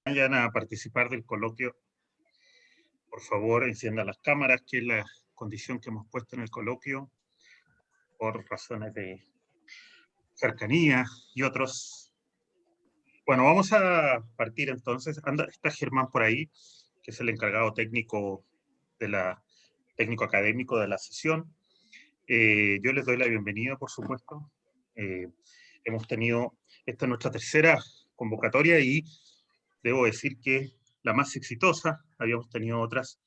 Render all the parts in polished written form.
Vayan a participar del coloquio, por favor, enciendan las cámaras, que es la condición que hemos puesto en el coloquio por razones de cercanía y otros. Bueno, vamos a partir entonces. Está Germán por ahí, que es el encargado técnico técnico académico de la sesión. Yo les doy la bienvenida, por supuesto. Eh, Hemos tenido, esta es nuestra tercera convocatoria y debo decir que la más exitosa. Habíamos tenido otras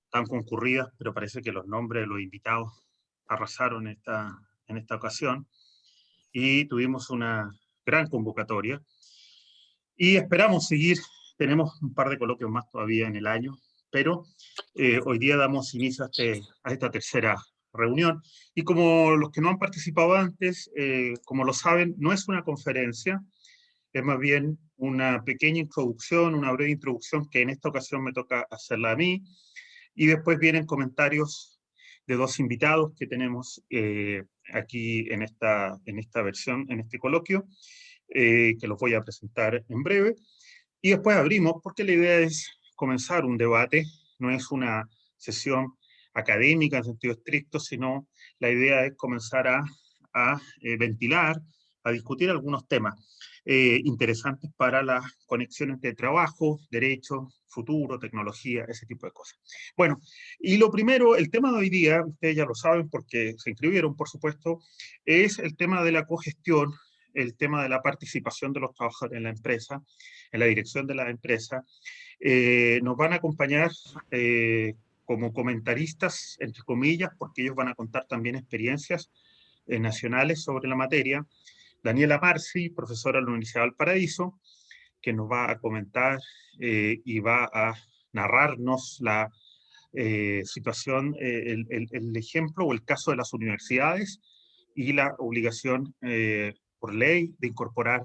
tan concurridas, pero parece que los nombres de los invitados arrasaron en esta ocasión y tuvimos una gran convocatoria y esperamos seguir. Tenemos un par de coloquios más todavía en el año, pero hoy día damos inicio a esta tercera reunión. Y como los que no han participado antes, como lo saben, no es una conferencia, es más bien una pequeña introducción, una breve introducción que en esta ocasión me toca hacerla a mí, y después vienen comentarios de dos invitados que tenemos aquí en esta versión, en este coloquio, que los voy a presentar en breve. Y después abrimos, porque la idea es comenzar un debate, no es una sesión académica en sentido estricto, sino la idea es comenzar a ventilar, a discutir algunos temas interesantes para las conexiones de trabajo, derecho, futuro, tecnología, ese tipo de cosas. Bueno, y lo primero, el tema de hoy día, ustedes ya lo saben porque se inscribieron, por supuesto, es el tema de la cogestión, el tema de la participación de los trabajadores en la empresa, en la dirección de la empresa. Nos van a acompañar como comentaristas, entre comillas, porque ellos van a contar también experiencias nacionales sobre la materia. Daniela Marci, profesora de la Universidad del Paraíso, que nos va a comentar y va a narrarnos la situación, el ejemplo o el caso de las universidades y la obligación por ley de incorporar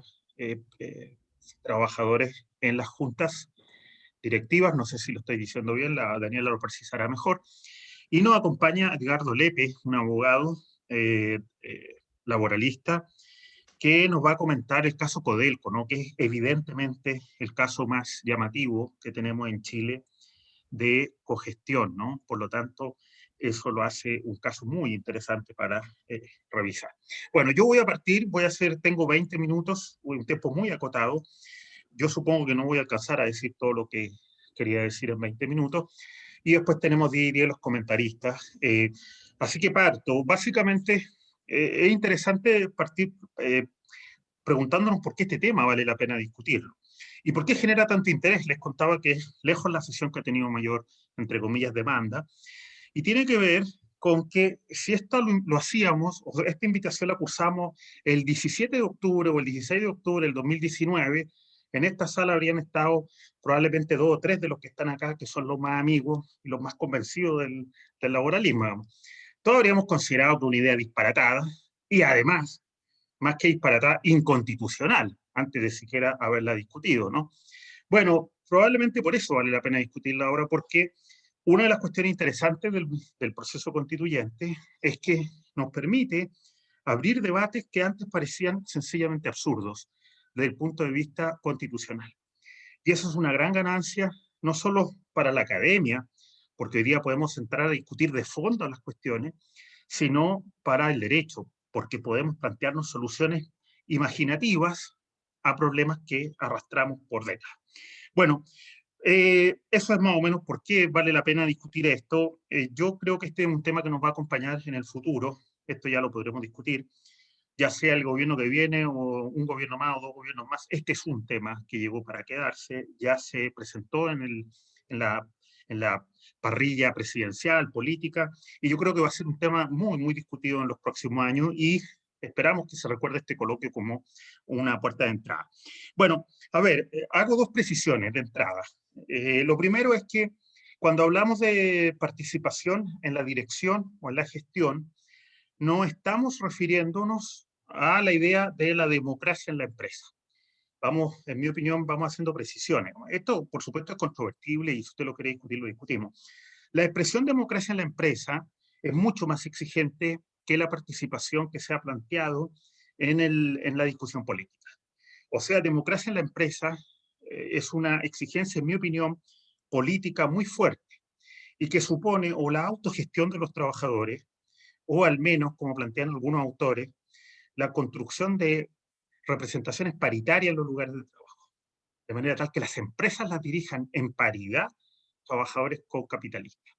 trabajadores en las juntas directivas. No sé si lo estoy diciendo bien, la Daniela lo precisará mejor. Y nos acompaña Edgardo Lepe, un abogado laboralista, que nos va a comentar el caso Codelco, ¿no? Que es evidentemente el caso más llamativo que tenemos en Chile de cogestión, ¿no? Por lo tanto, eso lo hace un caso muy interesante para revisar. Bueno, yo voy a partir, tengo 20 minutos, un tiempo muy acotado. Yo supongo que no voy a alcanzar a decir todo lo que quería decir en 20 minutos. Y después tenemos 10 y 10 los comentaristas. Así que parto. Básicamente, es interesante partir preguntándonos por qué este tema vale la pena discutirlo. ¿Y por qué genera tanto interés? Les contaba que es lejos la sesión que ha tenido mayor, entre comillas, demanda, y tiene que ver con que si esto lo hacíamos, o esta invitación la cursamos el 17 de octubre o el 16 de octubre del 2019, en esta sala habrían estado probablemente dos o tres de los que están acá, que son los más amigos y los más convencidos del laboralismo. Todos habríamos considerado que una idea disparatada y además más que disparatada, inconstitucional, antes de siquiera haberla discutido, ¿no? Bueno, probablemente por eso vale la pena discutirla ahora, porque una de las cuestiones interesantes del proceso constituyente es que nos permite abrir debates que antes parecían sencillamente absurdos desde el punto de vista constitucional. Y eso es una gran ganancia, no solo para la academia, porque hoy día podemos entrar a discutir de fondo las cuestiones, sino para el derecho, porque podemos plantearnos soluciones imaginativas a problemas que arrastramos por décadas. Bueno, eso es más o menos por qué vale la pena discutir esto. Yo creo que este es un tema que nos va a acompañar en el futuro. Esto ya lo podremos discutir, ya sea el gobierno que viene o un gobierno más o dos gobiernos más. Este es un tema que llegó para quedarse, ya se presentó en, la, en la parrilla presidencial, política, y yo creo que va a ser un tema muy, muy discutido en los próximos años y esperamos que se recuerde este coloquio como una puerta de entrada. Bueno, a ver, hago dos precisiones de entrada. Lo primero es que cuando hablamos de participación en la dirección o en la gestión, no estamos refiriéndonos a la idea de la democracia en la empresa. Vamos, en mi opinión, vamos haciendo precisiones. Esto, por supuesto, es controvertible y si usted lo quiere discutir, lo discutimos. La expresión democracia en la empresa es mucho más exigente que la participación que se ha planteado en la discusión política. O sea, democracia en la empresa es una exigencia, en mi opinión, política muy fuerte y que supone o la autogestión de los trabajadores, o al menos, como plantean algunos autores, la construcción de representaciones paritarias en los lugares de trabajo, de manera tal que las empresas las dirijan en paridad trabajadores con capitalistas.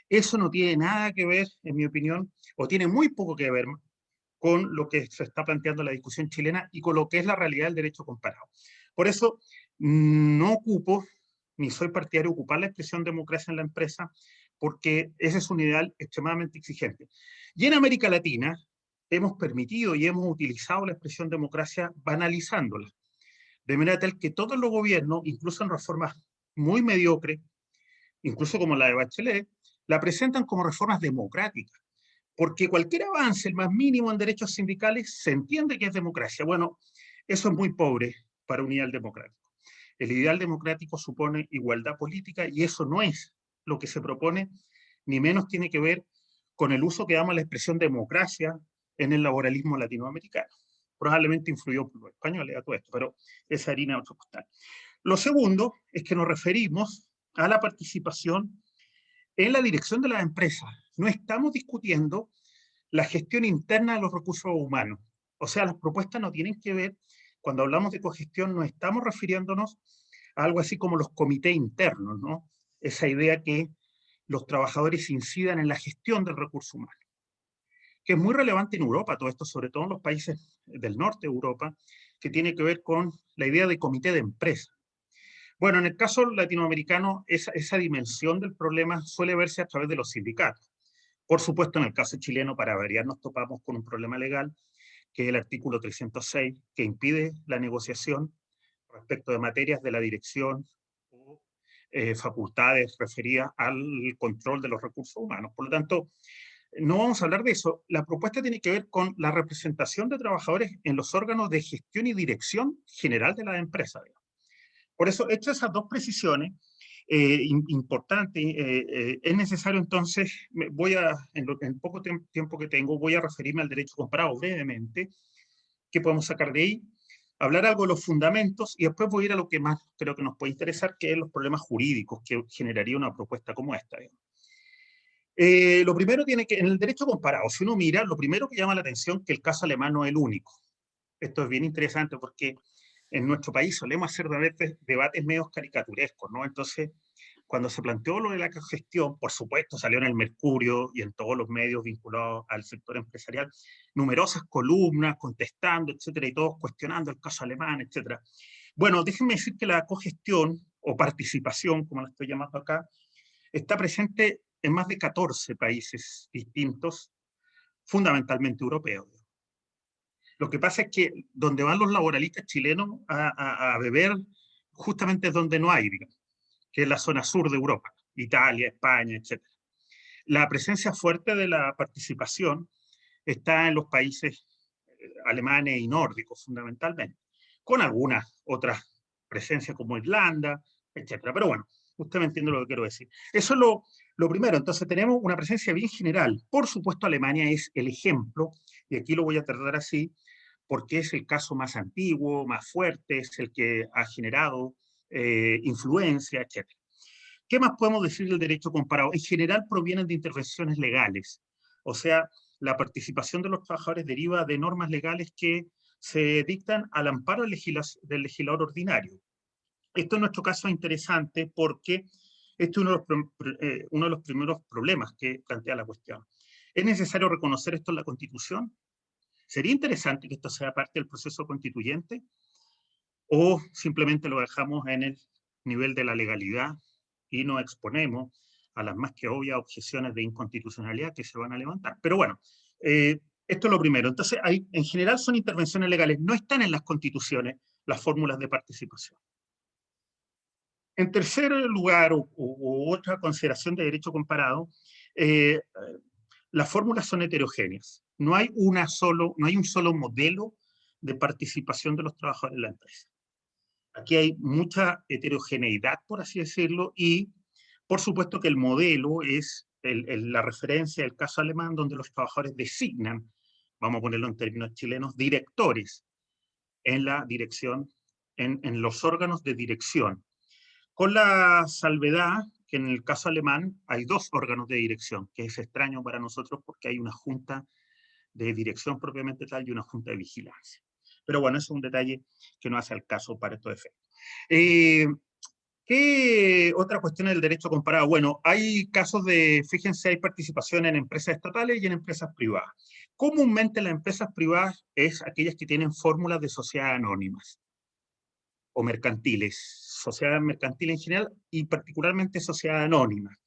Eso no tiene nada que ver, en mi opinión, o tiene muy poco que ver con lo que se está planteando en la discusión chilena y con lo que es la realidad del derecho comparado. Por eso, no ocupo, ni soy partidario de ocupar la expresión democracia en la empresa, porque ese es un ideal extremadamente exigente. Y en América Latina hemos permitido y hemos utilizado la expresión democracia banalizándola, de manera tal que todos los gobiernos, incluso en reformas muy mediocres, incluso como la de Bachelet, la presentan como reformas democráticas, porque cualquier avance, el más mínimo en derechos sindicales, se entiende que es democracia. Bueno, eso es muy pobre para un ideal democrático. El ideal democrático supone igualdad política y eso no es lo que se propone, ni menos tiene que ver con el uso que damos a la expresión democracia en el laboralismo latinoamericano. Probablemente influyó por los españoles a todo esto, pero esa harina es otro costal. Lo segundo es que nos referimos a la participación en la dirección de las empresas. No estamos discutiendo la gestión interna de los recursos humanos. O sea, las propuestas no tienen que ver, cuando hablamos de cogestión, no estamos refiriéndonos a algo así como los comités internos, ¿no? Esa idea que los trabajadores incidan en la gestión del recurso humano, que es muy relevante en Europa, todo esto, sobre todo en los países del norte de Europa, que tiene que ver con la idea de comité de empresa. Bueno, en el caso latinoamericano, esa dimensión del problema suele verse a través de los sindicatos. Por supuesto, en el caso chileno, para variar, nos topamos con un problema legal, que es el artículo 306, que impide la negociación respecto de materias de la dirección o facultades referidas al control de los recursos humanos. Por lo tanto, no vamos a hablar de eso. La propuesta tiene que ver con la representación de trabajadores en los órganos de gestión y dirección general de la empresa. Por eso, hechas esas dos precisiones importantes, es necesario entonces, en poco tiempo que tengo, voy a referirme al derecho comparado brevemente, qué podemos sacar de ahí, hablar algo de los fundamentos y después voy a ir a lo que más creo que nos puede interesar, que es los problemas jurídicos que generaría una propuesta como esta. Lo primero tiene que, en el derecho comparado, si uno mira, lo primero que llama la atención es que el caso alemán no es el único. Esto es bien interesante porque en nuestro país solemos hacer debates medios caricaturescos, ¿no? Entonces, cuando se planteó lo de la gestión, por supuesto, salió en el Mercurio y en todos los medios vinculados al sector empresarial, numerosas columnas contestando, etcétera, y todos cuestionando el caso alemán, etcétera. Bueno, déjenme decir que la cogestión o participación, como la estoy llamando acá, está presente en más de 14 países distintos, fundamentalmente europeos. Lo que pasa es que donde van los laboralistas chilenos a beber, justamente es donde no hay, digamos, que es la zona sur de Europa, Italia, España, etc. La presencia fuerte de la participación está en los países alemanes y nórdicos, fundamentalmente, con algunas otras presencias como Irlanda, etc. Pero bueno, usted me entiende lo que quiero decir. Eso es lo primero. Entonces tenemos una presencia bien general. Por supuesto, Alemania es el ejemplo, y aquí lo voy a tratar así, porque es el caso más antiguo, más fuerte, es el que ha generado influencia, etc. ¿Qué más podemos decir del derecho comparado? En general provienen de intervenciones legales, o sea, la participación de los trabajadores deriva de normas legales que se dictan al amparo del legislador ordinario. Esto en nuestro caso es interesante porque este es uno de los primeros problemas que plantea la cuestión. ¿Es necesario reconocer esto en la Constitución? ¿Sería interesante que esto sea parte del proceso constituyente? ¿O simplemente lo dejamos en el nivel de la legalidad y nos exponemos a las más que obvias objeciones de inconstitucionalidad que se van a levantar? Pero bueno, esto es lo primero. Entonces, en general son intervenciones legales, no están en las constituciones las fórmulas de participación. En tercer lugar, u otra consideración de derecho comparado, las fórmulas son heterogéneas. No hay un solo modelo de participación de los trabajadores en la empresa. Aquí hay mucha heterogeneidad, por así decirlo, y por supuesto que el modelo es la referencia del caso alemán, donde los trabajadores designan, vamos a ponerlo en términos chilenos, directores en la dirección en los órganos de dirección, con la salvedad que en el caso alemán hay dos órganos de dirección, que es extraño para nosotros porque hay una junta de dirección propiamente tal y una junta de vigilancia. Pero bueno, eso es un detalle que no hace al caso para estos efectos. ¿Qué otra cuestión del derecho comparado? Bueno, hay casos de, fíjense, hay participación en empresas estatales y en empresas privadas. Comúnmente las empresas privadas es aquellas que tienen fórmulas de sociedad anónimas o mercantiles, sociedad mercantil en general y particularmente sociedad anónima.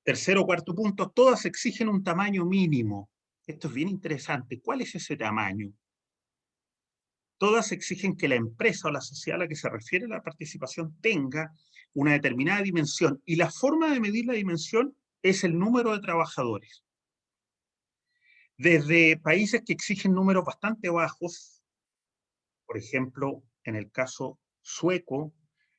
Tercero o cuarto punto, todas exigen un tamaño mínimo. Esto es bien interesante. ¿Cuál es ese tamaño? Todas exigen que la empresa o la sociedad a la que se refiere la participación tenga una determinada dimensión y la forma de medir la dimensión es el número de trabajadores. Desde países que exigen números bastante bajos, por ejemplo, en el caso sueco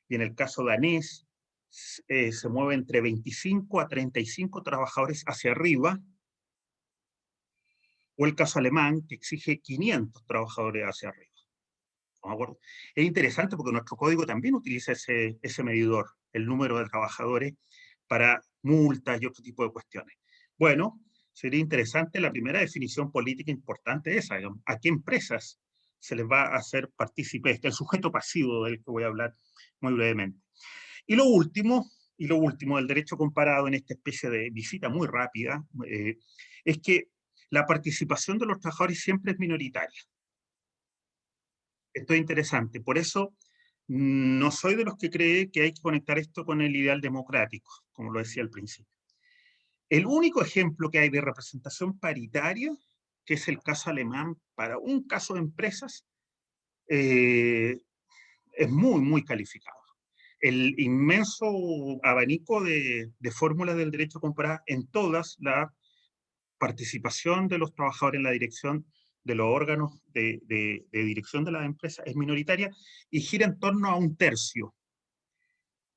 y en el caso danés, se mueve entre 25 a 35 trabajadores hacia arriba, o el caso alemán, que exige 500 trabajadores hacia arriba. ¿No me acuerdo? Es interesante porque nuestro código también utiliza ese medidor, el número de trabajadores, para multas y otro tipo de cuestiones. Bueno, sería interesante la primera definición política importante esa, digamos, a qué empresas se les va a hacer partícipe el sujeto pasivo del que voy a hablar muy brevemente. Y lo último del derecho comparado en esta especie de visita muy rápida, es que la participación de los trabajadores siempre es minoritaria. Esto es interesante. Por eso no soy de los que cree que hay que conectar esto con el ideal democrático, como lo decía al principio. El único ejemplo que hay de representación paritaria, que es el caso alemán para un caso de empresas, es muy, muy calificado. El inmenso abanico de fórmulas del derecho comparado en todas, la participación de los trabajadores en la dirección de los órganos de dirección de la empresa es minoritaria y gira en torno a un tercio.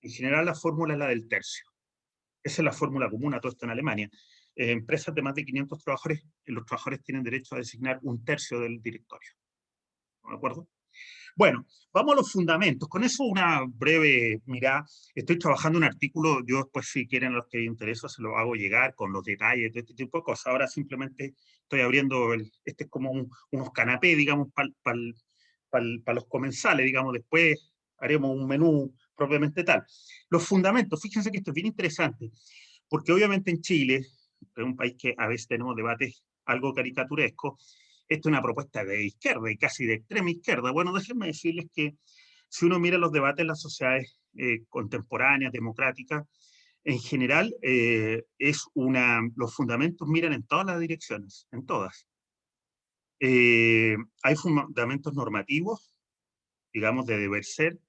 En general la fórmula es la del tercio. Esa es la fórmula común a todo esto en Alemania. Empresas de más de 500 trabajadores, los trabajadores tienen derecho a designar un tercio del directorio. ¿De acuerdo? Bueno, vamos a los fundamentos. Con eso una breve mirada. Estoy trabajando un artículo, yo después si quieren los que les interesa se lo hago llegar con los detalles de este tipo de cosas. Ahora simplemente estoy abriendo, este es como unos canapés, digamos, para los comensales, digamos, después haremos un menú propiamente tal. Los fundamentos, fíjense que esto es bien interesante, porque obviamente en Chile, es un país que a veces tenemos debates algo caricaturescos, esta es una propuesta de izquierda y casi de extrema izquierda. Bueno, déjenme decirles que si uno mira los debates en las sociedades contemporáneas, democráticas, en general los fundamentos miran en todas las direcciones, en todas. Hay fundamentos normativos, digamos, de deber ser.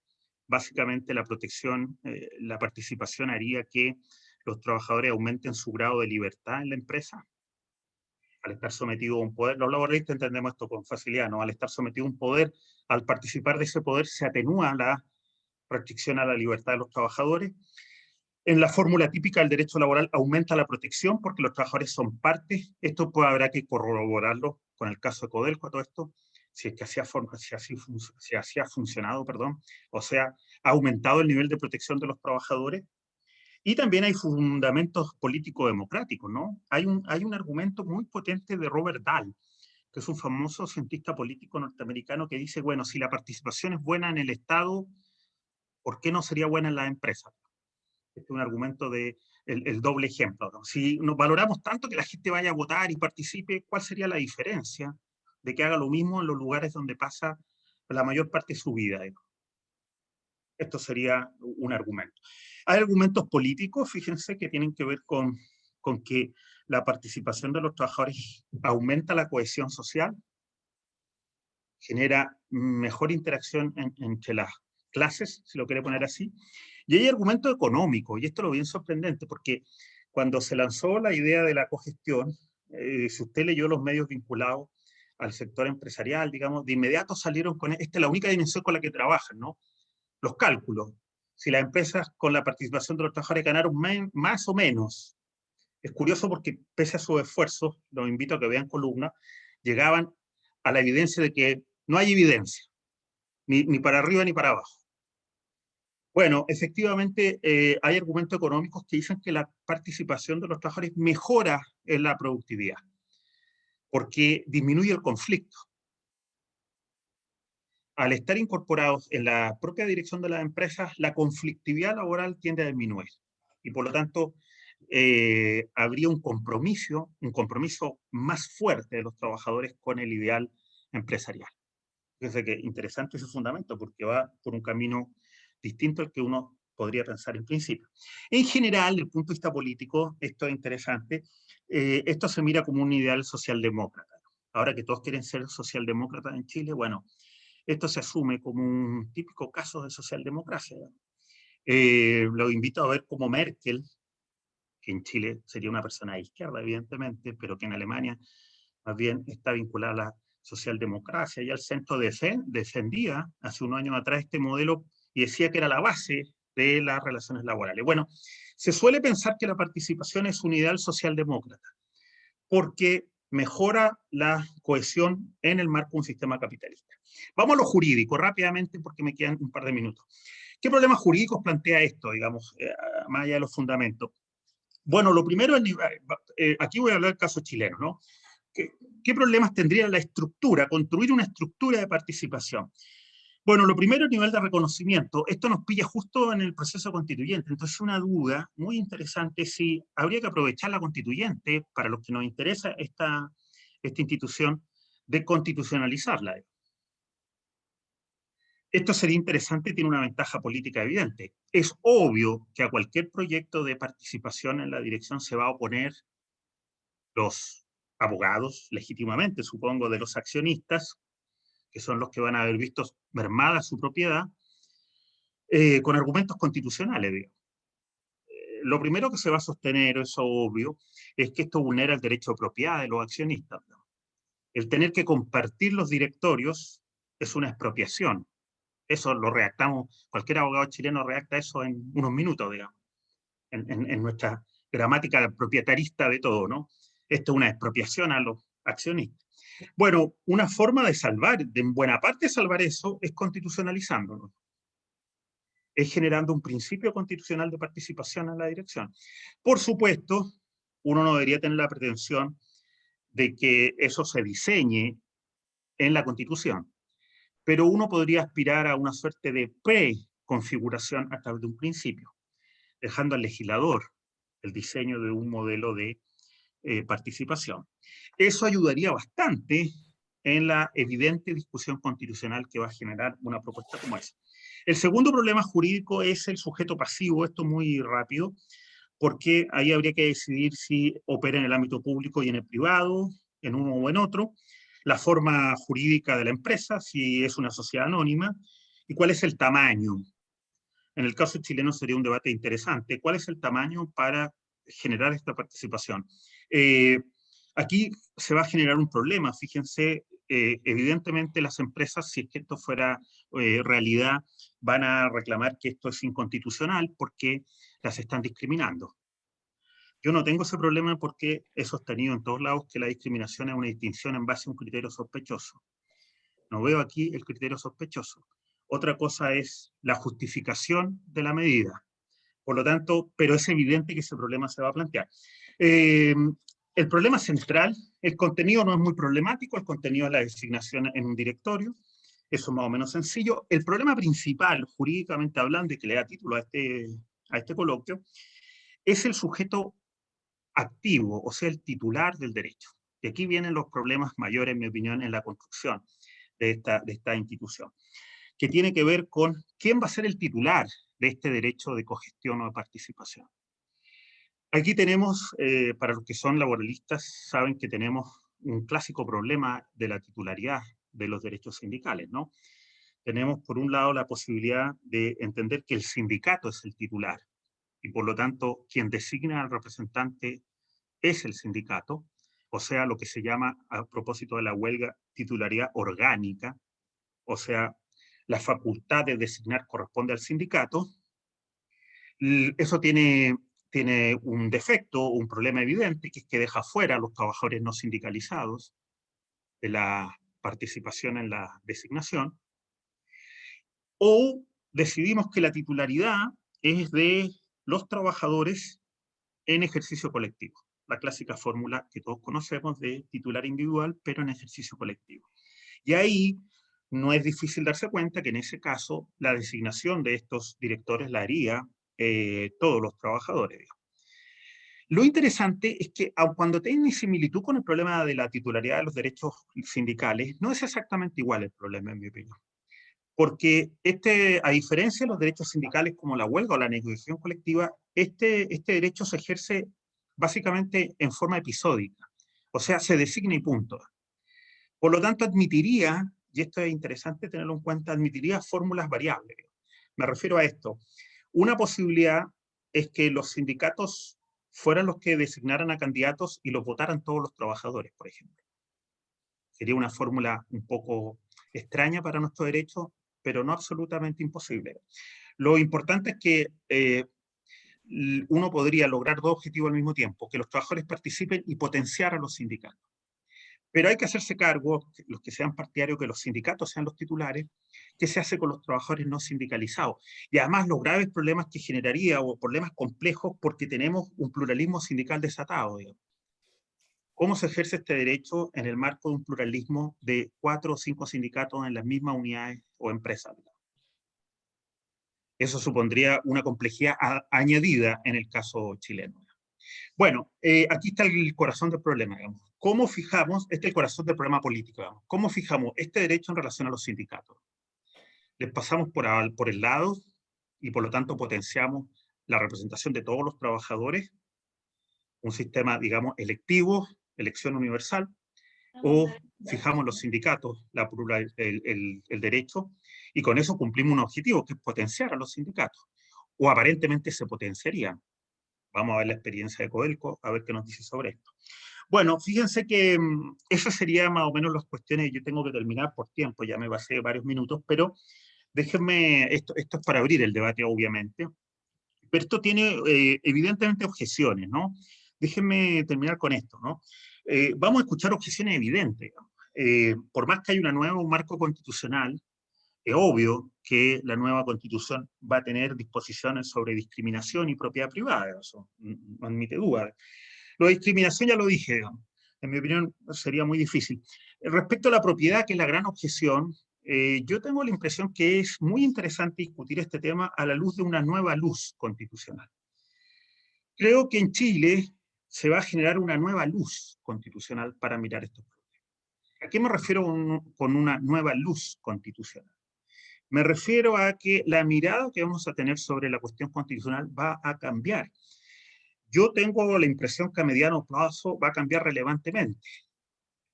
Básicamente la protección, la participación haría que los trabajadores aumenten su grado de libertad en la empresa, al estar sometido a un poder, los laboralistas entendemos esto con facilidad, ¿no? Al estar sometido a un poder, al participar de ese poder se atenúa la restricción a la libertad de los trabajadores. En la fórmula típica del derecho laboral aumenta la protección porque los trabajadores son parte. Esto pues habrá que corroborarlo con el caso de Codelco, todo esto, si es que así ha funcionado, perdón, o sea, ha aumentado el nivel de protección de los trabajadores. Y también hay fundamentos político-democráticos, ¿no? Hay un argumento muy potente de Robert Dahl, que es un famoso cientista político norteamericano que dice, bueno, si la participación es buena en el Estado, ¿por qué no sería buena en las empresas? Este es un argumento de el doble ejemplo, ¿no? Si nos valoramos tanto que la gente vaya a votar y participe, ¿cuál sería la diferencia de que haga lo mismo en los lugares donde pasa la mayor parte de su vida? Esto sería un argumento. Hay argumentos políticos, fíjense, que tienen que ver con que la participación de los trabajadores aumenta la cohesión social, genera mejor interacción entre las clases, si lo quiere poner así. Y hay argumentos económicos, y esto es lo bien sorprendente, porque cuando se lanzó la idea de la cogestión, si usted leyó los medios vinculados al sector empresarial, digamos, de inmediato salieron con, esta es la única dimensión con la que trabajan, ¿no? Los cálculos. Si las empresas con la participación de los trabajadores ganaron más o menos. Es curioso porque pese a sus esfuerzos, los invito a que vean columnas, llegaban a la evidencia de que no hay evidencia. ni para arriba ni para abajo. Bueno, efectivamente hay argumentos económicos que dicen que la participación de los trabajadores mejora en la productividad, porque disminuye el conflicto. Al estar incorporados en la propia dirección de las empresas, la conflictividad laboral tiende a disminuir. Y por lo tanto, habría un compromiso más fuerte de los trabajadores con el ideal empresarial. Fíjense que interesante ese fundamento, porque va por un camino distinto al que uno podría pensar en principio. En general, desde el punto de vista político, esto es interesante, esto se mira como un ideal socialdemócrata. Ahora que todos quieren ser socialdemócratas en Chile, bueno, esto se asume como un típico caso de socialdemocracia. Lo invito a ver como Merkel, que en Chile sería una persona de izquierda, evidentemente, pero que en Alemania más bien está vinculada a la socialdemocracia, y el centro defendía hace unos años atrás este modelo y decía que era la base de las relaciones laborales. Bueno, se suele pensar que la participación es un ideal socialdemócrata, porque mejora la cohesión en el marco de un sistema capitalista. Vamos a lo jurídico rápidamente porque me quedan un par de minutos. ¿Qué problemas jurídicos plantea esto, digamos, más allá de los fundamentos? Bueno, lo primero, aquí voy a hablar del caso chileno, ¿no? ¿Qué problemas tendría la estructura, construir una estructura de participación? Bueno, lo primero, el nivel de reconocimiento. Esto nos pilla justo en el proceso constituyente. Entonces, una duda muy interesante es si habría que aprovechar la constituyente, para los que nos interesa esta institución, de constitucionalizarla. Esto sería interesante y tiene una ventaja política evidente. Es obvio que a cualquier proyecto de participación en la dirección se va a oponer los abogados, legítimamente, supongo, de los accionistas, que son los que van a haber visto mermada su propiedad, con argumentos constitucionales, digamos. Lo primero que se va a sostener, eso obvio, es que esto vulnera el derecho de propiedad de los accionistas, ¿no? El tener que compartir los directorios es una expropiación. Eso lo redactamos, cualquier abogado chileno redacta eso en unos minutos, digamos, en nuestra gramática proprietarista de todo, ¿no? Esto es una expropiación a los accionistas. Bueno, una forma de salvar, de en buena parte salvar eso, es constitucionalizándolo. Es generando un principio constitucional de participación en la dirección. Por supuesto, uno no debería tener la pretensión de que eso se diseñe en la Constitución, pero uno podría aspirar a una suerte de preconfiguración a través de un principio, dejando al legislador el diseño de un modelo de participación. Eso ayudaría bastante en la evidente discusión constitucional que va a generar una propuesta como esa. El segundo problema jurídico es el sujeto pasivo, esto muy rápido, porque ahí habría que decidir si opera en el ámbito público y en el privado, en uno o en otro, la forma jurídica de la empresa, si es una sociedad anónima, y cuál es el tamaño. En el caso chileno sería un debate interesante. ¿Cuál es el tamaño para generar esta participación? Aquí se va a generar un problema. Fíjense, evidentemente las empresas, si es que esto fuera realidad, van a reclamar que esto es inconstitucional porque las están discriminando. Yo no tengo ese problema porque he sostenido en todos lados que la discriminación es una distinción en base a un criterio sospechoso. No veo aquí el criterio sospechoso. Otra cosa es la justificación de la medida. Por lo tanto, pero es evidente que ese problema se va a plantear. El problema central, el contenido no es muy problemático, el contenido es la designación en un directorio, eso es más o menos sencillo. El problema principal, jurídicamente hablando, y que le da título a este coloquio, es el sujeto activo, o sea, el titular del derecho. Y aquí vienen los problemas mayores, en mi opinión, en la construcción de esta institución, que tiene que ver con quién va a ser el titular de este derecho de cogestión o de participación. Aquí tenemos, para los que son laboralistas, saben que tenemos un clásico problema de la titularidad de los derechos sindicales, ¿no? Tenemos, por un lado, la posibilidad de entender que el sindicato es el titular y, por lo tanto, quien designa al representante es el sindicato, o sea, lo que se llama, a propósito de la huelga, titularidad orgánica, o sea, la facultad de designar corresponde al sindicato. Eso tiene un defecto, un problema evidente, que es que deja fuera a los trabajadores no sindicalizados de la participación en la designación. o decidimos que la titularidad es de los trabajadores en ejercicio colectivo. La clásica fórmula que todos conocemos de titular individual, pero en ejercicio colectivo. Y ahí no es difícil darse cuenta que en ese caso la designación de estos directores la haría todos los trabajadores. Digamos. Lo interesante es que, aun cuando tiene similitud con el problema de la titularidad de los derechos sindicales, no es exactamente igual el problema, en mi opinión. Porque a diferencia de los derechos sindicales como la huelga o la negociación colectiva, este derecho se ejerce básicamente en forma episódica. O sea, se designa y punto. Por lo tanto, admitiría, y esto es interesante tenerlo en cuenta, admitiría fórmulas variables. Me refiero a esto. Una posibilidad es que los sindicatos fueran los que designaran a candidatos y los votaran todos los trabajadores, por ejemplo. Sería una fórmula un poco extraña para nuestro derecho, pero no absolutamente imposible. Lo importante es que uno podría lograr dos objetivos al mismo tiempo, que los trabajadores participen y potenciar a los sindicatos. Pero hay que hacerse cargo, los que sean partidarios, que los sindicatos sean los titulares, qué se hace con los trabajadores no sindicalizados. Y además los graves problemas que generaría, o problemas complejos, porque tenemos un pluralismo sindical desatado. Digamos. ¿Cómo se ejerce este derecho en el marco de un pluralismo de 4 o 5 sindicatos en las mismas unidades o empresas? Eso supondría una complejidad añadida en el caso chileno. Bueno, aquí está el corazón del problema, digamos. ¿Cómo fijamos, este es el corazón del problema político, digamos, cómo fijamos este derecho en relación a los sindicatos? Les pasamos por el lado y por lo tanto potenciamos la representación de todos los trabajadores, un sistema, digamos, electivo, elección universal, o fijamos los sindicatos, el derecho, y con eso cumplimos un objetivo, que es potenciar a los sindicatos, o aparentemente se potenciarían. Vamos a ver la experiencia de Codelco, a ver qué nos dice sobre esto. Bueno, fíjense que esas serían más o menos las cuestiones. Yo tengo que terminar por tiempo, ya me pasé varios minutos, pero déjenme, esto es para abrir el debate, obviamente, pero esto tiene evidentemente objeciones, ¿no? Déjenme terminar con esto, ¿no? Vamos a escuchar objeciones evidentes. Por más que haya un marco constitucional, es obvio que la nueva constitución va a tener disposiciones sobre discriminación y propiedad privada, eso no admite duda. Lo de discriminación ya lo dije, digamos. En mi opinión sería muy difícil. Respecto a la propiedad, que es la gran objeción, yo tengo la impresión que es muy interesante discutir este tema a la luz de una nueva luz constitucional. Creo que en Chile se va a generar una nueva luz constitucional para mirar estos problemas. ¿A qué me refiero con una nueva luz constitucional? Me refiero a que la mirada que vamos a tener sobre la cuestión constitucional va a cambiar. Yo tengo la impresión que a mediano plazo va a cambiar relevantemente.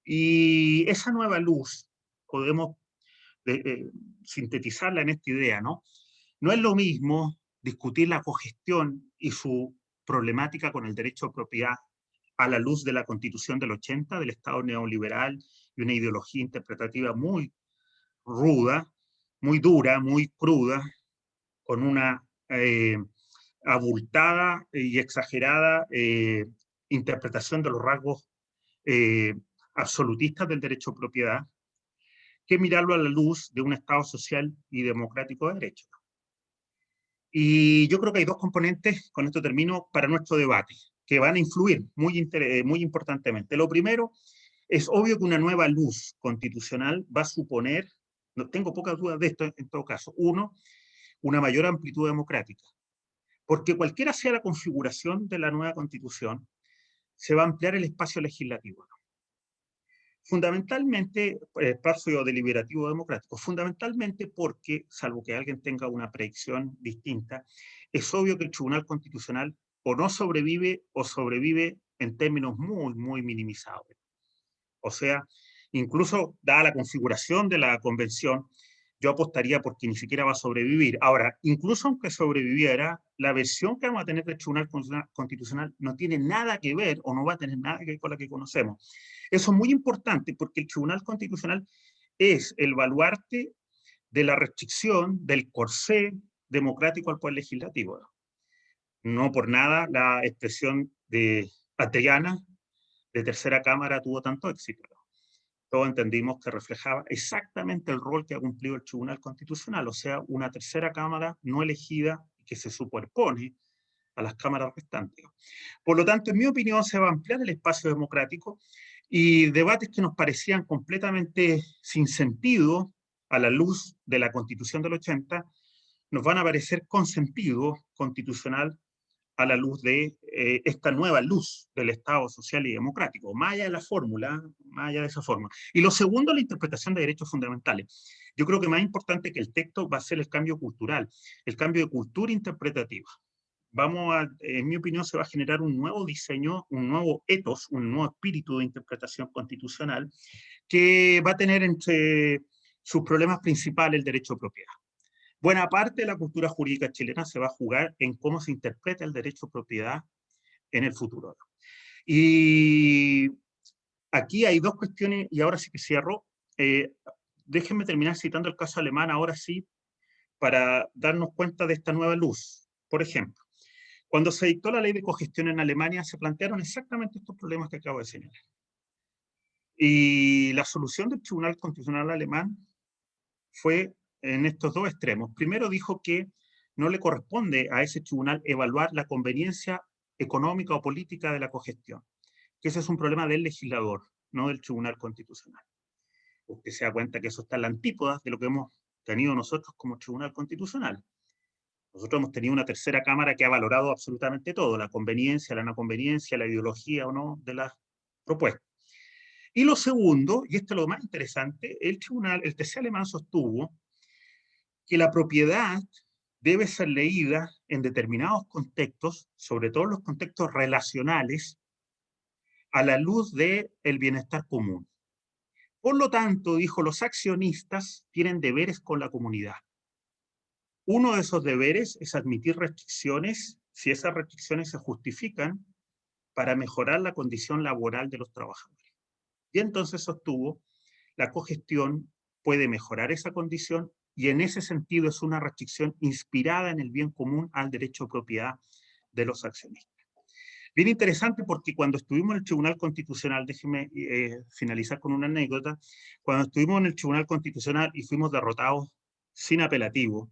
Y esa nueva luz podemos sintetizarla en esta idea, ¿no? No es lo mismo discutir la cogestión y su problemática con el derecho a propiedad a la luz de la Constitución del 80, del Estado neoliberal y una ideología interpretativa muy ruda, muy dura, muy cruda, con una abultada y exagerada interpretación de los rasgos eh, absolutistas del derecho a propiedad, que mirarlo a la luz de un Estado social y democrático de derecho. Y yo creo que hay dos componentes, con esto termino, para nuestro debate, que van a influir muy importantemente. Lo primero, es obvio que una nueva luz constitucional va a suponer, no tengo pocas dudas de esto en todo caso, uno, una mayor amplitud democrática, porque cualquiera sea la configuración de la nueva constitución, se va a ampliar el espacio legislativo. Fundamentalmente, el espacio deliberativo democrático, fundamentalmente porque, salvo que alguien tenga una predicción distinta, es obvio que el Tribunal Constitucional o no sobrevive o sobrevive en términos muy minimizados. O sea, incluso dada la configuración de la convención, yo apostaría porque ni siquiera va a sobrevivir. Ahora, incluso aunque sobreviviera, la versión que vamos a tener del Tribunal Constitucional no tiene nada que ver o no va a tener nada que ver con la que conocemos. Eso es muy importante porque el Tribunal Constitucional es el baluarte de la restricción del corsé democrático al poder legislativo. No por nada la expresión de Ateyana de tercera cámara tuvo tanto éxito. todos entendimos que reflejaba exactamente el rol que ha cumplido el Tribunal Constitucional, o sea, una tercera cámara no elegida que se superpone a las cámaras restantes. Por lo tanto, en mi opinión, se va a ampliar el espacio democrático y debates que nos parecían completamente sin sentido a la luz de la Constitución del 80, nos van a parecer con sentido constitucional a la luz de esta nueva luz del Estado social y democrático, más allá de la fórmula, más allá de esa forma. Y lo segundo, la interpretación de derechos fundamentales. Yo creo que más importante que el texto va a ser el cambio cultural, el cambio de cultura interpretativa. En mi opinión, se va a generar un nuevo diseño, un nuevo ethos, un nuevo espíritu de interpretación constitucional que va a tener entre sus problemas principales el derecho de propiedad. Buena parte de la cultura jurídica chilena se va a jugar en cómo se interpreta el derecho de propiedad en el futuro. Y aquí hay dos cuestiones, y ahora sí que cierro. Déjenme terminar citando el caso alemán, ahora sí, para darnos cuenta de esta nueva luz. Por ejemplo, cuando se dictó la ley de cogestión en Alemania, se plantearon exactamente estos problemas que acabo de señalar. Y la solución del Tribunal Constitucional alemán fue en estos dos extremos. Primero dijo que no le corresponde a ese tribunal evaluar la conveniencia económica o política de la cogestión, que ese es un problema del legislador, no del Tribunal Constitucional. Usted se da cuenta que eso está en la antípoda de lo que hemos tenido nosotros como Tribunal Constitucional. Nosotros hemos tenido una tercera cámara que ha valorado absolutamente todo, la conveniencia, la no conveniencia, la ideología o no de las propuestas. Y lo segundo, y esto es lo más interesante, el TC alemán sostuvo que la propiedad debe ser leída en determinados contextos, sobre todo los contextos relacionales, a la luz del bienestar común. Por lo tanto, dijo, los accionistas tienen deberes con la comunidad. Uno de esos deberes es admitir restricciones si esas restricciones se justifican para mejorar la condición laboral de los trabajadores. Y entonces sostuvo, la cogestión puede mejorar esa condición y en ese sentido es una restricción inspirada en el bien común al derecho de propiedad de los accionistas. Bien interesante porque cuando estuvimos en el Tribunal Constitucional, déjenme finalizar con una anécdota, cuando estuvimos en el Tribunal Constitucional y fuimos derrotados sin apelativo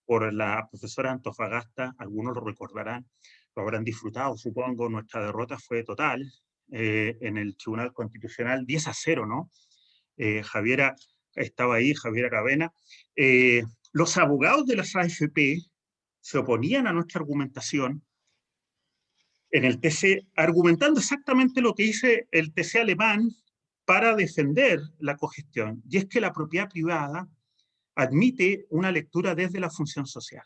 por la profesora Antofagasta, algunos lo recordarán, lo habrán disfrutado, supongo, nuestra derrota fue total en el Tribunal Constitucional, 10-0, ¿no? Javiera estaba ahí, Javiera Aravena. Los abogados de las AFP se oponían a nuestra argumentación en el TC, argumentando exactamente lo que dice el TC alemán para defender la cogestión, y es que la propiedad privada admite una lectura desde la función social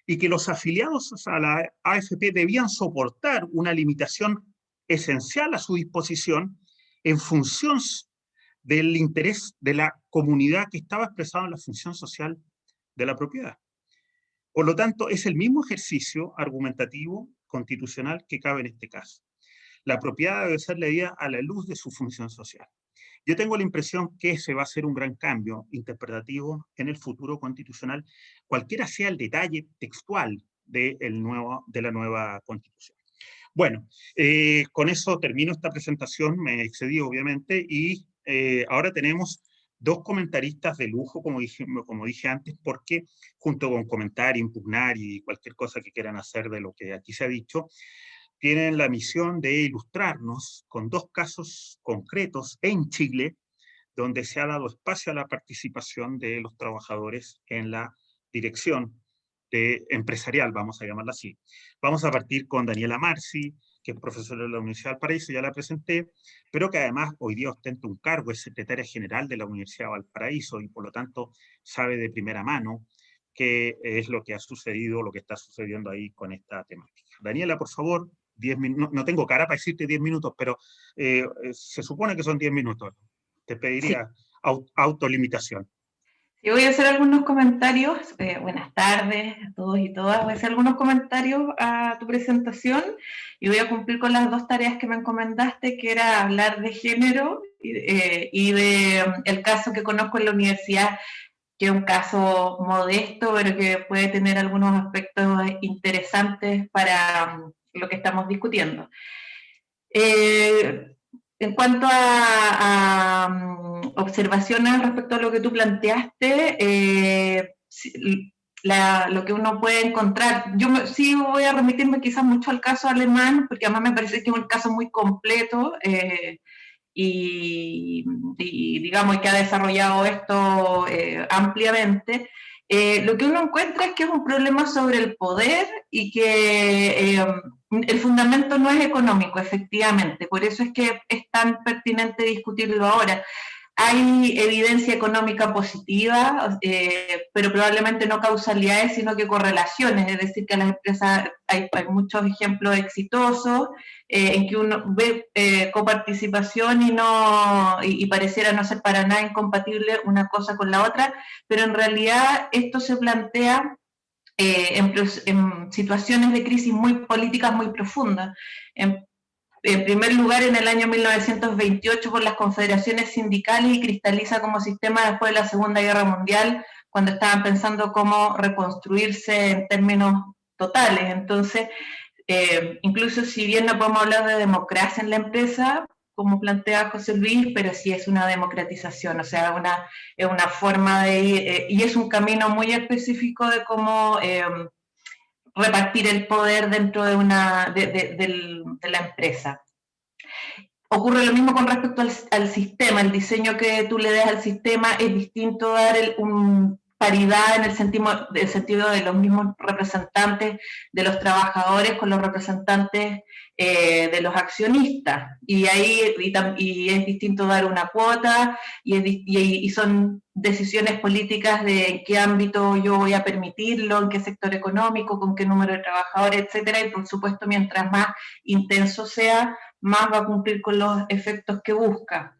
y que los afiliados a la AFP debían soportar una limitación esencial a su disposición en función del interés de la comunidad que estaba expresado en la función social de la propiedad. Por lo tanto, es el mismo ejercicio argumentativo constitucional que cabe en este caso. La propiedad debe ser leída a la luz de su función social. Yo tengo la impresión que ese va a ser un gran cambio interpretativo en el futuro constitucional, cualquiera sea el detalle textual de la nueva constitución. Bueno, con eso termino esta presentación, me excedí obviamente, y ahora tenemos dos comentaristas de lujo, como dije antes, porque junto con comentar, impugnar y cualquier cosa que quieran hacer de lo que aquí se ha dicho, tienen la misión de ilustrarnos con dos casos concretos en Chile, donde se ha dado espacio a la participación de los trabajadores en la dirección empresarial, vamos a llamarla así. Vamos a partir con Daniela Marci, que es profesora de la Universidad de Valparaíso, ya la presenté, pero que además hoy día ostenta un cargo, es secretaria general de la Universidad de Valparaíso y por lo tanto sabe de primera mano qué es lo que ha sucedido, lo que está sucediendo ahí con esta temática. Daniela, por favor, 10 minutos, no tengo cara para decirte 10 minutos, pero se supone que son 10 minutos. Te pediría autolimitación. Yo voy a hacer algunos comentarios, buenas tardes a todos y todas, voy a hacer algunos comentarios a tu presentación y voy a cumplir con las dos tareas que me encomendaste, que era hablar de género y de el caso que conozco en la universidad, que es un caso modesto, pero que puede tener algunos aspectos interesantes para lo que estamos discutiendo. En cuanto a observaciones respecto a lo que tú planteaste, lo que uno puede encontrar. Sí voy a remitirme quizás mucho al caso alemán, porque además me parece que es un caso muy completo, y digamos que ha desarrollado esto ampliamente. Lo que uno encuentra es que es un problema sobre el poder y que el fundamento no es económico, efectivamente. Por eso es que es tan pertinente discutirlo ahora. Hay evidencia económica positiva, pero probablemente no causalidades, sino que correlaciones, es decir, que las empresas, hay muchos ejemplos exitosos en que uno ve coparticipación y pareciera no ser para nada incompatible una cosa con la otra, pero en realidad esto se plantea en situaciones de crisis muy políticas muy profundas. En primer lugar, en el año 1928 por las confederaciones sindicales y cristaliza como sistema después de la Segunda Guerra Mundial, cuando estaban pensando cómo reconstruirse en términos totales. Entonces, incluso si bien no podemos hablar de democracia en la empresa, como plantea José Luis, pero sí es una democratización, o sea, es una forma de ir, y es un camino muy específico de cómo repartir el poder dentro de la empresa. Ocurre lo mismo con respecto al sistema. El diseño que tú le das al sistema es distinto, dar paridad en el sentido de los mismos representantes de los trabajadores con los representantes de los accionistas. Y es distinto dar una cuota y son decisiones políticas de en qué ámbito yo voy a permitirlo, en qué sector económico, con qué número de trabajadores, etcétera. Y por supuesto, mientras más intenso sea, más va a cumplir con los efectos que busca.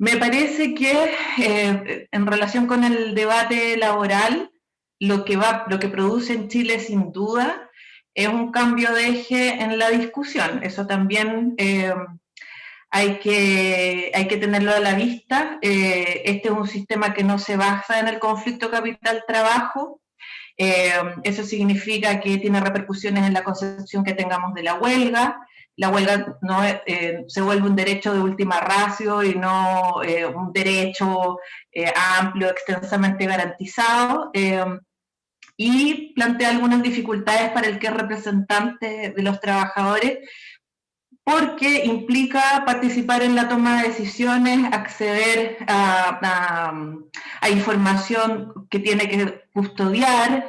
Me parece que en relación con el debate laboral, lo que produce en Chile sin duda es un cambio de eje en la discusión. Eso también hay que tenerlo a la vista. Este es un sistema que no se basa en el conflicto capital-trabajo. Eso significa que tiene repercusiones en la concepción que tengamos de la huelga. La huelga no se vuelve un derecho de última ratio y no un derecho amplio, extensamente garantizado, y plantea algunas dificultades para el que es representante de los trabajadores, porque implica participar en la toma de decisiones, acceder a información que tiene que custodiar.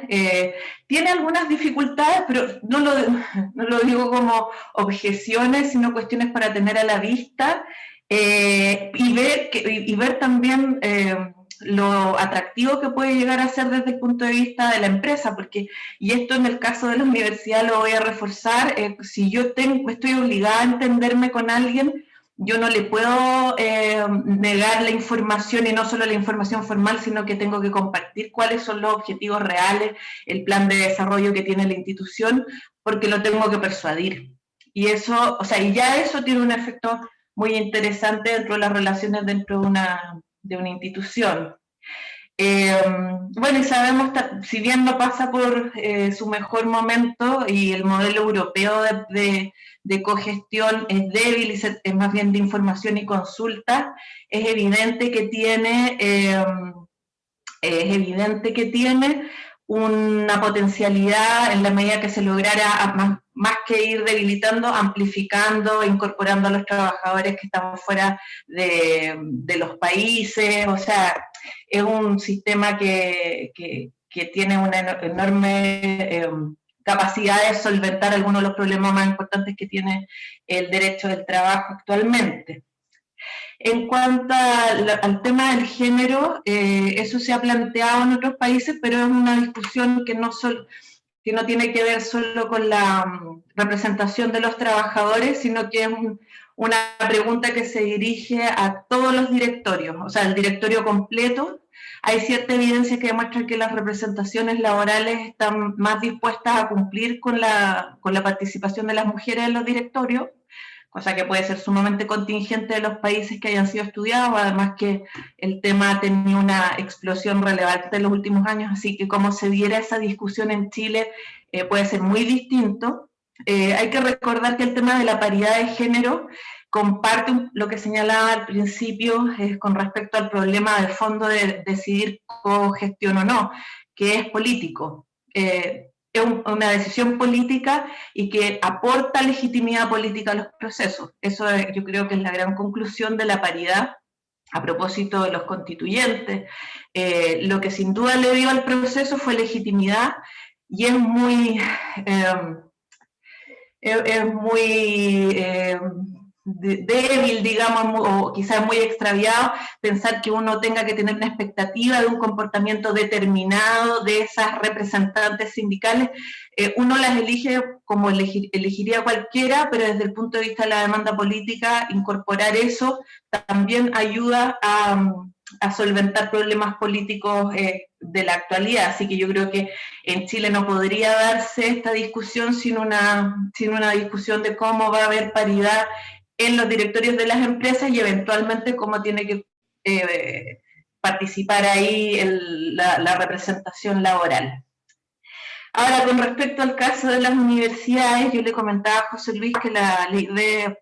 Tiene algunas dificultades, pero no lo digo como objeciones, sino cuestiones para tener a la vista y ver también lo atractivo que puede llegar a ser desde el punto de vista de la empresa, porque, y esto en el caso de la universidad lo voy a reforzar, si yo estoy obligada a entenderme con alguien, yo no le puedo negar la información, y no solo la información formal, sino que tengo que compartir cuáles son los objetivos reales, el plan de desarrollo que tiene la institución, porque lo tengo que persuadir. Y eso, o sea, y ya eso tiene un efecto muy interesante dentro de las relaciones dentro de una institución. Bueno, y sabemos, si bien no pasa por su mejor momento y el modelo europeo de cogestión es débil y es más bien de información y consulta, es evidente que tiene una potencialidad en la medida que se lograra, más que ir debilitando, amplificando, incorporando a los trabajadores que están fuera de los países. O sea, es un sistema que tiene una enorme capacidad de solventar algunos de los problemas más importantes que tiene el derecho del trabajo actualmente. En cuanto al tema del género, eso se ha planteado en otros países, pero es una discusión que no tiene que ver solo con la representación de los trabajadores, sino que es una pregunta que se dirige a todos los directorios, o sea, el directorio completo. Hay cierta evidencia que demuestra que las representaciones laborales están más dispuestas a cumplir con la participación de las mujeres en los directorios, cosa que puede ser sumamente contingente de los países que hayan sido estudiados, además que el tema ha tenido una explosión relevante en los últimos años, así que como se diera esa discusión en Chile puede ser muy distinto. Hay que recordar que el tema de la paridad de género comparte lo que señalaba al principio con respecto al problema de fondo de decidir cogestión o no, que es político. Es una decisión política y que aporta legitimidad política a los procesos. Eso yo creo que es la gran conclusión de la paridad a propósito de los constituyentes. Lo que sin duda le dio al proceso fue legitimidad y es muy débil, digamos, o quizás muy extraviado pensar que uno tenga que tener una expectativa de un comportamiento determinado de esas representantes sindicales. Uno las elige como elegiría cualquiera, pero desde el punto de vista de la demanda política, incorporar eso también ayuda a solventar problemas políticos de la actualidad. Así que yo creo que en Chile no podría darse esta discusión sin una discusión de cómo va a haber paridad en los directorios de las empresas y eventualmente cómo tiene que participar ahí la representación laboral. Ahora, con respecto al caso de las universidades, yo le comentaba a José Luis que la ley de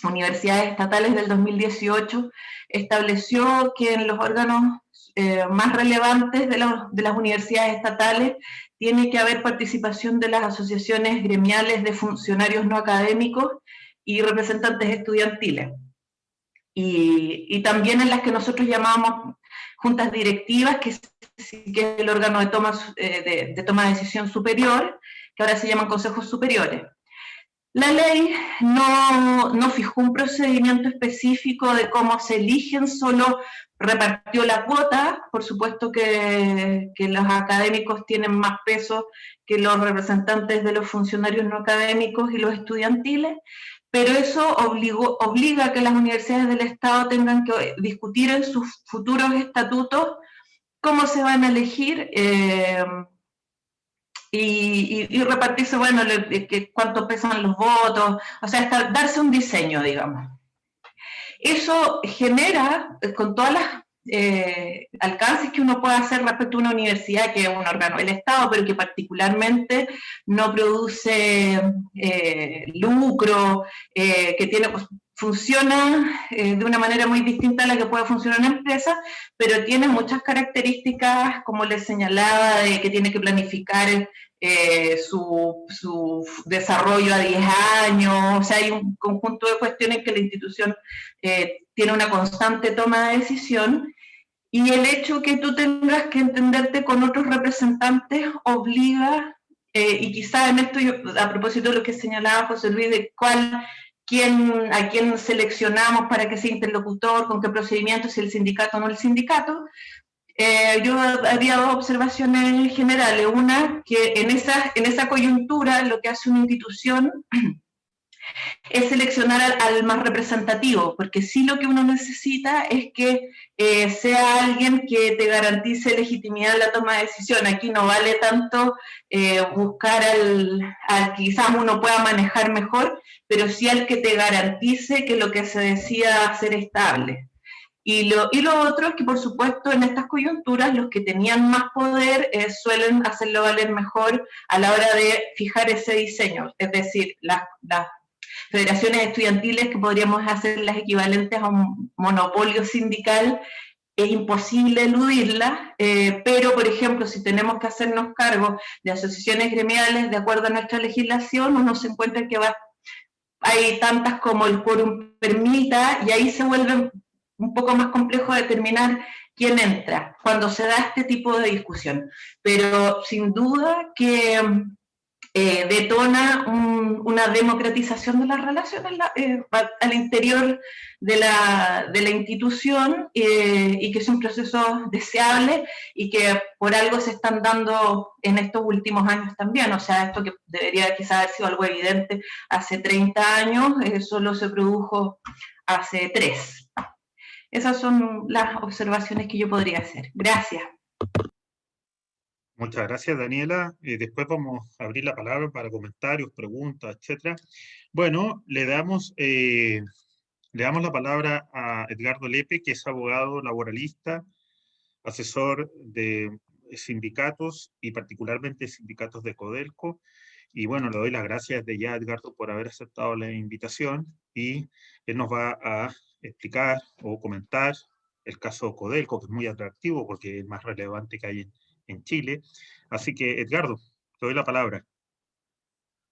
universidades estatales del 2018 estableció que en los órganos más relevantes de las universidades estatales tiene que haber participación de las asociaciones gremiales de funcionarios no académicos y representantes estudiantiles. Y también en las que nosotros llamamos juntas directivas, que es el órgano de toma de decisión superior, que ahora se llaman consejos superiores. La ley no fijó un procedimiento específico de cómo se eligen, solo repartió la cuota. Por supuesto que los académicos tienen más peso que los representantes de los funcionarios no académicos y los estudiantiles, pero eso obliga a que las universidades del Estado tengan que discutir en sus futuros estatutos cómo se van a elegir y repartirse, bueno, cuánto pesan los votos, o sea, darse un diseño, digamos. Eso genera, con todas las alcances que uno puede hacer respecto a una universidad que es un órgano del Estado, pero que particularmente no produce lucro, que tiene, pues, funciona de una manera muy distinta a la que puede funcionar una empresa, pero tiene muchas características, como les señalaba, de que tiene que planificar su desarrollo a 10 años, o sea, hay un conjunto de cuestiones que la institución tiene una constante toma de decisión, y el hecho que tú tengas que entenderte con otros representantes obliga, y quizás en esto, a propósito de lo que señalaba José Luis, de a quién seleccionamos para que sea interlocutor, con qué procedimiento, si el sindicato o no el sindicato, yo haría dos observaciones generales. Una, que en esa coyuntura lo que hace una institución es seleccionar al más representativo, porque sí lo que uno necesita es que sea alguien que te garantice legitimidad en la toma de decisión. Aquí no vale tanto buscar al que quizás uno pueda manejar mejor, pero sí al que te garantice que lo que se decida va a ser estable. Y lo otro es que, por supuesto, en estas coyunturas, los que tenían más poder suelen hacerlo valer mejor a la hora de fijar ese diseño. Es decir, las federaciones estudiantiles, que podríamos hacer las equivalentes a un monopolio sindical, es imposible eludirlas, pero, por ejemplo, si tenemos que hacernos cargo de asociaciones gremiales de acuerdo a nuestra legislación, uno se encuentra que hay tantas como el quórum permita, y ahí se vuelve un poco más complejo determinar quién entra cuando se da este tipo de discusión. Pero sin duda que detona una democratización de las relaciones al interior de la institución, y que es un proceso deseable y que por algo se están dando en estos últimos años también. O sea, esto que debería quizás haber sido algo evidente hace 30 años, solo se produjo hace 3. Esas son las observaciones que yo podría hacer. Gracias. Muchas gracias, Daniela. Después vamos a abrir la palabra para comentarios, preguntas, etcétera. Bueno, le damos la palabra a Edgardo Lepe, que es abogado laboralista, asesor de sindicatos y particularmente sindicatos de Codelco, Y bueno, le doy las gracias de ya, Edgardo, por haber aceptado la invitación, y él nos va a explicar o comentar el caso Codelco, que es muy atractivo porque es el más relevante que hay en Chile. Así que, Edgardo, te doy la palabra.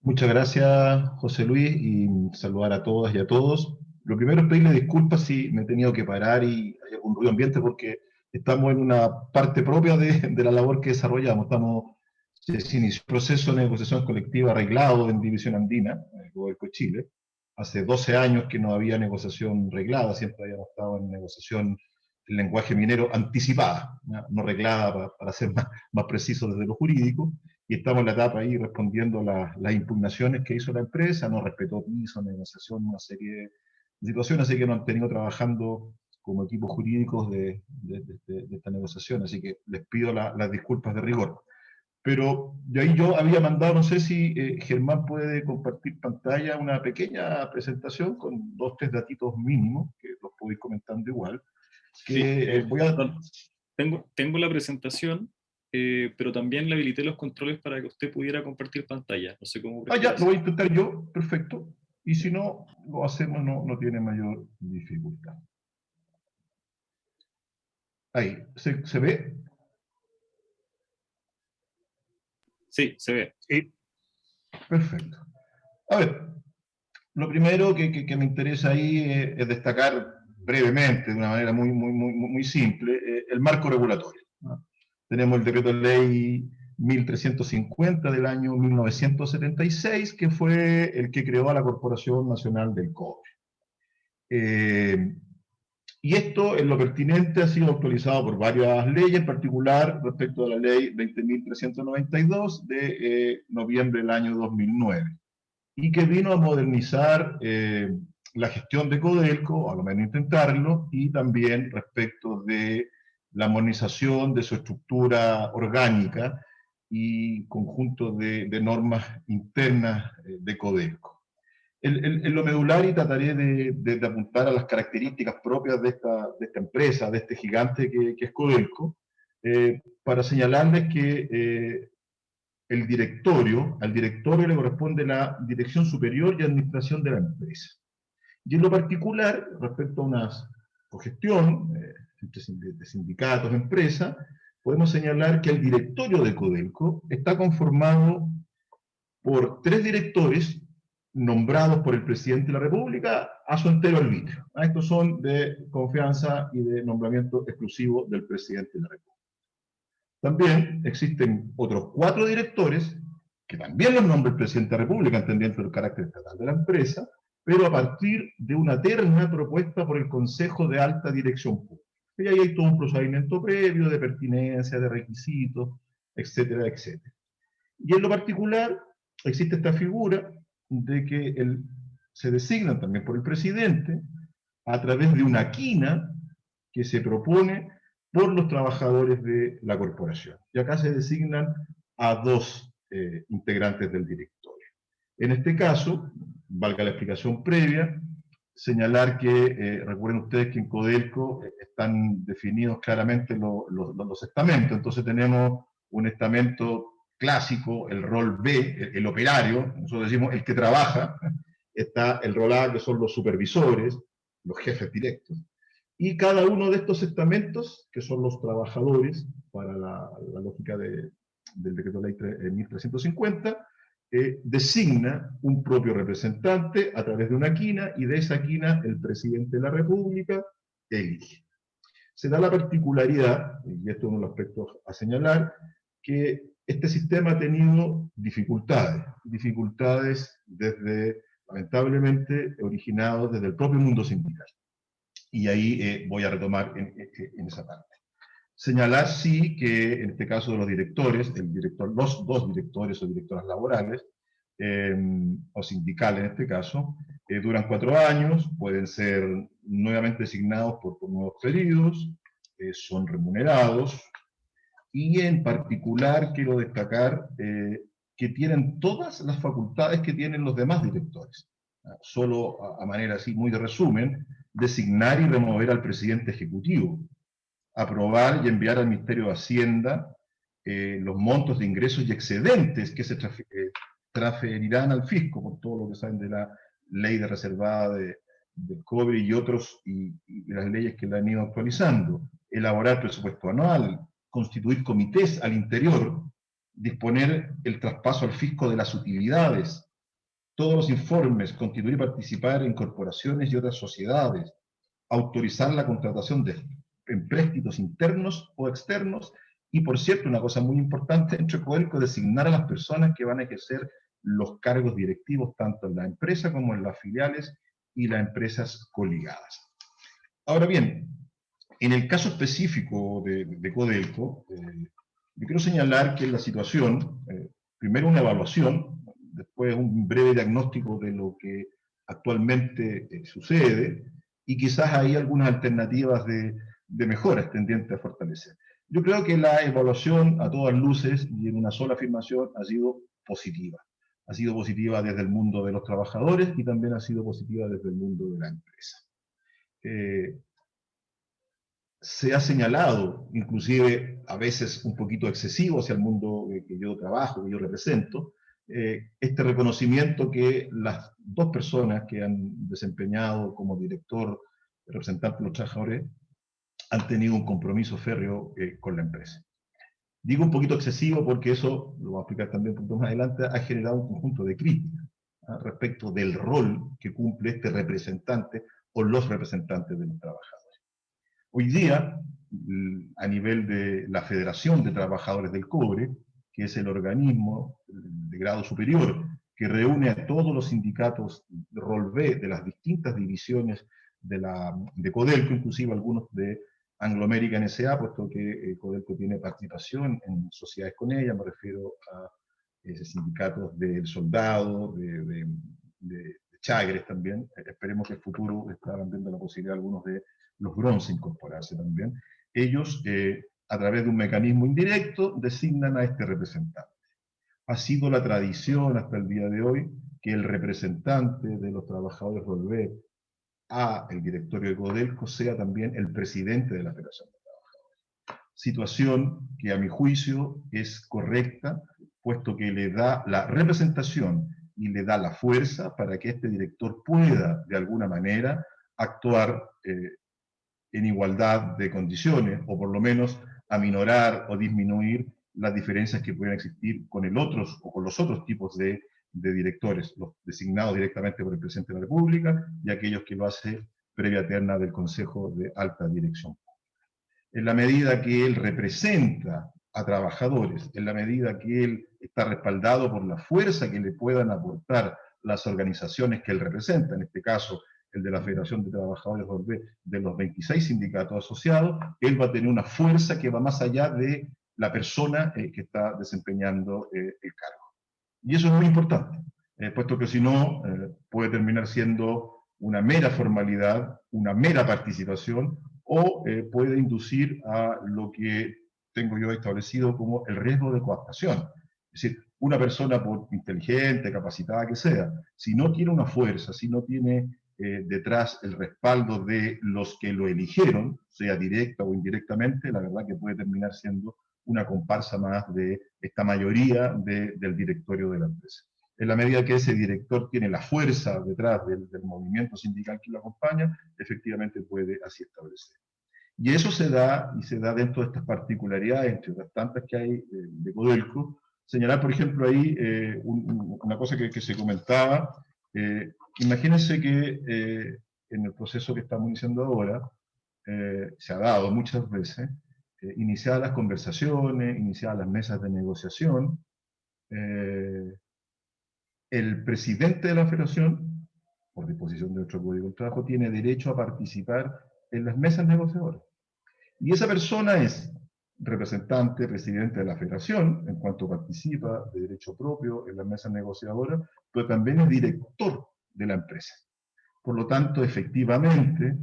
Muchas gracias, José Luis, y saludar a todas y a todos. Lo primero es pedirle disculpas si me he tenido que parar y hay algún ruido ambiente, porque estamos en una parte propia de la labor que desarrollamos. Se inició un proceso de negociación colectiva arreglado en División Andina, en el Codelco de Chile. Hace 12 años que no había negociación reglada, siempre habíamos estado en negociación en lenguaje minero anticipada, no reglada para ser más preciso desde lo jurídico. Y estamos en la etapa ahí respondiendo a las impugnaciones que hizo la empresa, no respetó piso, negociación, una serie de situaciones, así que nos han tenido trabajando como equipos jurídicos de esta negociación, así que les pido las disculpas de rigor. Pero de ahí yo había mandado, no sé si Germán puede compartir pantalla, una pequeña presentación con 2 o 3 datitos mínimos, que los puedo ir comentando igual. Que, Sí, tengo la presentación, pero también le habilité los controles para que usted pudiera compartir pantalla. No sé cómo ya, lo voy a intentar yo, perfecto. Y si no, lo hacemos, no tiene mayor dificultad. Ahí, ¿se ve? Sí, se ve. Sí. Perfecto. A ver, lo primero que me interesa ahí es destacar brevemente, de una manera muy simple, el marco regulatorio, ¿no? Tenemos el decreto de ley 1350 del año 1976, que fue el que creó a la Corporación Nacional del Cobre. Y esto, en lo pertinente, ha sido actualizado por varias leyes, en particular respecto a la ley 20.392 de noviembre del año 2009, y que vino a modernizar la gestión de Codelco, a lo menos intentarlo, y también respecto de la modernización de su estructura orgánica y conjunto de normas internas de Codelco. En lo medular, y trataré de apuntar a las características propias de esta empresa, de este gigante que es Codelco, para señalarles que al directorio le corresponde la dirección superior y administración de la empresa. Y en lo particular, respecto a una cogestión entre sindicatos, empresas, podemos señalar que el directorio de Codelco está conformado por 3 directores nombrados por el presidente de la República a su entero arbitrio. Estos son de confianza y de nombramiento exclusivo del presidente de la República. También existen otros 4 directores, que también los nombra el presidente de la República, entendiendo el carácter estatal de la empresa, pero a partir de una terna propuesta por el Consejo de Alta Dirección Pública. Y ahí hay todo un procedimiento previo de pertinencia, de requisitos, etcétera, etcétera. Y en lo particular, existe esta figura de que se designan también por el presidente a través de una quina que se propone por los trabajadores de la corporación. Y acá se designan a 2 integrantes del directorio. En este caso, valga la explicación previa, señalar que, recuerden ustedes que en Codelco están definidos claramente los estamentos. Entonces tenemos un estamento clásico, el rol B, el operario, nosotros decimos el que trabaja, está el rol A, que son los supervisores, los jefes directos, y cada uno de estos estamentos, que son los trabajadores, para la lógica del decreto de ley 1350, designa un propio representante a través de una quina, y de esa quina el presidente de la República elige. Se da la particularidad, y esto es uno de los aspectos a señalar, que este sistema ha tenido dificultades lamentablemente, originados desde el propio mundo sindical. Y ahí voy a retomar en esa parte. Señalar, sí, que en este caso de los directores, los 2 directores o directoras laborales, o sindicales en este caso, duran 4 años, pueden ser nuevamente designados por nuevos periodos, son remunerados, y en particular quiero destacar que tienen todas las facultades que tienen los demás directores. Solo a manera así muy de resumen, designar y remover al presidente ejecutivo, aprobar y enviar al Ministerio de Hacienda los montos de ingresos y excedentes que transferirán al fisco, por todo lo que saben de la ley de reservada del cobre y otros, y las leyes que la han ido actualizando, elaborar presupuesto anual, constituir comités al interior, disponer el traspaso al fisco de las utilidades, todos los informes, constituir y participar en corporaciones y otras sociedades, autorizar la contratación de empréstitos internos o externos, y por cierto, una cosa muy importante, entre Codelco, designar a las personas que van a ejercer los cargos directivos tanto en la empresa como en las filiales y las empresas coligadas. Ahora bien, en el caso específico de Codelco, yo quiero señalar que la situación, primero una evaluación, después un breve diagnóstico de lo que actualmente sucede, y quizás hay algunas alternativas de mejoras tendientes a fortalecer. Yo creo que la evaluación a todas luces y en una sola afirmación ha sido positiva. Ha sido positiva desde el mundo de los trabajadores y también ha sido positiva desde el mundo de la empresa. Se ha señalado, inclusive a veces un poquito excesivo hacia el mundo que yo trabajo, que yo represento, este reconocimiento que las dos personas que han desempeñado como director, representante de los trabajadores, han tenido un compromiso férreo con la empresa. Digo un poquito excesivo porque eso, lo voy a explicar también un poquito más adelante, ha generado un conjunto de críticas respecto del rol que cumple este representante o los representantes de los trabajadores. Hoy día, a nivel de la Federación de Trabajadores del Cobre, que es el organismo de grado superior que reúne a todos los sindicatos de rol B de las distintas divisiones de Codelco, inclusive algunos de Anglo American S.A., puesto que Codelco tiene participación en sociedades con ella, me refiero a sindicatos del soldado, de Chagres también. Esperemos que en el futuro estaban viendo la posibilidad algunos de los bronce incorporarse también. Ellos, a través de un mecanismo indirecto, designan a este representante. Ha sido la tradición hasta el día de hoy que el representante de los trabajadores Rolvé a el directorio de Codelco sea también el presidente de la Federación de Trabajadores. Situación que a mi juicio es correcta, puesto que le da la representación y le da la fuerza para que este director pueda, de alguna manera, actuar en igualdad de condiciones, o por lo menos aminorar o disminuir las diferencias que pueden existir con el otros o con los otros tipos de directores, los designados directamente por el presidente de la República y aquellos que lo hace previa terna del Consejo de Alta Dirección. En la medida que él representa a trabajadores, en la medida que él está respaldado por la fuerza que le puedan aportar las organizaciones que él representa, en este caso el de la Federación de Trabajadores de los 26 sindicatos asociados, él va a tener una fuerza que va más allá de la persona que está desempeñando el cargo. Y eso es muy importante, puesto que si no, puede terminar siendo una mera formalidad, una mera participación, o puede inducir a lo que tengo yo establecido como el riesgo de cooptación. Es decir, una persona, por inteligente, capacitada que sea, si no tiene una fuerza, si no tiene detrás el respaldo de los que lo eligieron, sea directa o indirectamente, la verdad que puede terminar siendo una comparsa más de esta mayoría del directorio de la empresa. En la medida que ese director tiene la fuerza detrás del movimiento sindical que lo acompaña, efectivamente puede así establecer. Y eso se da, y se da dentro de estas particularidades, entre las tantas que hay de Codelco. Señalar, por ejemplo, ahí una cosa que se comentaba. Imagínense que en el proceso que estamos iniciando ahora, se ha dado muchas veces, iniciadas las conversaciones, iniciadas las mesas de negociación, el presidente de la federación, por disposición de nuestro Código del Trabajo, tiene derecho a participar en las mesas negociadoras. Y esa persona es representante, presidente de la federación, en cuanto participa de derecho propio en las mesas negociadoras, pero también es director de la empresa. Por lo tanto, efectivamente,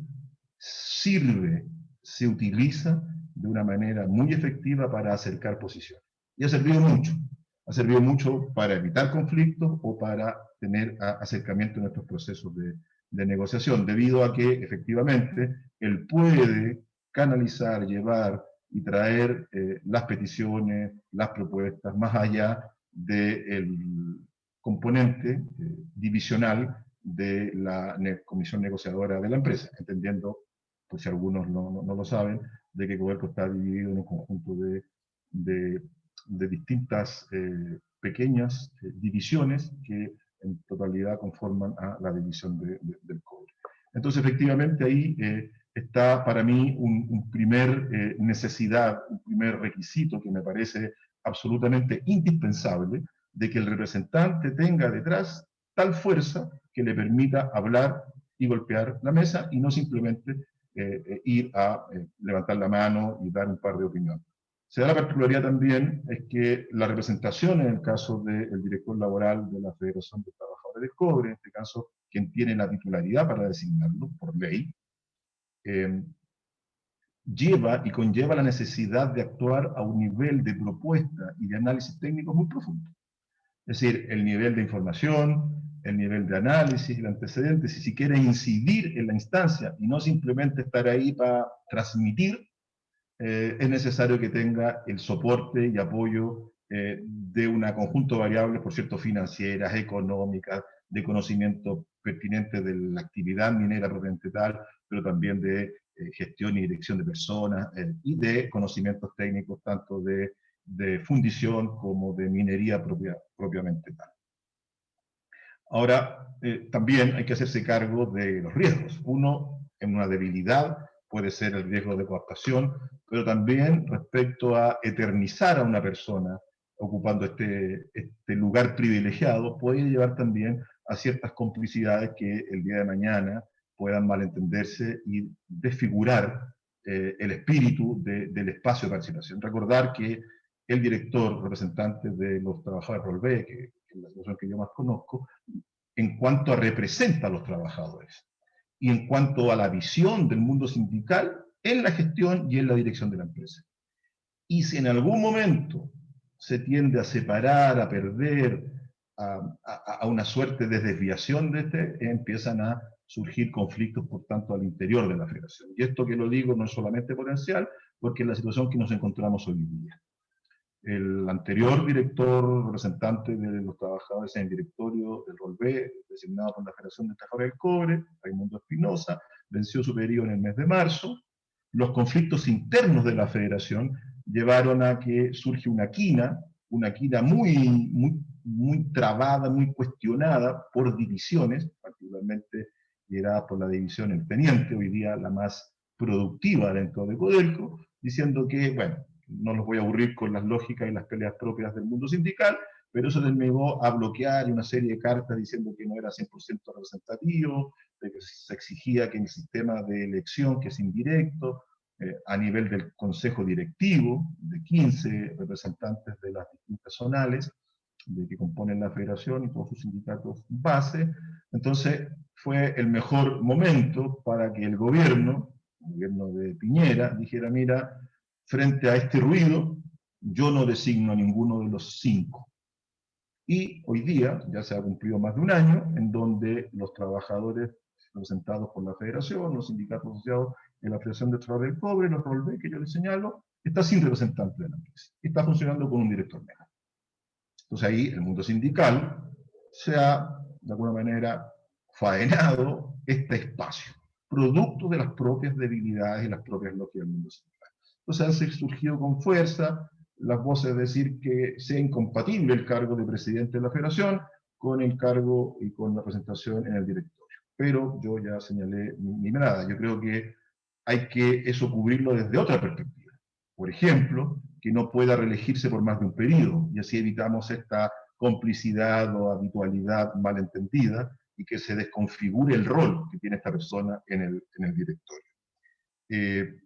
sirve, se utiliza de una manera muy efectiva para acercar posiciones. Y ha servido mucho para evitar conflictos o para tener acercamiento en nuestros procesos de negociación, debido a que efectivamente él puede canalizar, llevar y traer las peticiones, las propuestas, más allá del componente divisional de la comisión negociadora de la empresa, entendiendo, por si algunos no lo saben, de que Codelco está dividido en un conjunto de distintas pequeñas divisiones que en totalidad conforman a la división del cobre. Entonces, efectivamente, ahí está para mí un primer necesidad, un primer requisito que me parece absolutamente indispensable, de que el representante tenga detrás tal fuerza que le permita hablar y golpear la mesa y no simplemente ir a levantar la mano y dar un par de opiniones. Se da la particularidad también es que la representación en el caso del director laboral de la Federación de Trabajadores del Cobre, en este caso quien tiene la titularidad para designarlo por ley, lleva y conlleva la necesidad de actuar a un nivel de propuesta y de análisis técnico muy profundo. Es decir, el nivel de información, el nivel de análisis, el antecedente, si quiere incidir en la instancia y no simplemente estar ahí para transmitir, es necesario que tenga el soporte y apoyo de un conjunto de variables, por cierto, financieras, económicas, de conocimiento pertinente de la actividad minera propiamente tal, pero también de gestión y dirección de personas y de conocimientos técnicos tanto de fundición como de minería propiamente tal. Ahora, también hay que hacerse cargo de los riesgos. Uno, en una debilidad, puede ser el riesgo de cooptación, pero también respecto a eternizar a una persona ocupando este lugar privilegiado, puede llevar también a ciertas complicidades que el día de mañana puedan malentenderse y desfigurar el espíritu del espacio de participación. Recordar que el director representante de los trabajadores Rolvé, que es la situación que yo más conozco, en cuanto a representa a los trabajadores y en cuanto a la visión del mundo sindical en la gestión y en la dirección de la empresa. Y si en algún momento se tiende a separar, a perder, a una suerte de desviación de empiezan a surgir conflictos, por tanto, al interior de la federación. Y esto que lo digo no es solamente potencial, porque es la situación que nos encontramos hoy día. El anterior director representante de los trabajadores en el directorio del Rolvé, designado por la Federación de Trabajadores del Cobre, Raimundo Espinosa, venció su periodo en el mes de marzo. Los conflictos internos de la federación llevaron a que surge una quina muy trabada, muy cuestionada por divisiones, particularmente liderada por la división El Teniente, hoy día la más productiva dentro de Codelco, diciendo que, bueno, no los voy a aburrir con las lógicas y las peleas propias del mundo sindical, pero eso les llevó a bloquear una serie de cartas diciendo que no era 100% representativo, de que se exigía que en el sistema de elección, que es indirecto, a nivel del consejo directivo, de 15 representantes de las distintas zonales, de que componen la federación y todos sus sindicatos base, entonces fue el mejor momento para que el gobierno de Piñera, dijera, mira, frente a este ruido, yo no designo a ninguno de los 5. Y hoy día ya se ha cumplido más de un año en donde los trabajadores representados por la federación, los sindicatos asociados en la Federación de Trabajadores del Cobre, los Rolvé que yo les señalo, está sin representante de la empresa. Está funcionando con un director legal. Entonces ahí el mundo sindical se ha, de alguna manera, faenado este espacio, producto de las propias debilidades y las propias logias del mundo sindical. Entonces han surgido con fuerza las voces de decir que sea incompatible el cargo de presidente de la federación con el cargo y con la representación en el directorio. Pero yo ya señalé mi mirada. Yo creo que hay que eso cubrirlo desde otra perspectiva. Por ejemplo, que no pueda reelegirse por más de un periodo, y así evitamos esta complicidad o habitualidad malentendida y que se desconfigure el rol que tiene esta persona en el directorio.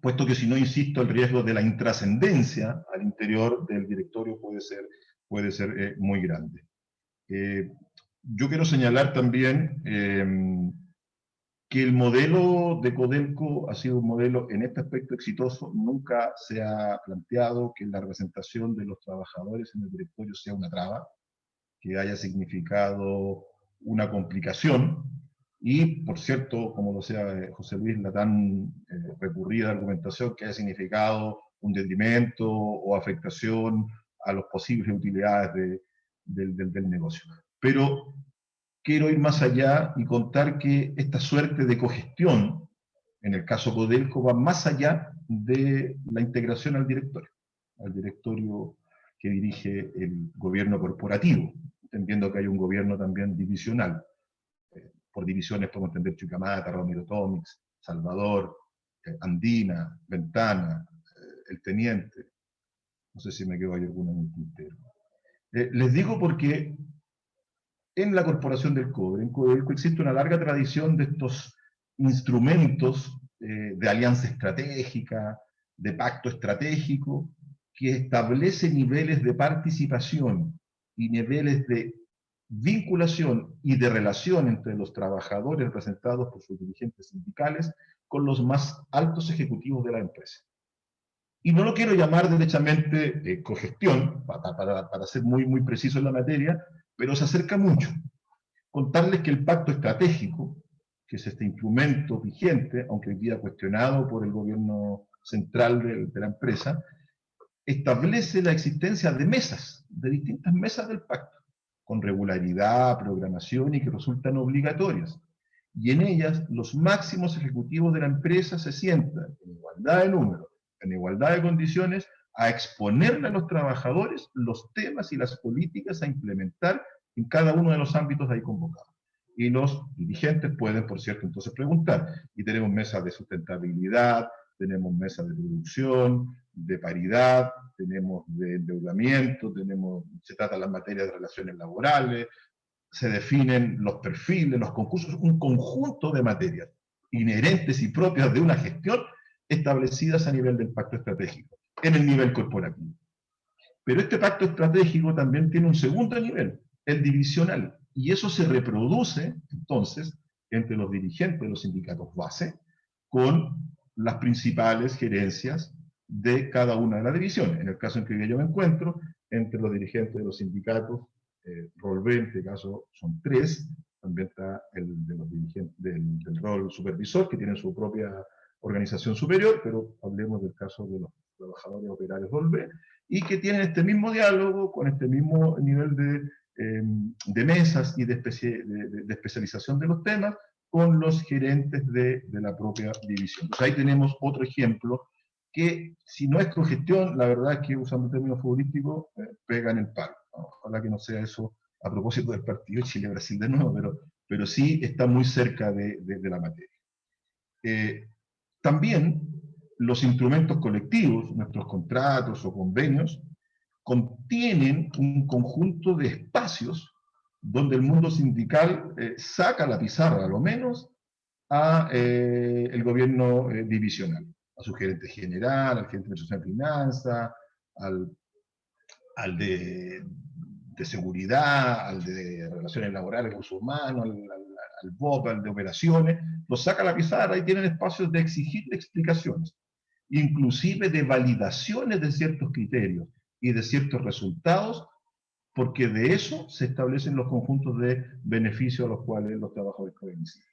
Puesto que si no, insisto, el riesgo de la intrascendencia al interior del directorio puede ser muy grande. Yo quiero señalar también que el modelo de Codelco ha sido un modelo en este aspecto exitoso. Nunca se ha planteado que la representación de los trabajadores en el directorio sea una traba, que haya significado una complicación. Y, por cierto, como lo sea José Luis, la tan recurrida argumentación que haya significado un detrimento o afectación a las posibles utilidades del negocio. Pero quiero ir más allá y contar que esta suerte de cogestión, en el caso Codelco, va más allá de la integración al directorio que dirige el gobierno corporativo, entendiendo que hay un gobierno también divisional. Por divisiones podemos entender Chuquamata, Romero Tomics, Salvador, Andina, Ventana, El Teniente. No sé si me quedo ahí alguna en el tintero. Les digo porque en la Corporación del Cobre, en Codelco, existe una larga tradición de estos instrumentos de alianza estratégica, de pacto estratégico, que establece niveles de participación y niveles de vinculación y de relación entre los trabajadores representados por sus dirigentes sindicales con los más altos ejecutivos de la empresa. Y no lo quiero llamar derechamente cogestión, para ser muy preciso en la materia, pero se acerca mucho. Contarles que el pacto estratégico, que es este instrumento vigente, aunque hoy día cuestionado por el gobierno central de la empresa, establece la existencia de mesas, de distintas mesas del pacto, con regularidad, programación y que resultan obligatorias. Y en ellas los máximos ejecutivos de la empresa se sientan en igualdad de número, en igualdad de condiciones, a exponerle a los trabajadores los temas y las políticas a implementar en cada uno de los ámbitos ahí convocados. Y los dirigentes pueden, por cierto, entonces preguntar. Y tenemos mesas de sustentabilidad, tenemos mesas de producción, de paridad, tenemos de endeudamiento, se tratan las materias de relaciones laborales, se definen los perfiles, los concursos, un conjunto de materias inherentes y propias de una gestión establecidas a nivel del pacto estratégico, en el nivel corporativo. Pero este pacto estratégico también tiene un segundo nivel, el divisional, y eso se reproduce entonces entre los dirigentes de los sindicatos base con las principales gerencias de cada una de las divisiones. En el caso en que yo me encuentro, entre los dirigentes de los sindicatos, rol B, en este caso son 3, también está el de los dirigentes del rol supervisor, que tienen su propia organización superior, pero hablemos del caso de los trabajadores operarios rol B, y que tienen este mismo diálogo, con este mismo nivel de mesas y de especialización de los temas, con los gerentes de la propia división. Entonces ahí tenemos otro ejemplo que, si no es cogestión, la verdad es que, usando términos futbolísticos, pega en el palo. Ojalá que no sea eso a propósito del partido Chile-Brasil de nuevo, pero sí está muy cerca de la materia. También los instrumentos colectivos, nuestros contratos o convenios, contienen un conjunto de espacios donde el mundo sindical saca la pizarra, a lo menos, a el gobierno divisional, a su gerente general, al gerente de finanzas, al de seguridad, al de relaciones laborales, recursos humanos, al BOP, al de operaciones, los saca a la pizarra y tienen espacios de exigir explicaciones, inclusive de validaciones de ciertos criterios y de ciertos resultados, porque de eso se establecen los conjuntos de beneficios a los cuales los trabajadores pueden incidir.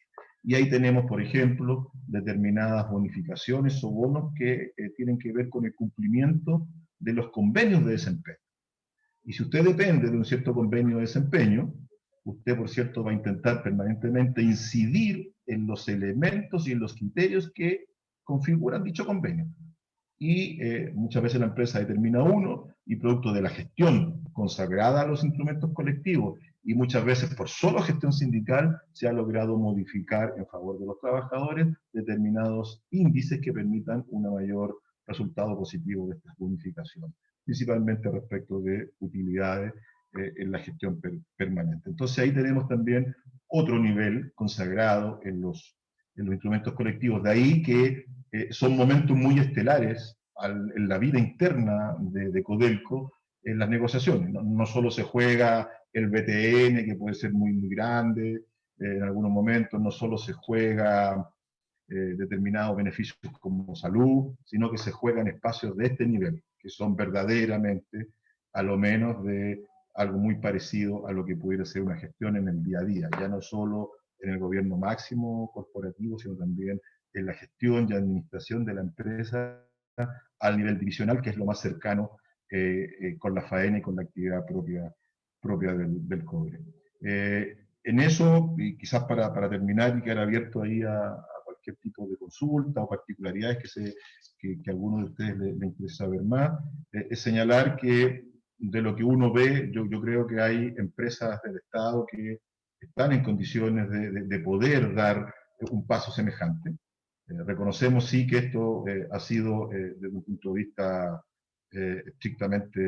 Y ahí tenemos, por ejemplo, determinadas bonificaciones o bonos que tienen que ver con el cumplimiento de los convenios de desempeño. Y si usted depende de un cierto convenio de desempeño, usted, por cierto, va a intentar permanentemente incidir en los elementos y en los criterios que configuran dicho convenio. Y muchas veces la empresa determina uno, y producto de la gestión consagrada a los instrumentos colectivos, y muchas veces por solo gestión sindical, se ha logrado modificar en favor de los trabajadores determinados índices que permitan un mayor resultado positivo de estas bonificaciones, principalmente respecto de utilidades en la gestión permanente. Entonces ahí tenemos también otro nivel consagrado en los instrumentos colectivos. De ahí que son momentos muy estelares en la vida interna de Codelco en las negociaciones. No solo se juega el BTN, que puede ser muy grande en algunos momentos, no solo se juega determinados beneficios como salud, sino que se juega en espacios de este nivel, que son verdaderamente, a lo menos, de algo muy parecido a lo que pudiera ser una gestión en el día a día, ya no solo en el gobierno máximo corporativo, sino también en la gestión y administración de la empresa al nivel divisional, que es lo más cercano con la faena y con la actividad propia propia del cobre. En eso, y quizás para terminar y quedar abierto ahí a cualquier tipo de consulta o particularidades que a alguno de ustedes le interesa ver más, es señalar que de lo que uno ve, yo creo que hay empresas del Estado que están en condiciones de poder dar un paso semejante. Reconocemos sí que esto ha sido, desde un punto de vista estrictamente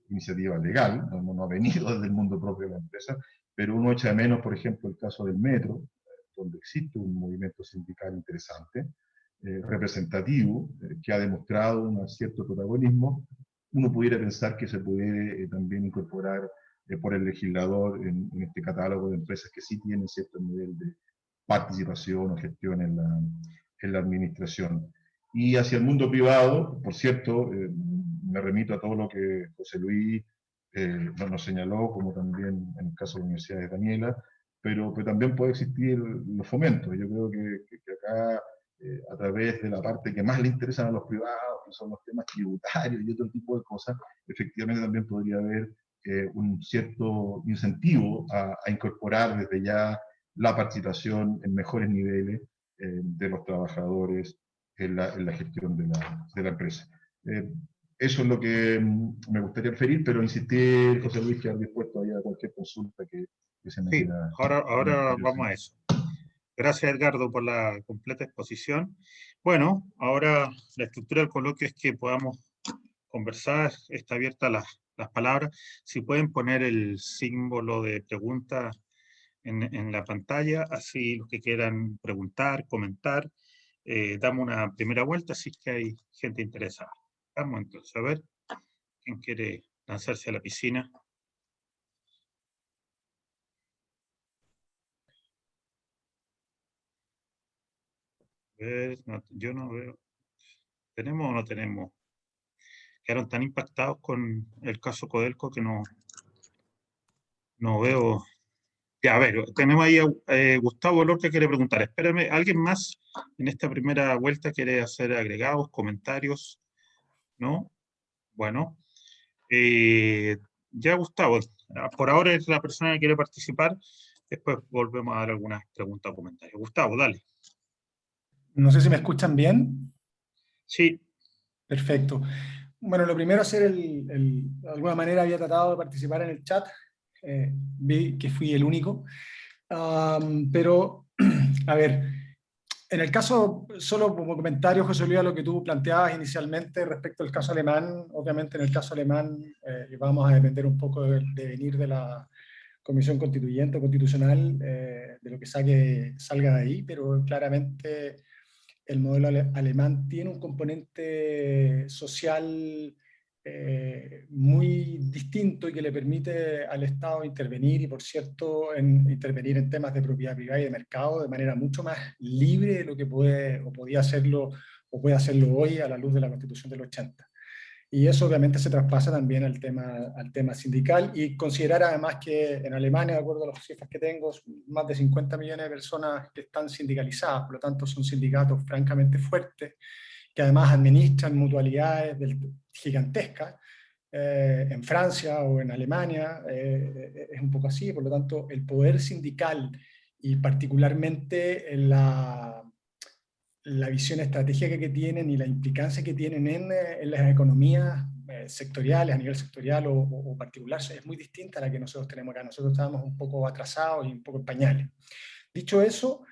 iniciativa legal, no ha venido desde el mundo propio de la empresa, pero uno echa de menos, por ejemplo, el caso del metro, donde existe un movimiento sindical interesante, representativo, que ha demostrado un cierto protagonismo. Uno pudiera pensar que se puede también incorporar por el legislador en este catálogo de empresas que sí tienen cierto nivel de participación o gestión en la administración. Y hacia el mundo privado, por cierto, me remito a todo lo que José Luis nos señaló, como también en el caso de la Universidad de Daniela, pero también puede existir los fomentos. Yo creo que acá, a través de la parte que más le interesan a los privados, que son los temas tributarios y otro tipo de cosas, efectivamente también podría haber un cierto incentivo a incorporar desde ya la participación en mejores niveles de los trabajadores en la gestión de la empresa. Eso es lo que me gustaría referir, pero insistir, José Luis, que dispuesto a cualquier consulta que se me quiera. Ahora vamos a eso. Gracias, Edgardo, por la completa exposición. Bueno, ahora la estructura del coloquio es que podamos conversar, está abierta las palabras. Si pueden poner el símbolo de pregunta en la pantalla, así los que quieran preguntar, comentar, damos una primera vuelta si es que hay gente interesada. Vamos entonces a ver quién quiere lanzarse a la piscina. Yo no veo. ¿Tenemos o no tenemos? Quedaron tan impactados con el caso Codelco que no veo. Ya, a ver, tenemos ahí a Gustavo Lor que quiere preguntar. Espérame, ¿alguien más en esta primera vuelta quiere hacer agregados, comentarios? ¿No? Bueno. Ya Gustavo, por ahora es la persona que quiere participar. Después volvemos a dar algunas preguntas o comentarios. Gustavo, dale. No sé si me escuchan bien. Sí. Perfecto. Bueno, lo primero hacer de alguna manera había tratado de participar en el chat. Vi que fui el único. Pero, a ver, en el caso, solo como comentario, José Luis, a lo que tú planteabas inicialmente respecto al caso alemán, obviamente en el caso alemán vamos a depender un poco de venir de la Comisión Constituyente o Constitucional, de lo que salga de ahí, pero claramente el modelo alemán tiene un componente social muy distinto y que le permite al Estado intervenir, y por cierto, intervenir en temas de propiedad privada y de mercado de manera mucho más libre de lo que puede o podía hacerlo o puede hacerlo hoy a la luz de la Constitución del 80. Y eso obviamente se traspasa también al tema sindical, y considerar además que en Alemania, de acuerdo a las cifras que tengo, más de 50 millones de personas que están sindicalizadas, por lo tanto son sindicatos francamente fuertes, que además administran mutualidades gigantescas. En Francia o en Alemania es un poco así, por lo tanto el poder sindical y particularmente la visión estratégica que tienen y la implicancia que tienen en las economías sectoriales, a nivel sectorial o particular, es muy distinta a la que nosotros tenemos acá. Nosotros estábamos un poco atrasados y un poco en pañales. Dicho eso,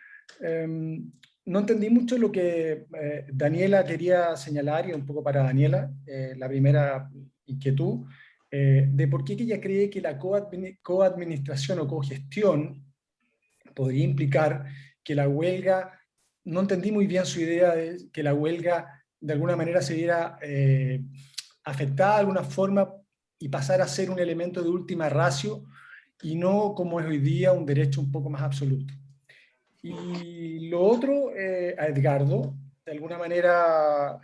no entendí mucho lo que Daniela quería señalar, y un poco para Daniela, la primera inquietud, de por qué ella cree que la coadministración o cogestión podría implicar que la huelga. No entendí muy bien su idea de que la huelga de alguna manera se viera afectada de alguna forma y pasara a ser un elemento de última ratio y no como es hoy día un derecho un poco más absoluto. Y lo otro, a Edgardo, de alguna manera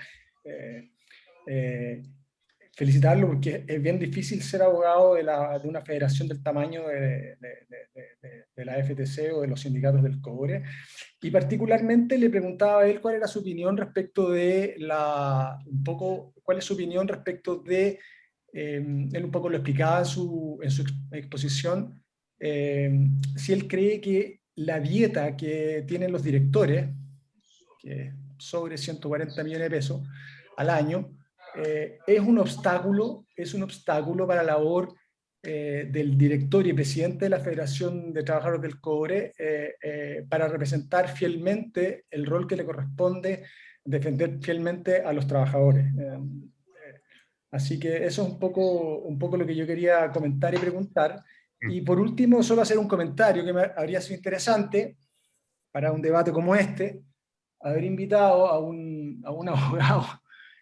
felicitarlo, porque es bien difícil ser abogado de una federación del tamaño de la FTC o de los sindicatos del cobre. Y particularmente le preguntaba a él cuál era su opinión respecto de cuál es su opinión respecto de él un poco lo explicaba en su exposición, si él cree que la dieta que tienen los directores, que es sobre 140 millones de pesos al año, es un obstáculo para la labor del director y presidente de la Federación de Trabajadores del Cobre para representar fielmente el rol que le corresponde defender fielmente a los trabajadores. Así que eso es un poco lo que yo quería comentar y preguntar. Y por último, solo hacer un comentario que me habría sido interesante para un debate como este, haber invitado a un abogado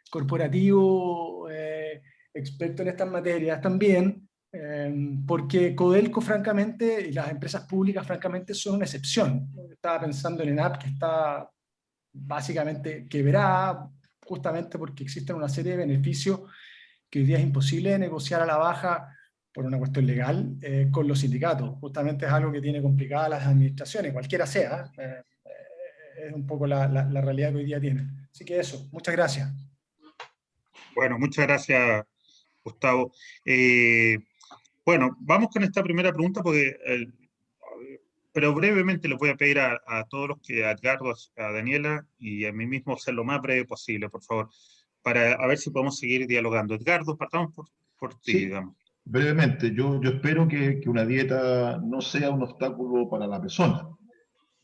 corporativo experto en estas materias también, porque Codelco, francamente, y las empresas públicas, francamente, son una excepción. Estaba pensando en ENAP, que está básicamente quebrada, justamente porque existen una serie de beneficios que hoy día es imposible de negociar a la baja por una cuestión legal con los sindicatos. Justamente es algo que tiene complicadas las administraciones, cualquiera sea. Es un poco la realidad que hoy día tienen. Así que eso, muchas gracias. Bueno, muchas gracias, Gustavo. Bueno, vamos con esta primera pregunta, porque, pero brevemente les voy a pedir a todos los que, a Edgardo, a Daniela y a mí mismo, ser lo más breve posible, por favor, para a ver si podemos seguir dialogando. Edgardo, partamos por ti, Sí, digamos. brevemente, yo espero que una dieta no sea un obstáculo para la persona.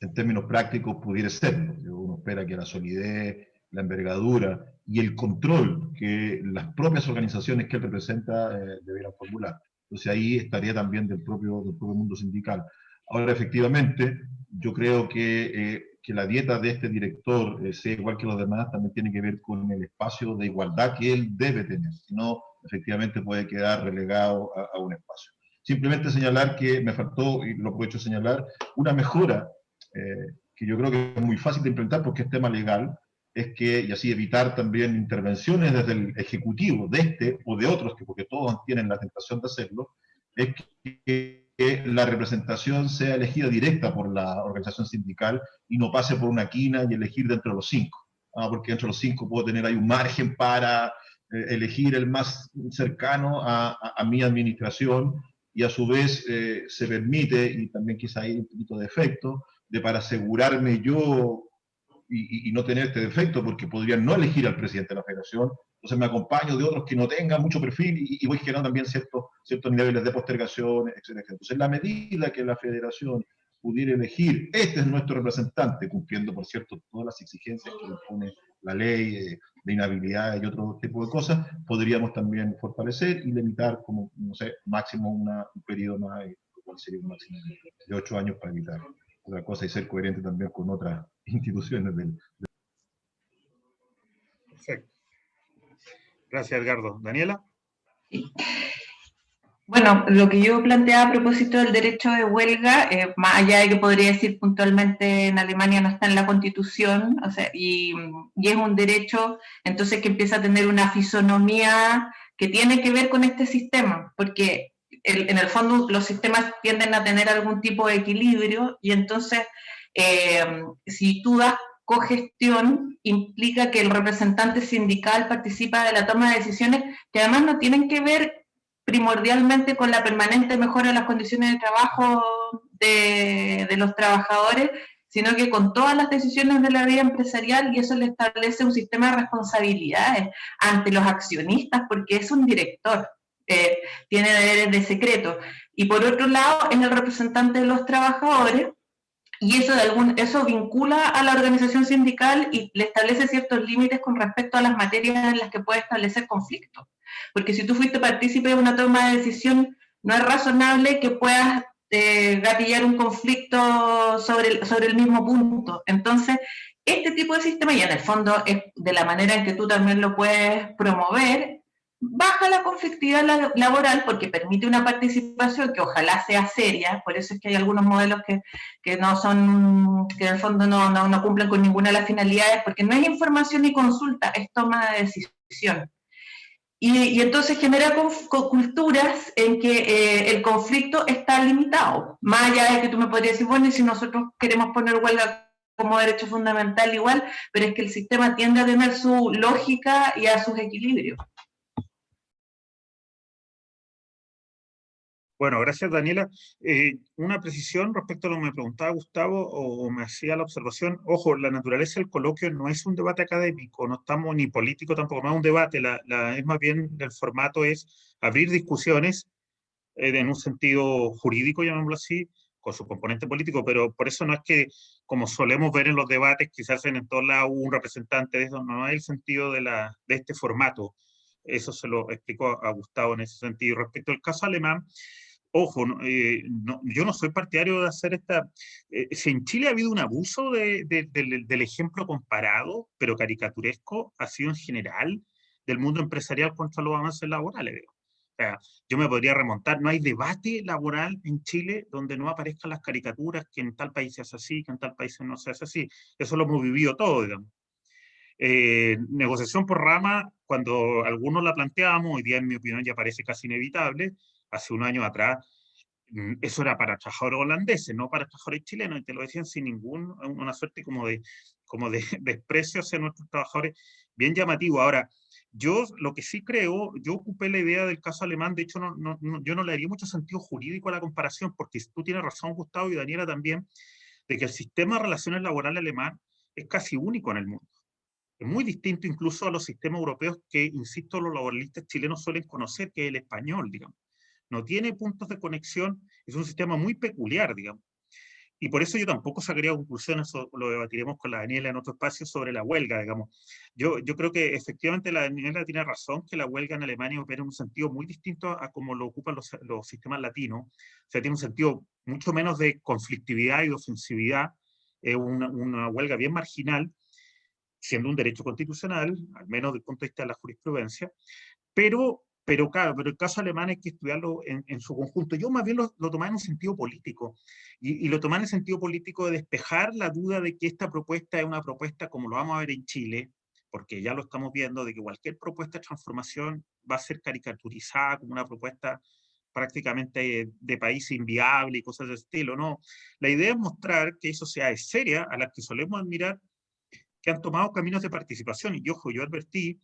En términos prácticos pudiera serlo. Uno espera que la solidez, la envergadura y el control que las propias organizaciones que él representa debieran formular. Entonces ahí estaría también del propio mundo sindical. Ahora, efectivamente, yo creo que la dieta de este director, sea igual que los demás, también tiene que ver con el espacio de igualdad que él debe tener. Si no, efectivamente puede quedar relegado a un espacio. Simplemente señalar que me faltó, y lo aprovecho de señalar, una mejora que yo creo que es muy fácil de implementar porque es tema legal, es que, y así evitar también intervenciones desde el ejecutivo de este o de otros, que porque todos tienen la tentación de hacerlo, es que la representación sea elegida directa por la organización sindical y no pase por una quina y elegir dentro de los 5. Porque dentro de los 5 puedo tener ahí un margen para elegir el más cercano a mi administración, y a su vez se permite, y también quizá hay un poquito de efecto, de para asegurarme yo y no tener este defecto, porque podrían no elegir al presidente de la federación, entonces me acompaño de otros que no tengan mucho perfil y voy generando también ciertos niveles de postergación, etcétera. Entonces, en la medida que la federación pudiera elegir, este es nuestro representante, cumpliendo, por cierto, todas las exigencias que impone la ley de inhabilidad y otro tipo de cosas, podríamos también fortalecer y limitar como, no sé, máximo un periodo más, cuál sería un máximo de 8 años para evitar otra cosa y ser coherente también con otras instituciones del... Perfecto. Gracias, Edgardo. ¿Daniela? Sí. Bueno, lo que yo planteaba a propósito del derecho de huelga, más allá de que podría decir puntualmente en Alemania no está en la Constitución, o sea, y es un derecho, entonces, que empieza a tener una fisonomía que tiene que ver con este sistema, porque en el fondo los sistemas tienden a tener algún tipo de equilibrio, y entonces, si tú das cogestión, implica que el representante sindical participa de la toma de decisiones que además no tienen que ver primordialmente con la permanente mejora de las condiciones de trabajo de los trabajadores, sino que con todas las decisiones de la vida empresarial, y eso le establece un sistema de responsabilidades ante los accionistas, porque es un director, tiene deberes de secreto. Y por otro lado, es el representante de los trabajadores, y eso vincula a la organización sindical y le establece ciertos límites con respecto a las materias en las que puede establecer conflictos. Porque si tú fuiste partícipe de una toma de decisión, no es razonable que puedas gatillar un conflicto sobre el mismo punto. Entonces, este tipo de sistema, y en el fondo es de la manera en que tú también lo puedes promover, baja la conflictividad laboral porque permite una participación que ojalá sea seria. Por eso es que hay algunos modelos que no son, que en el fondo no cumplen con ninguna de las finalidades, porque no es información ni consulta, es toma de decisión. Y entonces genera culturas en que el conflicto está limitado, más allá de que tú me podrías decir, bueno, y si nosotros queremos poner huelga como derecho fundamental igual, pero es que el sistema tiende a tener su lógica y a sus equilibrios. Bueno, gracias Daniela. Una precisión respecto a lo que me preguntaba Gustavo o me hacía la observación. Ojo, la naturaleza del coloquio no es un debate académico, no estamos ni político tampoco, no es un debate, es más bien el formato es abrir discusiones en un sentido jurídico, llamémoslo así, con su componente político, pero por eso no es que, como solemos ver en los debates, quizás en todos lados un representante de eso, no es el sentido de este formato. Eso se lo explicó a Gustavo en ese sentido. Respecto al caso alemán, ojo, yo no soy partidario de hacer esta... si en Chile ha habido un abuso del ejemplo comparado, pero caricaturesco, ha sido en general del mundo empresarial contra los avances laborales. Digo. O sea, yo me podría remontar, no hay debate laboral en Chile donde no aparezcan las caricaturas, que en tal país se hace así, que en tal país no se hace así. Eso lo hemos vivido todo, digamos. Negociación por rama, cuando algunos la planteábamos, hoy día en mi opinión ya parece casi inevitable, hace un año atrás, eso era para trabajadores holandeses, no para trabajadores chilenos, y te lo decían sin una suerte como de desprecio hacia nuestros trabajadores, bien llamativo. Ahora, yo lo que sí creo, yo ocupé la idea del caso alemán, de hecho yo no le daría mucho sentido jurídico a la comparación, porque tú tienes razón, Gustavo, y Daniela también, de que el sistema de relaciones laborales alemán es casi único en el mundo. Es muy distinto incluso a los sistemas europeos que, insisto, los laboralistas chilenos suelen conocer, que es el español, digamos. No tiene puntos de conexión, es un sistema muy peculiar, digamos. Y por eso yo tampoco sacaría conclusiones, lo debatiremos con la Daniela en otro espacio, sobre la huelga, digamos. Yo creo que efectivamente la Daniela tiene razón, que la huelga en Alemania opera en un sentido muy distinto a como lo ocupan los sistemas latinos. O sea, tiene un sentido mucho menos de conflictividad y de ofensividad, una huelga bien marginal, siendo un derecho constitucional, al menos desde el punto de vista de la jurisprudencia, pero claro, pero el caso alemán hay que estudiarlo en su conjunto. Yo más bien lo tomé en un sentido político, y lo tomé en el sentido político de despejar la duda de que esta propuesta es una propuesta como lo vamos a ver en Chile, porque ya lo estamos viendo, de que cualquier propuesta de transformación va a ser caricaturizada como una propuesta prácticamente de país inviable y cosas de ese estilo, ¿no? La idea es mostrar que eso sea seria, a las que solemos admirar, que han tomado caminos de participación. Y ojo, yo advertí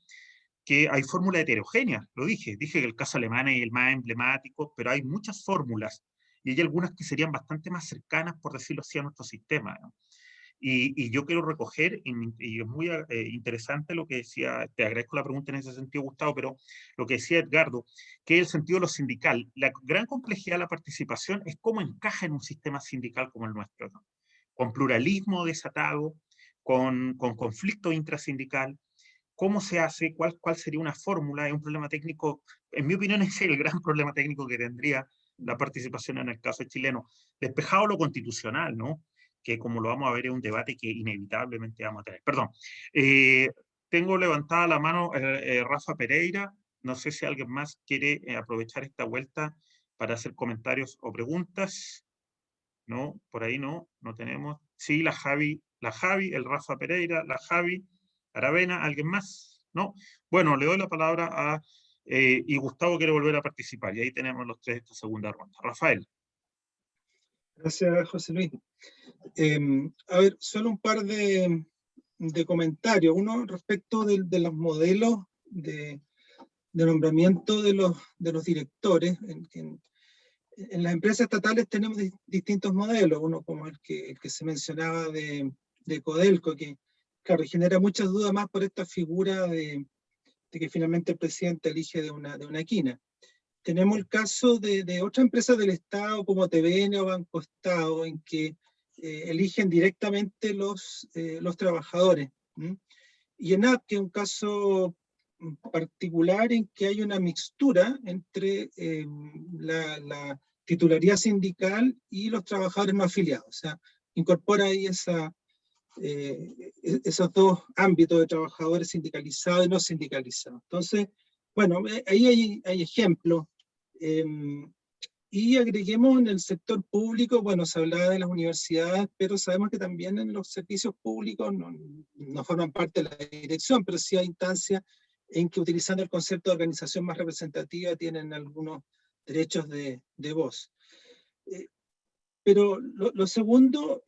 que hay fórmulas heterogéneas, lo dije que el caso alemán es el más emblemático, pero hay muchas fórmulas, y hay algunas que serían bastante más cercanas, por decirlo así, a nuestro sistema, ¿no? Y yo quiero recoger, y es muy interesante lo que decía, te agradezco la pregunta en ese sentido, Gustavo, pero lo que decía Edgardo, que es el sentido de lo sindical. La gran complejidad de la participación es cómo encaja en un sistema sindical como el nuestro, ¿no? Con pluralismo desatado, con conflicto intrasindical. ¿Cómo se hace? ¿Cuál sería una fórmula? Es un problema técnico, en mi opinión es el gran problema técnico que tendría la participación en el caso chileno. Despejado lo constitucional, ¿no? Que como lo vamos a ver es un debate que inevitablemente vamos a tener. Perdón, tengo levantada la mano Rafa Pereira, no sé si alguien más quiere aprovechar esta vuelta para hacer comentarios o preguntas. No, por ahí no tenemos. Sí, la Javi, el Rafa Pereira, la Javi Aravena, ¿alguien más? No. Bueno, le doy la palabra a... y Gustavo quiere volver a participar, y ahí tenemos los tres de esta segunda ronda. Rafael. Gracias, José Luis. A ver, solo un par de comentarios. Uno respecto de los modelos de nombramiento de los directores. En las empresas estatales tenemos distintos modelos, uno como el que se mencionaba de Codelco, que claro, genera muchas dudas más por esta figura de que finalmente el presidente elige de una quina. Tenemos el caso de otras empresas del Estado como TVN o Banco Estado, en que eligen directamente los trabajadores. Y en AP, que es un caso particular en que hay una mixtura entre la titularidad sindical y los trabajadores no afiliados. O sea, incorpora ahí esos dos ámbitos de trabajadores sindicalizados y no sindicalizados. Entonces, bueno, ahí hay ejemplos. Y agreguemos en el sector público, bueno, se hablaba de las universidades, pero sabemos que también en los servicios públicos no forman parte de la dirección, pero sí hay instancias en que, utilizando el concepto de organización más representativa, tienen algunos derechos de voz. Pero lo segundo,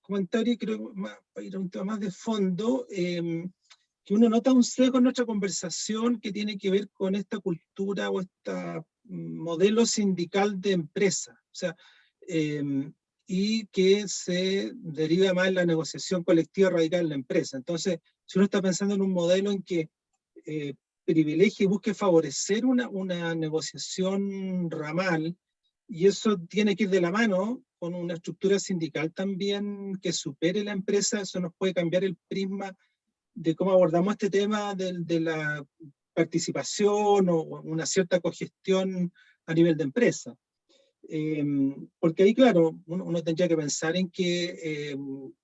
comentario, creo, para ir a un tema más de fondo, que uno nota un sesgo en nuestra conversación que tiene que ver con esta cultura o esta modelo sindical de empresa, o sea, y que se deriva más en la negociación colectiva radical en la empresa. Entonces, si uno está pensando en un modelo en que privilegie y busque favorecer una negociación ramal, y eso tiene que ir de la mano con una estructura sindical también que supere la empresa, eso nos puede cambiar el prisma de cómo abordamos este tema de la participación o una cierta cogestión a nivel de empresa. Porque ahí, claro, uno tendría que pensar en que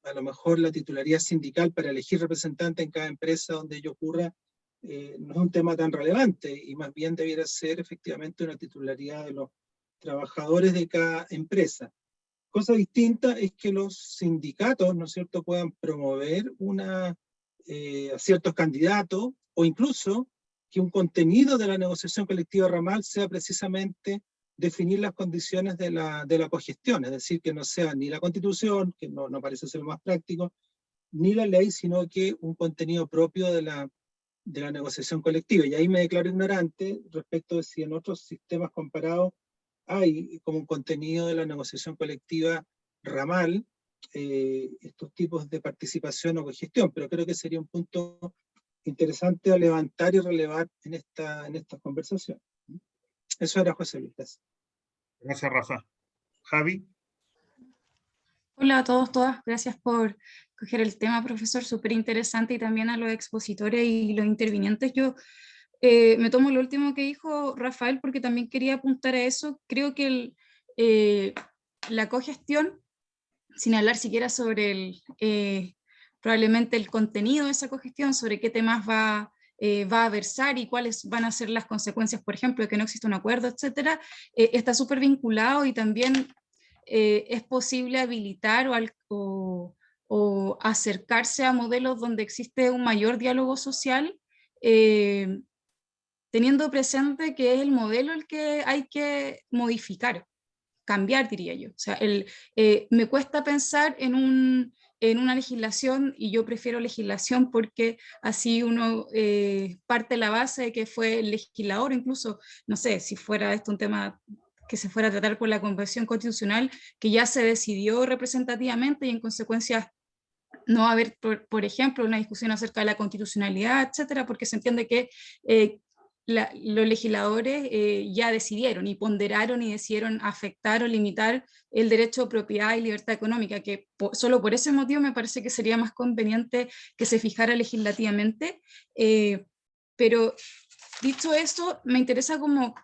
a lo mejor la titularidad sindical para elegir representante en cada empresa donde ello ocurra no es un tema tan relevante, y más bien debiera ser efectivamente una titularidad de los trabajadores de cada empresa. Cosa distinta es que los sindicatos, ¿no es cierto?, puedan promover a ciertos candidatos, o incluso que un contenido de la negociación colectiva ramal sea precisamente definir las condiciones de la cogestión, es decir, que no sea ni la Constitución, que no parece ser lo más práctico, ni la ley, sino que un contenido propio de la negociación colectiva. Y ahí me declaro ignorante respecto de si en otros sistemas comparados hay como un contenido de la negociación colectiva ramal estos tipos de participación o cogestión, pero creo que sería un punto interesante a levantar y relevar en esta conversación. Eso era José Luis. Gracias, Rafa. Javi. Hola a todos, todas. Gracias por coger el tema, profesor. Súper interesante, y también a los expositores y los intervinientes. Yo me tomo lo último que dijo Rafael, porque también quería apuntar a eso. Creo que la cogestión, sin hablar siquiera sobre probablemente el contenido de esa cogestión, sobre qué temas va a versar y cuáles van a ser las consecuencias, por ejemplo, de que no existe un acuerdo, etcétera, está súper vinculado, y también es posible habilitar o acercarse a modelos donde existe un mayor diálogo social, teniendo presente que es el modelo el que hay que modificar, cambiar, diría yo. O sea, me cuesta pensar en una legislación, y yo prefiero legislación porque así uno parte la base de que fue el legislador, incluso, no sé, si fuera esto un tema que se fuera a tratar por la Convención Constitucional, que ya se decidió representativamente, y en consecuencia no va a haber, por ejemplo, una discusión acerca de la constitucionalidad, etcétera, porque se entiende que los legisladores ya decidieron y ponderaron y decidieron afectar o limitar el derecho a propiedad y libertad económica, que solo por ese motivo me parece que sería más conveniente que se fijara legislativamente. Pero dicho eso, me interesa como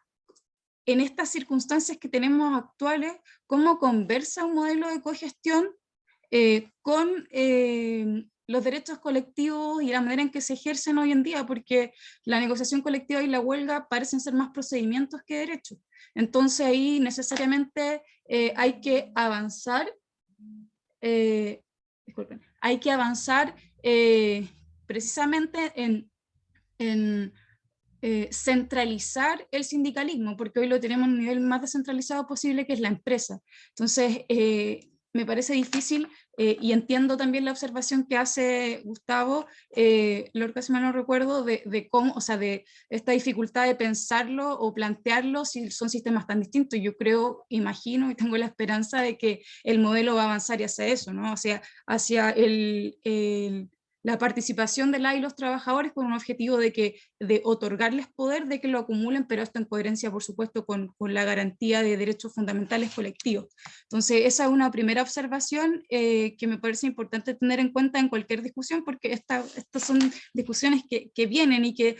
en estas circunstancias que tenemos actuales, cómo conversa un modelo de cogestión con los derechos colectivos y la manera en que se ejercen hoy en día, porque la negociación colectiva y la huelga parecen ser más procedimientos que derechos. Entonces ahí necesariamente hay que avanzar, hay que avanzar precisamente en centralizar el sindicalismo, porque hoy lo tenemos en un nivel más descentralizado posible, que es la empresa. Entonces, me parece difícil, y entiendo también la observación que hace Gustavo, Lorca, si mal no recuerdo, de cómo, o sea, de esta dificultad de pensarlo o plantearlo si son sistemas tan distintos. Yo creo, imagino y tengo la esperanza de que el modelo va a avanzar hacia eso, ¿no? O sea, hacia la participación de y los trabajadores, con un objetivo de otorgarles poder, de que lo acumulen, pero esto en coherencia, por supuesto, con la garantía de derechos fundamentales colectivos. Entonces, esa es una primera observación que me parece importante tener en cuenta en cualquier discusión, porque estas son discusiones que vienen y que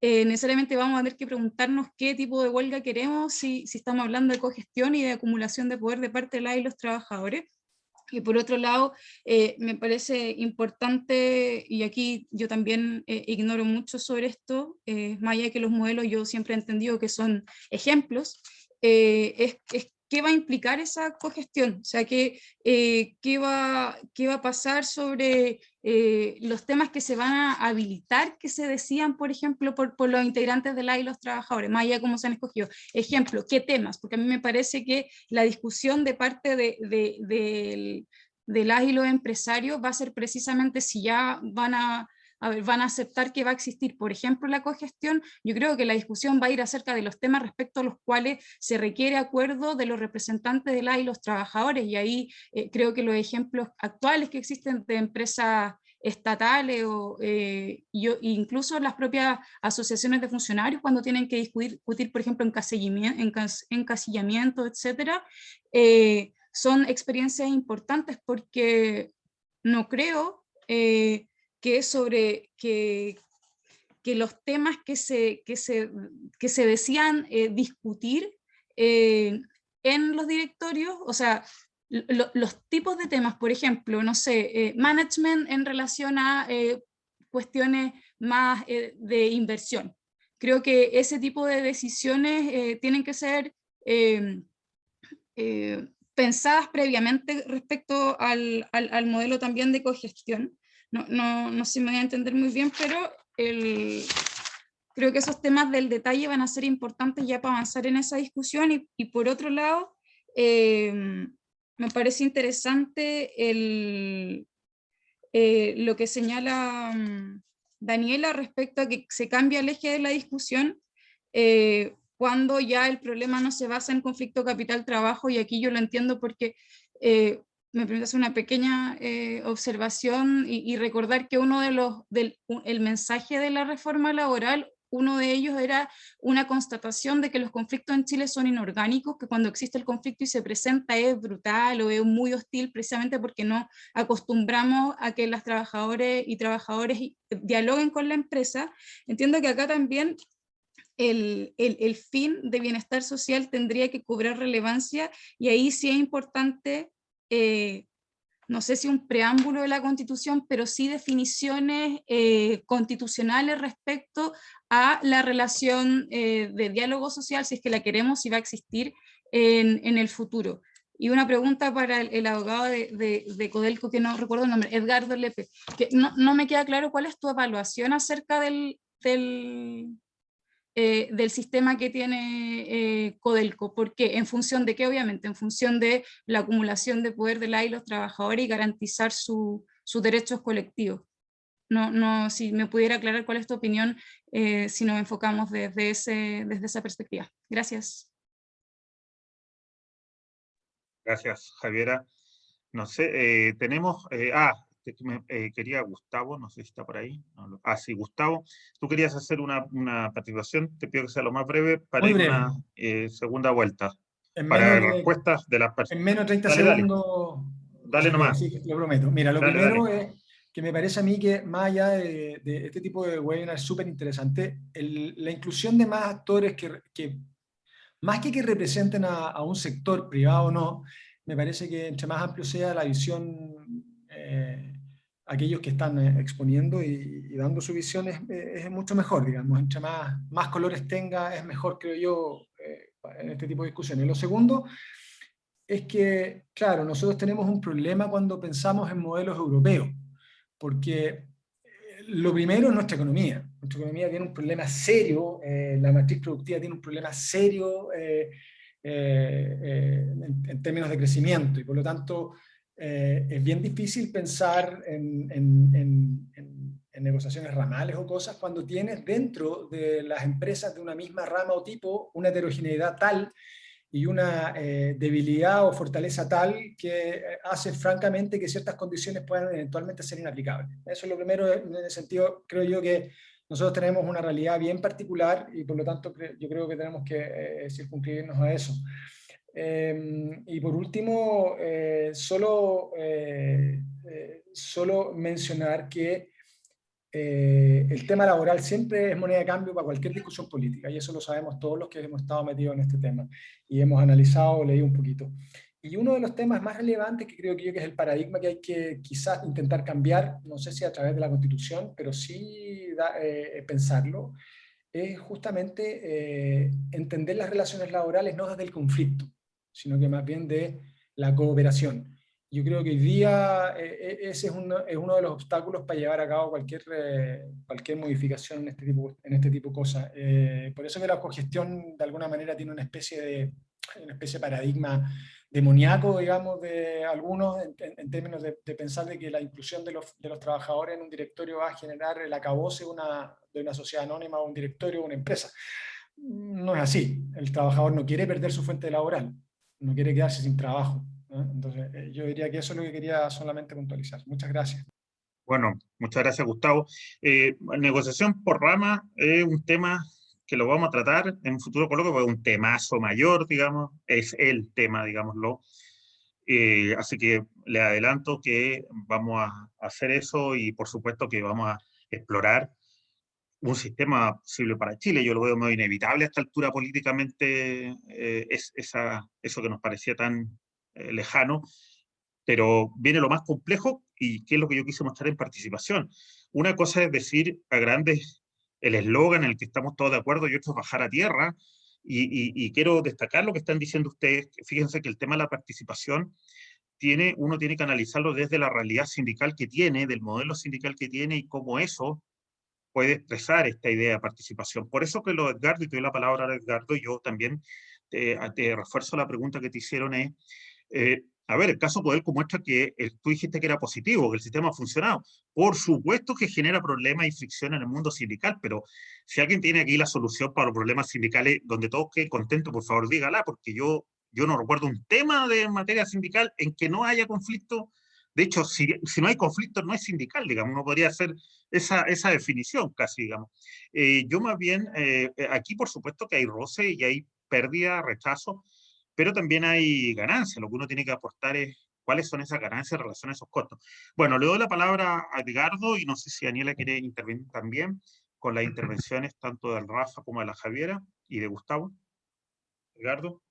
necesariamente vamos a tener que preguntarnos qué tipo de huelga queremos si estamos hablando de cogestión y de acumulación de poder de parte de y los trabajadores. Y por otro lado, me parece importante, y aquí yo también ignoro mucho sobre esto, más allá de que los modelos yo siempre he entendido que son ejemplos, es qué va a implicar esa cogestión, o sea, qué va a pasar sobre los temas que se van a habilitar, que se decían, por ejemplo, por los integrantes y los trabajadores, más allá de cómo se han escogido. Ejemplo, ¿qué temas? Porque a mí me parece que la discusión de parte de y los empresarios va a ser precisamente si ya van a a ver, van a aceptar que va a existir, por ejemplo, la cogestión. Yo creo que la discusión va a ir acerca de los temas respecto a los cuales se requiere acuerdo de los representantes de y los trabajadores, y ahí creo que los ejemplos actuales que existen de empresas estatales o incluso las propias asociaciones de funcionarios cuando tienen que discutir por ejemplo, encasillamiento, etcétera, son experiencias importantes porque no creo que los temas que se decían discutir en los directorios, o sea, los tipos de temas, por ejemplo, no sé, management en relación a cuestiones más de inversión. Creo que ese tipo de decisiones tienen que ser pensadas previamente respecto al modelo también de cogestión. No sé si me voy a entender muy bien, pero creo que esos temas del detalle van a ser importantes ya para avanzar en esa discusión. Y por otro lado, me parece interesante lo que señala Daniela respecto a que se cambia el eje de la discusión cuando ya el problema no se basa en conflicto capital-trabajo, y aquí yo lo entiendo porque me permite hacer una pequeña observación y recordar que el mensaje de la reforma laboral, uno de ellos era una constatación de que los conflictos en Chile son inorgánicos, que cuando existe el conflicto y se presenta es brutal o es muy hostil, precisamente porque no acostumbramos a que las trabajadoras y trabajadores dialoguen con la empresa. Entiendo que acá también el fin de bienestar social tendría que cobrar relevancia, y ahí sí es importante, no sé si un preámbulo de la Constitución, pero sí definiciones constitucionales respecto a la relación de diálogo social, si es que la queremos, si va a existir en el futuro. Y una pregunta para el abogado de Codelco, que no recuerdo el nombre, Edgardo Lepe, que no me queda claro cuál es tu evaluación acerca del sistema que tiene Codelco. ¿Por qué? ¿En función de qué? Obviamente, en función de la acumulación de poder de los trabajadores y garantizar sus derechos colectivos. Si me pudiera aclarar cuál es tu opinión, si nos enfocamos desde esa perspectiva. Gracias. Gracias, Javiera. No sé, tenemos... quería Gustavo, no sé si está por ahí. Sí, Gustavo, tú querías hacer una participación, te pido que sea lo más breve para ir a una segunda vuelta. Para respuestas de las personas. En menos de 30 segundos. Dale nomás. Sí, lo prometo. Mira, lo primero es que me parece a mí que más allá de este tipo de webinar es súper interesante, la inclusión de más actores que más que representen a un sector privado o no, me parece que entre más amplio sea la visión, aquellos que están exponiendo y dando su visión es mucho mejor, digamos. Entre más colores tenga, es mejor, creo yo, en este tipo de discusiones. Lo segundo es que, claro, nosotros tenemos un problema cuando pensamos en modelos europeos, porque lo primero es nuestra economía. Nuestra economía tiene un problema serio, la matriz productiva tiene un problema serio en términos de crecimiento, y por lo tanto es bien difícil pensar en negociaciones ramales o cosas cuando tienes dentro de las empresas de una misma rama o tipo una heterogeneidad tal y una debilidad o fortaleza tal que hace francamente que ciertas condiciones puedan eventualmente ser inaplicables. Eso es lo primero. En ese sentido, creo yo que nosotros tenemos una realidad bien particular y por lo tanto yo creo que tenemos que circunscribirnos a eso. Y por último, solo mencionar que el tema laboral siempre es moneda de cambio para cualquier discusión política, y eso lo sabemos todos los que hemos estado metidos en este tema y hemos analizado, leído un poquito. Y uno de los temas más relevantes que creo que es el paradigma que hay que quizás intentar cambiar, no sé si a través de la Constitución, pero sí pensarlo, es justamente entender las relaciones laborales no desde el conflicto, sino que más bien de la cooperación. Yo creo que hoy día ese es uno de los obstáculos para llevar a cabo cualquier modificación en este tipo de cosas. Por eso que la cogestión de alguna manera tiene una especie de paradigma demoníaco, digamos, de algunos en términos de pensar de que la inclusión de los trabajadores en un directorio va a generar el acabose de una sociedad anónima o un directorio o una empresa. No es así. El trabajador no quiere perder su fuente laboral, no quiere quedarse sin trabajo, ¿no? Entonces, yo diría que eso es lo que quería solamente puntualizar. Muchas gracias. Bueno, muchas gracias, Gustavo. Negociación por rama es un tema que lo vamos a tratar en un futuro coloquio, porque es un temazo mayor, digamos, es el tema, digámoslo. Así que le adelanto que vamos a hacer eso y por supuesto que vamos a explorar un sistema posible para Chile. Yo lo veo muy inevitable a esta altura políticamente, eso que nos parecía tan lejano, pero viene lo más complejo y qué es lo que yo quise mostrar en participación. Una cosa es decir a grandes el eslogan en el que estamos todos de acuerdo y otro es bajar a tierra, y quiero destacar lo que están diciendo ustedes. Fíjense que el tema de la participación uno tiene que analizarlo desde la realidad sindical que tiene, del modelo sindical que tiene y cómo eso puede expresar esta idea de participación. Por eso que lo de Edgardo, y te doy la palabra a Edgardo, y yo también te refuerzo la pregunta que te hicieron, es, a ver, el caso Codelco muestra que tú dijiste que era positivo, que el sistema ha funcionado. Por supuesto que genera problemas y fricción en el mundo sindical, pero si alguien tiene aquí la solución para los problemas sindicales donde todos queden contentos, por favor dígala, porque yo no recuerdo un tema de materia sindical en que no haya conflicto. De hecho, si no hay conflicto, no es sindical, digamos, uno podría hacer esa definición casi, digamos. Yo más bien, aquí por supuesto que hay roce y hay pérdida, rechazo, pero también hay ganancias. Lo que uno tiene que aportar es cuáles son esas ganancias en relación a esos costos. Bueno, le doy la palabra a Edgardo y no sé si Daniela quiere intervenir también con las intervenciones tanto del Rafa como de la Javiera y de Gustavo. Edgardo.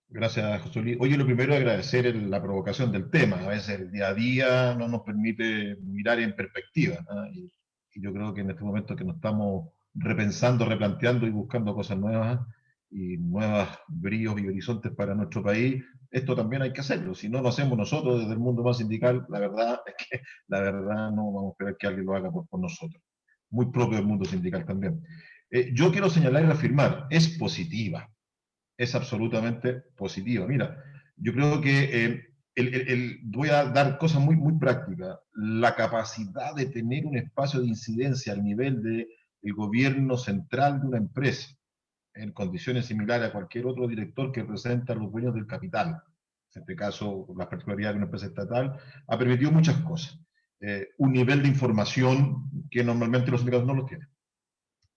Gracias, José Luis. Oye, lo primero es agradecer la provocación del tema. A veces el día a día no nos permite mirar en perspectiva, ¿no? Y yo creo que en este momento que nos estamos repensando, replanteando y buscando cosas nuevas y nuevos bríos y horizontes para nuestro país, esto también hay que hacerlo. Si no lo hacemos nosotros desde el mundo más sindical, la verdad es que la verdad no vamos a esperar que alguien lo haga por nosotros. Muy propio del mundo sindical también. Yo quiero señalar y reafirmar, es positiva. Es absolutamente positiva. Mira, yo creo que voy a dar cosas muy, muy prácticas. La capacidad de tener un espacio de incidencia al nivel del gobierno central de una empresa, en condiciones similares a cualquier otro director que representa a los dueños del capital, en este caso la particularidad de una empresa estatal, ha permitido muchas cosas. Un nivel de información que normalmente los sindicatos no lo tienen.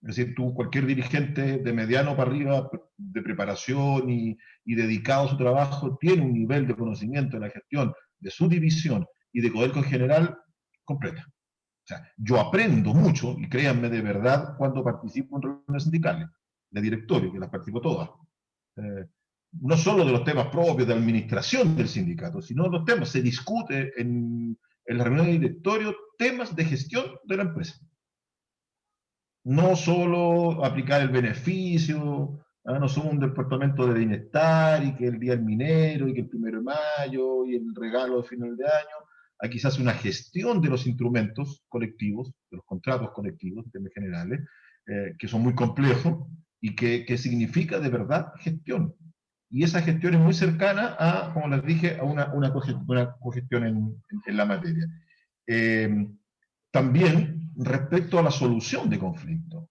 Es decir, cualquier dirigente de mediano para arriba, de preparación y dedicado a su trabajo, tiene un nivel de conocimiento de la gestión de su división y de Codelco en general completa. O sea, yo aprendo mucho, y créanme de verdad, cuando participo en reuniones sindicales, de directorio, que las participo todas. No solo de los temas propios de administración del sindicato, sino de los temas, se discute en la reunión de directorio temas de gestión de la empresa. No solo aplicar el beneficio, no somos un departamento de bienestar y que el día del minero y que el 1 de mayo y el regalo de final de año. Aquí se hace una gestión de los instrumentos colectivos, de los contratos colectivos, en términos generales, que son muy complejos y que significa de verdad gestión. Y esa gestión es muy cercana a, como les dije, a una cogestión en la materia. También respecto a la solución de conflictos.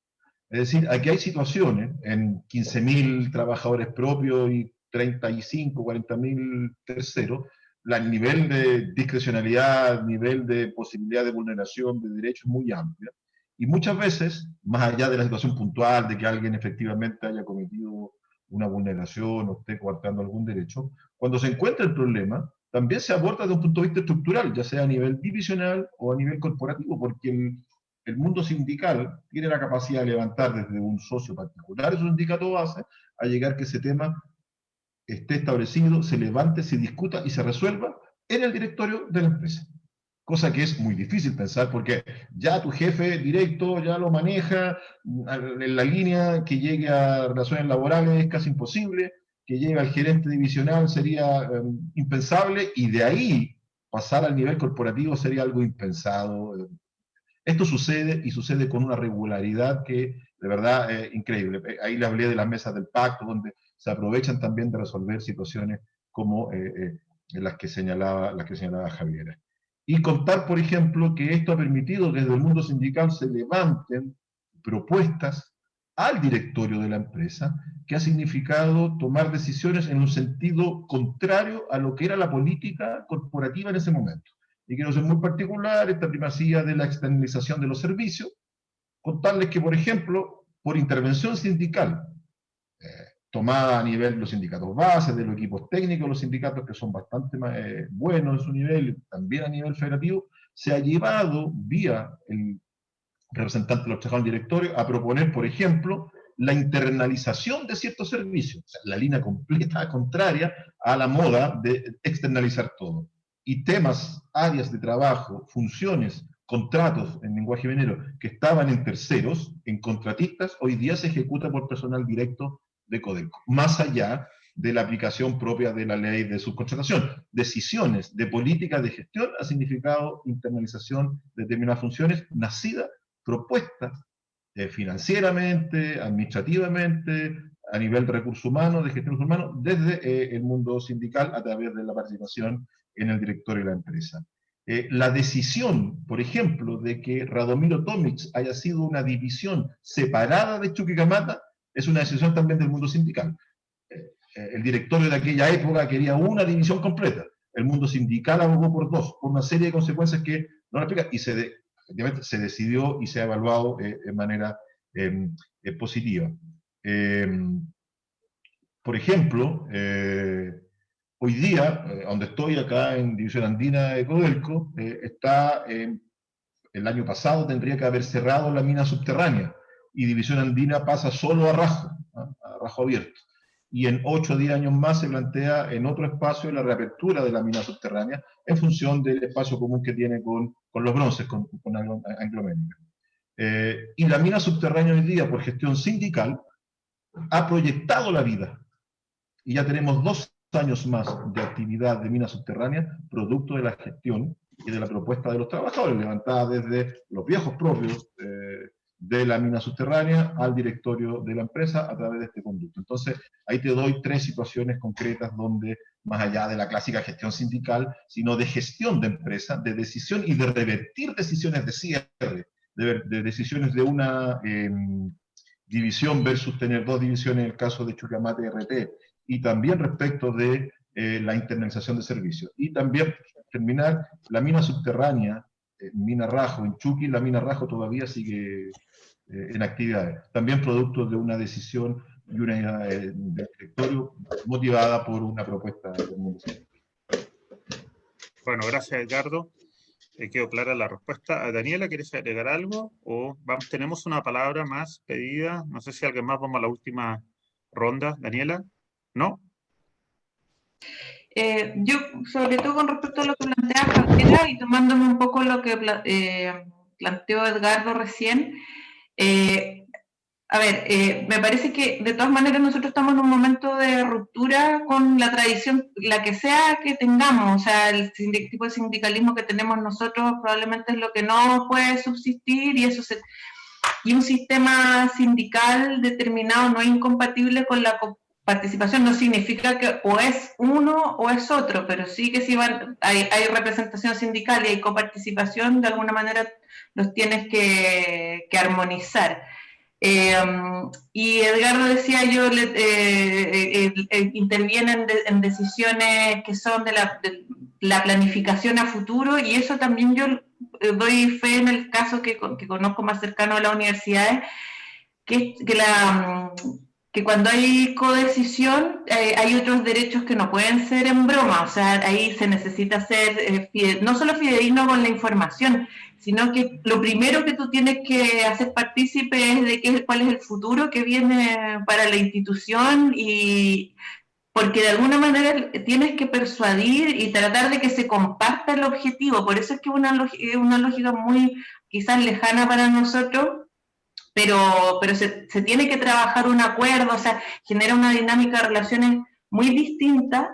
Es decir, aquí hay situaciones en 15.000 trabajadores propios y 35, 40.000 terceros, el nivel de discrecionalidad, nivel de posibilidad de vulneración de derechos es muy amplio. Y muchas veces, más allá de la situación puntual de que alguien efectivamente haya cometido una vulneración o esté coartando algún derecho, cuando se encuentra el problema, también se aborda desde un punto de vista estructural, ya sea a nivel divisional o a nivel corporativo, porque el mundo sindical tiene la capacidad de levantar desde un socio particular su sindicato base a llegar que ese tema esté establecido, se levante, se discuta y se resuelva en el directorio de la empresa. Cosa que es muy difícil pensar porque ya tu jefe directo ya lo maneja en la línea, que llegue a relaciones laborales es casi imposible, que llegue al gerente divisional sería impensable, y de ahí pasar al nivel corporativo sería algo impensado. Esto sucede, y sucede con una regularidad que de verdad es increíble. Ahí le hablé de las mesas del pacto, donde se aprovechan también de resolver situaciones como las que señalaba Javiera. Y contar, por ejemplo, que esto ha permitido que desde el mundo sindical se levanten propuestas al directorio de la empresa, que ha significado tomar decisiones en un sentido contrario a lo que era la política corporativa en ese momento. Y quiero ser muy particular, esta primacía de la externalización de los servicios, contarles que, por ejemplo, por intervención sindical, tomada a nivel de los sindicatos bases, de los equipos técnicos, los sindicatos que son bastante más, buenos en su nivel, también a nivel federativo, se ha llevado vía el representante de los trabajadores del directorio a proponer, por ejemplo, la internalización de ciertos servicios, o sea, la línea completa contraria a la moda de externalizar todo. Y temas, áreas de trabajo, funciones, contratos en lenguaje venero que estaban en terceros, en contratistas, hoy día se ejecuta por personal directo de Codelco, más allá de la aplicación propia de la ley de subcontratación. Decisiones de política de gestión ha significado internalización de determinadas funciones nacidas, propuestas financieramente, administrativamente, a nivel de recursos humanos, de gestión humana, desde el mundo sindical a través de la participación en el directorio de la empresa. La decisión, por ejemplo, de que Radomiro Tomic haya sido una división separada de Chuquicamata es una decisión también del mundo sindical. El directorio de aquella época quería una división completa. El mundo sindical abogó por dos, por una serie de consecuencias que no la explica, y efectivamente se decidió y se ha evaluado de manera positiva. Por ejemplo, hoy día, donde estoy acá en División Andina de Codelco, el año pasado tendría que haber cerrado la mina subterránea, y División Andina pasa solo a rajo abierto. Y en 8 o 10 años más se plantea en otro espacio la reapertura de la mina subterránea en función del espacio común que tiene con los bronces, con Anglo-América. Y la mina subterránea hoy día, por gestión sindical, ha proyectado la vida. Y ya tenemos 2 años más de actividad de mina subterránea, producto de la gestión y de la propuesta de los trabajadores, levantada desde los viejos propios de la mina subterránea al directorio de la empresa a través de este conducto. Entonces, ahí te doy 3 situaciones concretas donde, más allá de la clásica gestión sindical, sino de gestión de empresa, de decisión y de revertir decisiones de cierre, de decisiones de una división versus tener 2 divisiones en el caso de Chuquicamata y RT, y también respecto de la internalización de servicios. Y también, terminar, la mina subterránea, mina Rajo, en Chuqui, la mina Rajo todavía sigue en actividades. También producto de una decisión y una del directorio motivada por una propuesta del mundo sindical. Bueno, gracias, Edgardo. Quedó clara la respuesta. Daniela, ¿quieres agregar algo? O tenemos una palabra más pedida. No sé si alguien más, vamos a la última ronda. Daniela, ¿no? Yo, sobre todo con respecto a lo que plantea Javiera y tomándome un poco lo que planteó Edgardo recién, me parece que de todas maneras nosotros estamos en un momento de ruptura con la tradición, la que sea que tengamos, o sea, el tipo de sindicalismo que tenemos nosotros probablemente es lo que no puede subsistir, y un sistema sindical determinado no es incompatible con la participación. No significa que o es uno o es otro, pero sí que si hay representación sindical y hay coparticipación, de alguna manera los tienes que armonizar. Y Edgardo decía, intervienen en decisiones que son de la planificación a futuro, y eso también yo doy fe en el caso que conozco más cercano a las universidades, que cuando hay codecisión hay otros derechos que no pueden ser en broma. O sea, ahí se necesita ser no solo fidedigno con la información, sino que lo primero que tú tienes que hacer partícipe es de cuál es el futuro que viene para la institución, y porque de alguna manera tienes que persuadir y tratar de que se comparta el objetivo. Por eso es que es una lógica muy quizás lejana para nosotros, pero se tiene que trabajar un acuerdo, o sea, genera una dinámica de relaciones muy distinta,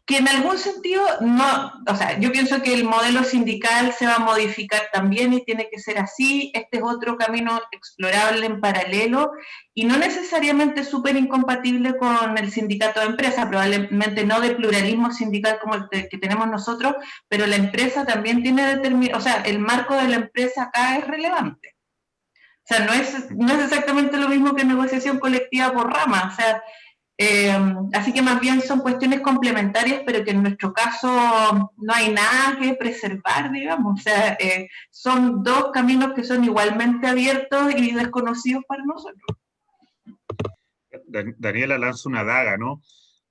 Que en algún sentido no, o sea, yo pienso que el modelo sindical se va a modificar también y tiene que ser así. Este es otro camino explorable en paralelo y no necesariamente súper incompatible con el sindicato de empresa, probablemente no de pluralismo sindical como el que tenemos nosotros, pero la empresa también tiene o sea, el marco de la empresa acá es relevante. O sea, no es exactamente lo mismo que negociación colectiva por rama, o sea, así que más bien son cuestiones complementarias, pero que en nuestro caso no hay nada que preservar, digamos. O sea, son dos caminos que son igualmente abiertos y desconocidos para nosotros. Daniela lanza una daga, ¿no?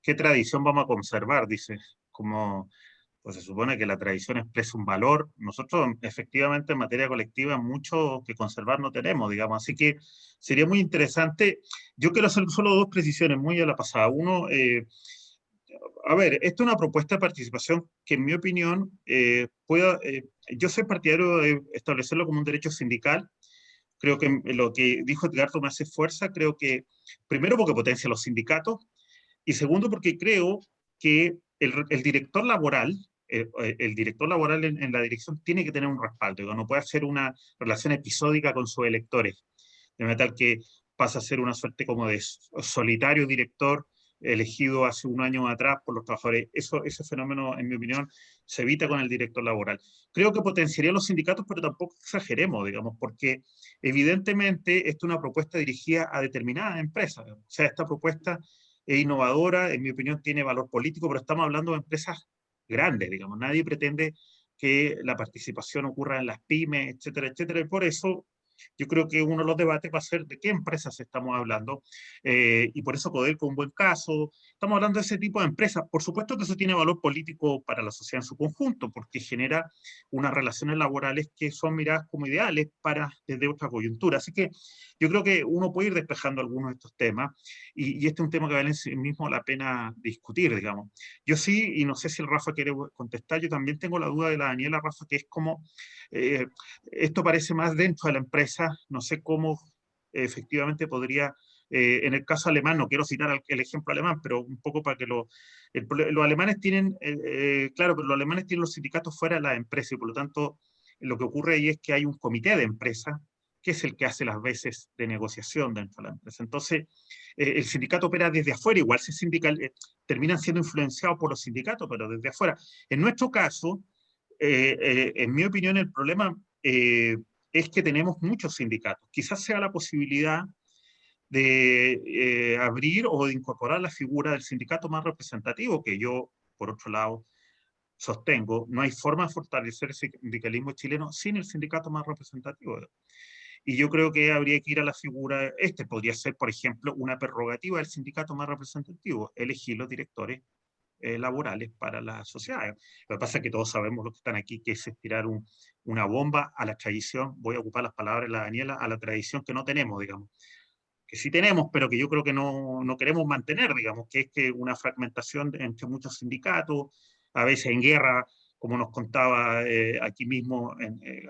¿Qué tradición vamos a conservar? Dice, como, pues se supone que la tradición expresa un valor. Nosotros, efectivamente, en materia colectiva, mucho que conservar no tenemos, digamos. Así que sería muy interesante. Yo quiero hacer solo dos precisiones, muy a la pasada. Uno, a ver, esto es una propuesta de participación que, en mi opinión, yo soy partidario de establecerlo como un derecho sindical. Creo que lo que dijo Edgardo me hace fuerza. Creo que, primero, porque potencia los sindicatos, y segundo, porque creo que el director laboral, el director laboral en la dirección tiene que tener un respaldo. Digo, no puede hacer una relación episódica con sus electores, de manera tal que pasa a ser una suerte como de solitario director elegido hace un año atrás por los trabajadores. Ese fenómeno, en mi opinión, se evita con el director laboral. Creo que potenciaría los sindicatos, pero tampoco exageremos, digamos, porque evidentemente esto es una propuesta dirigida a determinadas empresas. O sea, esta propuesta es innovadora, en mi opinión tiene valor político, pero estamos hablando de empresas grandes, digamos. Nadie pretende que la participación ocurra en las pymes, etcétera, etcétera, y por eso yo creo que uno de los debates va a ser de qué empresas estamos hablando, y por eso Codelco es un buen caso. Estamos hablando de ese tipo de empresas. Por supuesto que eso tiene valor político para la sociedad en su conjunto, porque genera unas relaciones laborales que son miradas como ideales desde otra coyuntura. Así que yo creo que uno puede ir despejando algunos de estos temas, y este es un tema que vale en sí mismo la pena discutir, digamos. Yo sí, y no sé si el Rafa quiere contestar, yo también tengo la duda de la Daniela, Rafa, que es como, esto parece más dentro de la empresa, no sé cómo efectivamente podría, en el caso alemán, no quiero citar el ejemplo alemán, pero un poco para que los alemanes tienen, claro, pero los alemanes tienen los sindicatos fuera de la empresa, y por lo tanto lo que ocurre ahí es que hay un comité de empresa que es el que hace las veces de negociación dentro de la empresa. Entonces, el sindicato opera desde afuera, igual se terminan siendo influenciados por los sindicatos, pero desde afuera. En nuestro caso, en mi opinión, el problema es que tenemos muchos sindicatos. Quizás sea la posibilidad de abrir o de incorporar la figura del sindicato más representativo, que yo, por otro lado, sostengo. No hay forma de fortalecer el sindicalismo chileno sin el sindicato más representativo. Y yo creo que habría que ir a la figura, podría ser, por ejemplo, una prerrogativa del sindicato más representativo, elegir los directores laborales para la sociedad. Lo que pasa es que todos sabemos, los que están aquí, que es estirar una bomba a la tradición, voy a ocupar las palabras de la Daniela, a la tradición que no tenemos, digamos. Que sí tenemos, pero que yo creo que no queremos mantener, digamos, que es que una fragmentación entre muchos sindicatos, a veces en guerra, como nos contaba aquí mismo,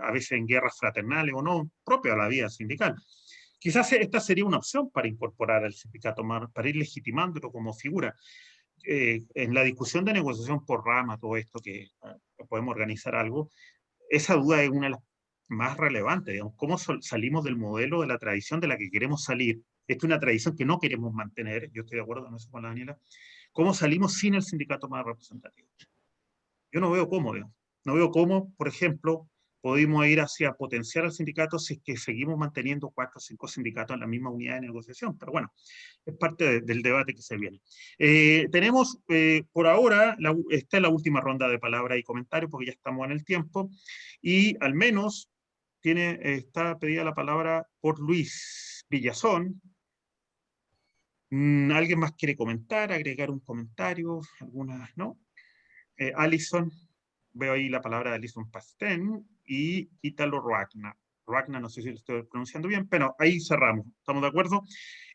a veces en guerras fraternales o no, propio a la vida sindical. Quizás esta sería una opción para incorporar al sindicato, para ir legitimándolo como figura. En la discusión de negociación por rama, todo esto que podemos organizar algo, esa duda es una de las más relevantes, digamos, cómo salimos del modelo de la tradición de la que queremos salir. Esta es una tradición que no queremos mantener, yo estoy de acuerdo con eso con la Daniela. ¿Cómo salimos sin el sindicato más representativo? Yo no veo cómo, digamos. No veo cómo, por ejemplo, podemos ir hacia potenciar al sindicato si es que seguimos manteniendo 4 o 5 sindicatos en la misma unidad de negociación. Pero bueno, es parte del debate que se viene. Tenemos, por ahora, esta es la última ronda de palabras y comentarios, porque ya estamos en el tiempo, y al menos está pedida la palabra por Luis Villazón. ¿Alguien más quiere comentar, agregar un comentario? Algunas, ¿no? Alison, veo ahí la palabra de Alison Pastén, y Ítalo Roagna. Roagna, no sé si lo estoy pronunciando bien, pero ahí cerramos, ¿estamos de acuerdo?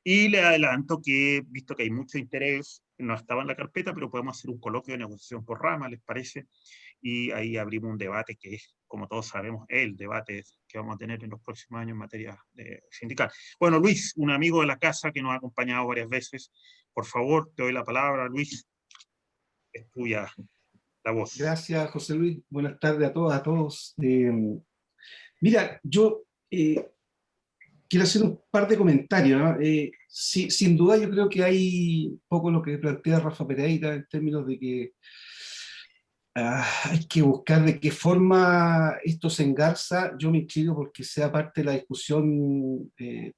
Y le adelanto que, visto que hay mucho interés, no estaba en la carpeta, pero podemos hacer un coloquio de negociación por rama, ¿les parece? Y ahí abrimos un debate que es, como todos sabemos, el debate que vamos a tener en los próximos años en materia sindical. Bueno, Luis, un amigo de la casa que nos ha acompañado varias veces, por favor, te doy la palabra, Luis. es tuya la voz. Gracias, José Luis. Buenas tardes a todas, a todos. Mira, yo quiero hacer un par de comentarios, ¿no? Sí, sin duda yo creo que hay un poco lo que plantea Rafa Pereira en términos de que hay que buscar de qué forma esto se engarza. Yo me inscribo porque sea parte de la discusión de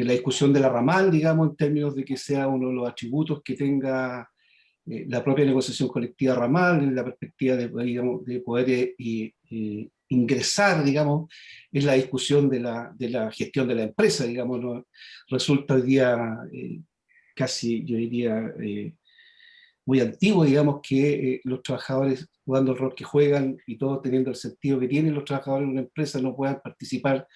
la discusión de la ramal, digamos, en términos de que sea uno de los atributos que tenga la propia negociación colectiva ramal, en la perspectiva digamos, de poder ingresar, digamos, en la discusión de la gestión de la empresa, digamos, ¿no? Resulta hoy día casi, yo diría, muy antiguo, digamos, que los trabajadores jugando el rol que juegan y todo teniendo el sentido que tienen los trabajadores en una empresa no puedan participar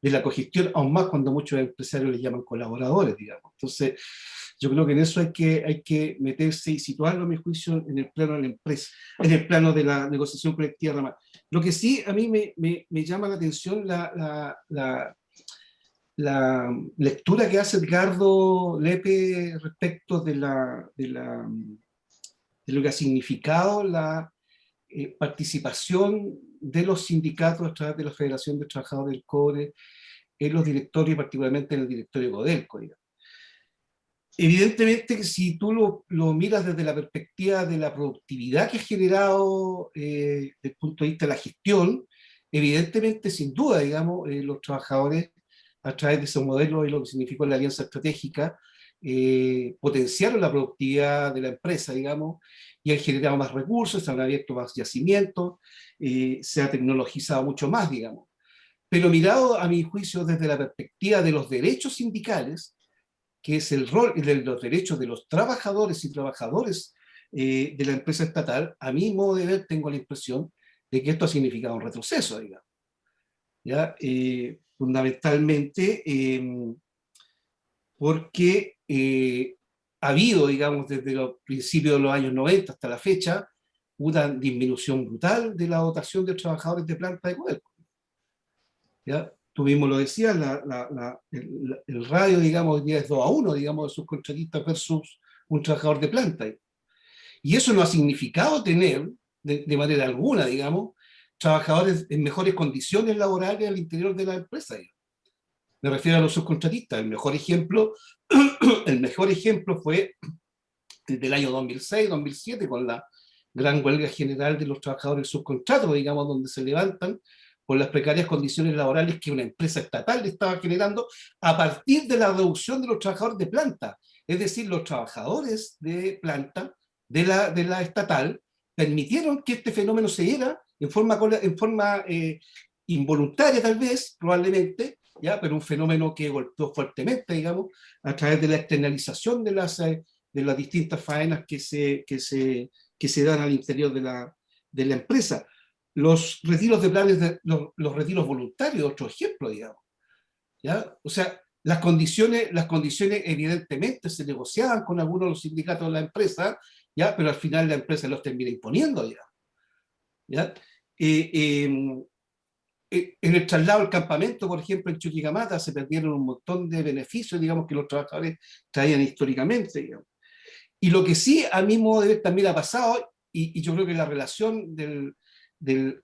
de la cogestión, aún más cuando muchos empresarios les llaman colaboradores, digamos. Entonces, yo creo que en eso hay que meterse y situarlo, a mi juicio, en el plano de la empresa, en el plano de la negociación colectiva ramal. Lo que sí a mí me llama la atención la lectura que hace Edgardo Lepe respecto de lo que ha significado la participación de los sindicatos a través de la Federación de Trabajadores del Cobre en los directorios, particularmente en el directorio Codelco, digamos. Evidentemente que si tú lo miras desde la perspectiva de la productividad que ha generado desde el punto de vista de la gestión, evidentemente, sin duda, digamos, los trabajadores a través de ese modelo y lo que significó la alianza estratégica, potenciaron la productividad de la empresa, digamos, y han generado más recursos, se han abierto más yacimientos, se ha tecnologizado mucho más, digamos. Pero mirado, a mi juicio, desde la perspectiva de los derechos sindicales, que es el rol de los derechos de los trabajadores y trabajadoras de la empresa estatal, a mi modo de ver tengo la impresión de que esto ha significado un retroceso, digamos. ¿Ya? Fundamentalmente porque ha habido, digamos, desde los principios de los años 90 hasta la fecha, una disminución brutal de la dotación de trabajadores de planta de Codelco. ¿Ya? Tú mismo lo decías, el radio, digamos, hoy día es 2-1, digamos, de sus contratistas versus un trabajador de planta. Y eso no ha significado tener, de manera alguna, digamos, trabajadores en mejores condiciones laborales al interior de la empresa. Me refiero a los subcontratistas. El mejor ejemplo fue el del año 2006-2007, con la gran huelga general de los trabajadores subcontratos, digamos, donde se levantan por las precarias condiciones laborales que una empresa estatal le estaba generando a partir de la reducción de los trabajadores de planta. Es decir, los trabajadores de planta de la estatal permitieron que este fenómeno se diera en forma involuntaria, tal vez, probablemente, ¿ya? Pero un fenómeno que golpeó fuertemente, digamos, a través de la externalización de las distintas faenas que se dan al interior de la empresa. Los retiros de planes, los retiros voluntarios, otro ejemplo, digamos. ¿Ya? O sea, las condiciones evidentemente se negociaban con algunos de los sindicatos de la empresa, ¿ya? Pero al final la empresa los termina imponiendo, digamos. ¿Ya? En el traslado al campamento, por ejemplo, en Chuquicamata, se perdieron un montón de beneficios, digamos, que los trabajadores traían históricamente, digamos. Y lo que sí, a mi modo de ver, también ha pasado, y yo creo que la relación de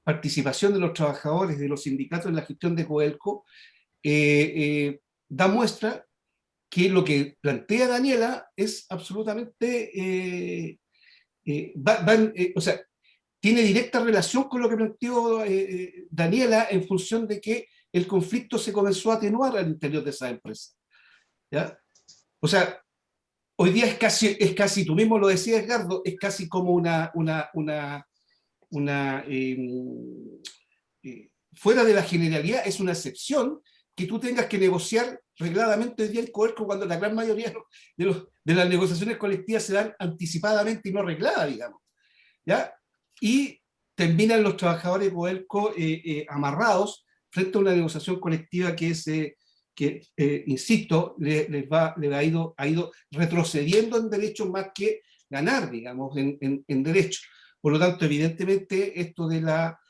participación de los trabajadores, de los sindicatos en la gestión de Codelco, da muestra que lo que plantea Daniela es absolutamente, o sea, tiene directa relación con lo que planteó Daniela en función de que el conflicto se comenzó a atenuar al interior de esa empresa. ¿Ya? O sea, hoy día es casi, tú mismo lo decías, Edgardo, es casi como fuera de la generalidad, es una excepción que tú tengas que negociar regladamente hoy día el Codelco cuando la gran mayoría de las negociaciones colectivas se dan anticipadamente y no regladas, digamos. ¿Ya? Y terminan los trabajadores de Codelco amarrados frente a una negociación colectiva que insisto, ha ido retrocediendo en derechos más que ganar, digamos, en derechos. Por lo tanto, evidentemente, esto de la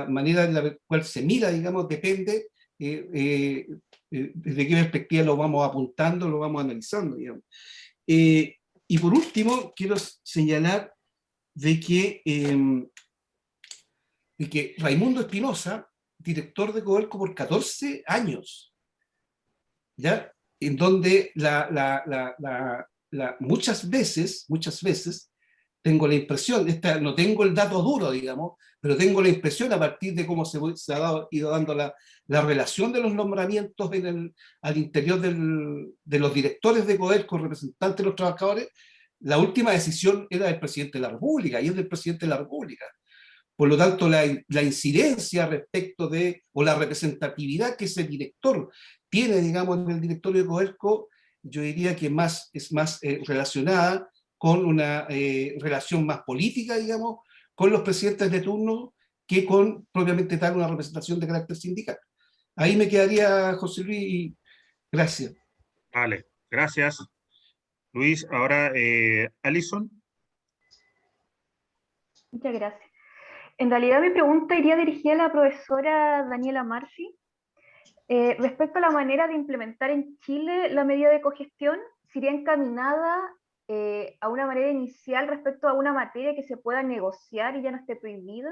manera en la cual se mira, digamos, depende desde qué perspectiva lo vamos apuntando, lo vamos analizando, digamos. Y por último, quiero señalar de que Raimundo Espinosa, director de Codelco por 14 años, ¿ya? En donde muchas veces, tengo la impresión, no tengo el dato duro, digamos, pero tengo la impresión a partir de cómo se ha ido dando la relación de los nombramientos al interior de los directores de Codelco, representantes de los trabajadores, la última decisión era del presidente de la República, y es del presidente de la República. Por lo tanto, la incidencia respecto o la representatividad que ese director tiene, digamos, en el directorio de Codelco, yo diría que es más relacionada con una relación más política, digamos, con los presidentes de turno, que con propiamente tal una representación de carácter sindical. Ahí me quedaría, José Luis, y gracias. Vale, gracias. Luis, ahora Alison. Muchas gracias. En realidad mi pregunta iría dirigida a la profesora Daniela Marci. Respecto a la manera de implementar en Chile la medida de cogestión, ¿sería encaminada a una manera inicial respecto a una materia que se pueda negociar y ya no esté prohibida?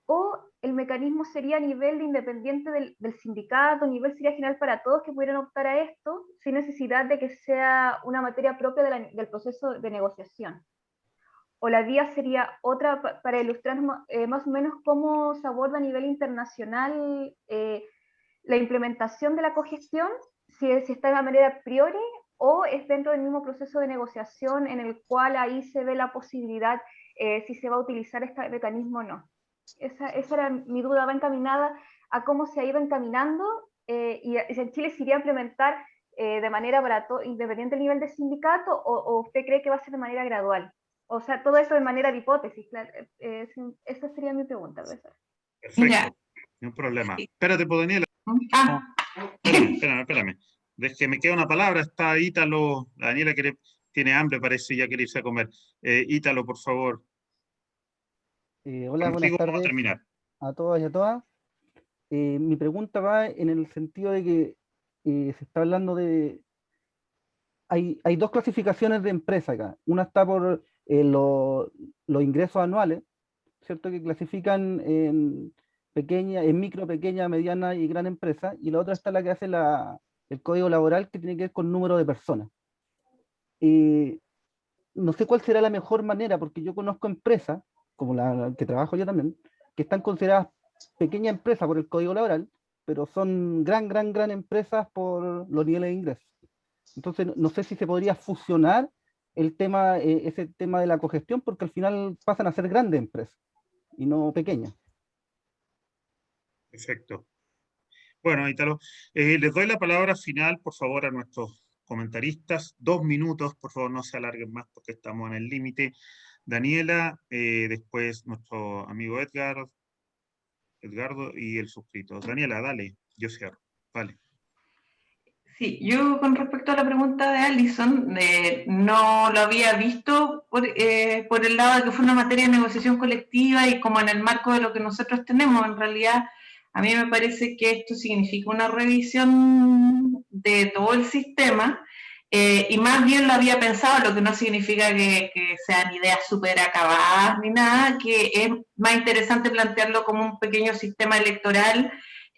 ¿O el mecanismo sería a nivel de independiente del sindicato, a nivel sería general para todos que pudieran optar a esto, sin necesidad de que sea una materia propia del proceso de negociación? ¿O la vía sería otra para ilustrar más o menos cómo se aborda a nivel internacional la implementación de la cogestión, si está de una manera a priori o es dentro del mismo proceso de negociación en el cual ahí se ve la posibilidad si se va a utilizar este mecanismo o no? Esa era mi duda, va encaminada a cómo se ha ido encaminando y si en Chile se iría a implementar de manera para todo, independiente del nivel de sindicato, o usted cree que va a ser de manera gradual. O sea, todo esto de manera de hipótesis. Esa sería mi pregunta, profesor. Perfecto, no hay problema. Espérate, pues, Daniela. Espérame. Desde que me queda una palabra, está Ítalo. Daniela tiene hambre, parece, ya quiere irse a comer. Ítalo, por favor. Hola, buenas tardes a todos y a todas. Mi pregunta va en el sentido de que se está hablando de... Hay dos clasificaciones de empresa acá. Una está por los ingresos anuales, ¿cierto? Que clasifican en micro, pequeña, mediana y gran empresa. Y la otra está la que hace el código laboral, que tiene que ver con número de personas. No sé cuál será la mejor manera, porque yo conozco empresas, como la que trabajo yo también, que están consideradas pequeña empresa por el código laboral, pero son gran empresas por los niveles de ingresos. Entonces, no sé si se podría fusionar ese tema de la cogestión, porque al final pasan a ser grandes empresas y no pequeñas. Perfecto. Bueno, Ítalo, les doy la palabra final, por favor, a nuestros comentaristas. 2 minutos, por favor, no se alarguen más porque estamos en el límite. Daniela, después nuestro amigo Edgardo y el suscrito. Daniela, dale, yo cierro. Vale. Sí, yo con respecto a la pregunta de Alison, no lo había visto por el lado de que fue una materia de negociación colectiva y como en el marco de lo que nosotros tenemos. En realidad, a mí me parece que esto significa una revisión de todo el sistema y más bien lo había pensado, lo que no significa que sean ideas súper acabadas ni nada, que es más interesante plantearlo como un pequeño sistema electoral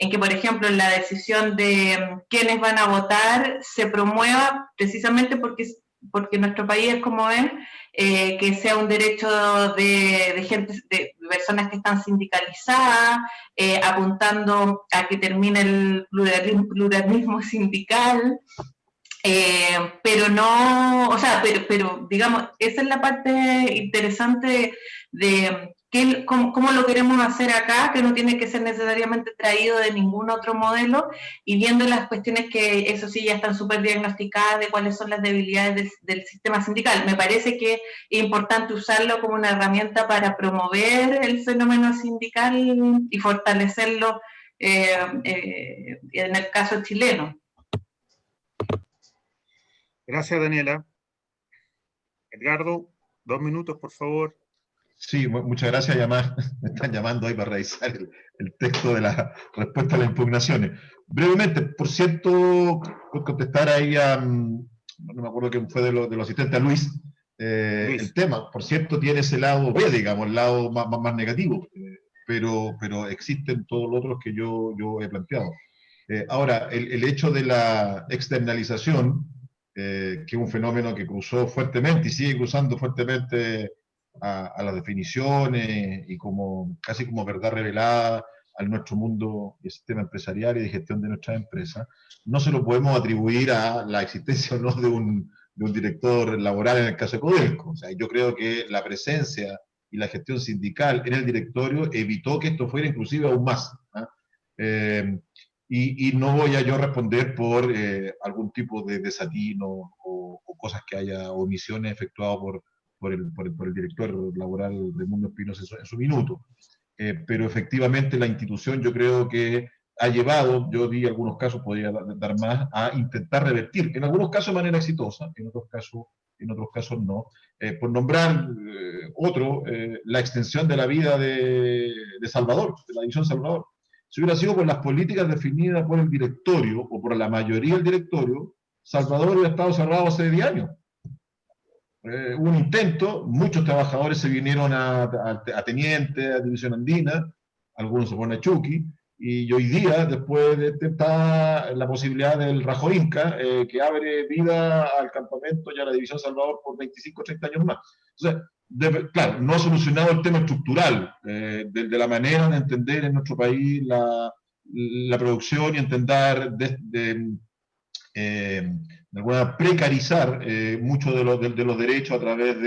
en que, por ejemplo, en la decisión de quiénes van a votar se promueva precisamente porque nuestro país es como es, que sea un derecho de gente, de personas que están sindicalizadas, apuntando a que termine el pluralismo sindical, pero no, o sea, pero digamos, esa es la parte interesante de cómo lo queremos hacer acá, que no tiene que ser necesariamente traído de ningún otro modelo, y viendo las cuestiones que, eso sí, ya están súper diagnosticadas de cuáles son las debilidades del sistema sindical. Me parece que es importante usarlo como una herramienta para promover el fenómeno sindical y fortalecerlo en el caso chileno. Gracias, Daniela. Edgardo, 2 minutos, por favor. Sí, muchas gracias. Además, me están llamando ahí para revisar el texto de la respuesta a las impugnaciones. Brevemente, por cierto, por contestar ahí a no me acuerdo quién fue de los asistentes a Luis, el tema, por cierto, tiene ese lado B, digamos, el lado más negativo, pero existen todos los otros que yo he planteado. Ahora, el hecho de la externalización, que es un fenómeno que cruzó fuertemente y sigue cruzando fuertemente a las definiciones y casi como verdad revelada a nuestro mundo y sistema empresarial y de gestión de nuestras empresas, no se lo podemos atribuir a la existencia o no de un director laboral en el caso de Codelco. O sea, yo creo que la presencia y la gestión sindical en el directorio evitó que esto fuera inclusive aún más. Y no voy a yo responder por algún tipo de desatino o cosas que haya omisiones efectuadas por el director laboral de Mundo Espinosa en su minuto. Pero efectivamente la institución yo creo que ha llevado, yo vi algunos casos, podría dar más, a intentar revertir, en algunos casos de manera exitosa, en otros casos no. Por nombrar otro, la extensión de la vida de Salvador, de la división Salvador. Si hubiera sido por las políticas definidas por el directorio, o por la mayoría del directorio, Salvador hubiera estado cerrado hace 10 años. Hubo un intento, muchos trabajadores se vinieron a Teniente, a División Andina, algunos se fueron a Chuqui, y hoy día, después está la posibilidad del Rajo Inca, que abre vida al campamento y a la División Salvador por 25 o 30 años más. Entonces, claro, no ha solucionado el tema estructural, de la manera de entender en nuestro país la producción y entender de alguna precarizar muchos de los derechos a través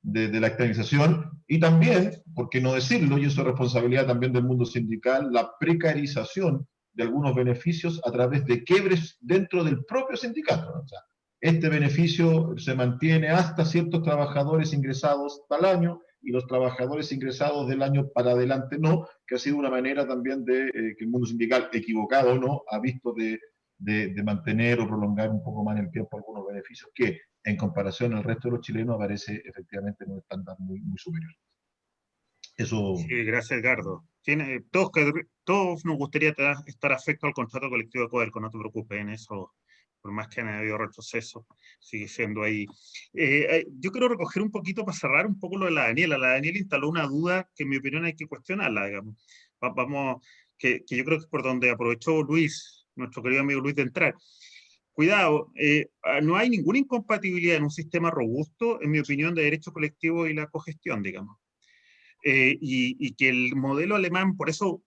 de la externalización, y también, por qué no decirlo, y eso es responsabilidad también del mundo sindical, la precarización de algunos beneficios a través de quiebres dentro del propio sindicato, ¿no? O sea, este beneficio se mantiene hasta ciertos trabajadores ingresados tal año, y los trabajadores ingresados del año para adelante no, que ha sido una manera también de que el mundo sindical, equivocado o no, ha visto de mantener o prolongar un poco más en el tiempo algunos beneficios que, en comparación al resto de los chilenos, aparece efectivamente en un estándar muy superior. Eso... Sí, gracias, Edgardo. Todos nos gustaría estar afectos al contrato colectivo de Codelco, no te preocupes en eso, por más que haya habido retroceso, sigue siendo ahí. Yo quiero recoger un poquito, para cerrar un poco lo de la Daniela. La Daniela instaló una duda que en mi opinión hay que cuestionarla, digamos. Que yo creo que es por donde aprovechó Luis, nuestro querido amigo Luis, de entrar. Cuidado, no hay ninguna incompatibilidad en un sistema robusto, en mi opinión, de derecho colectivo y la cogestión, digamos. Y que el modelo alemán, por eso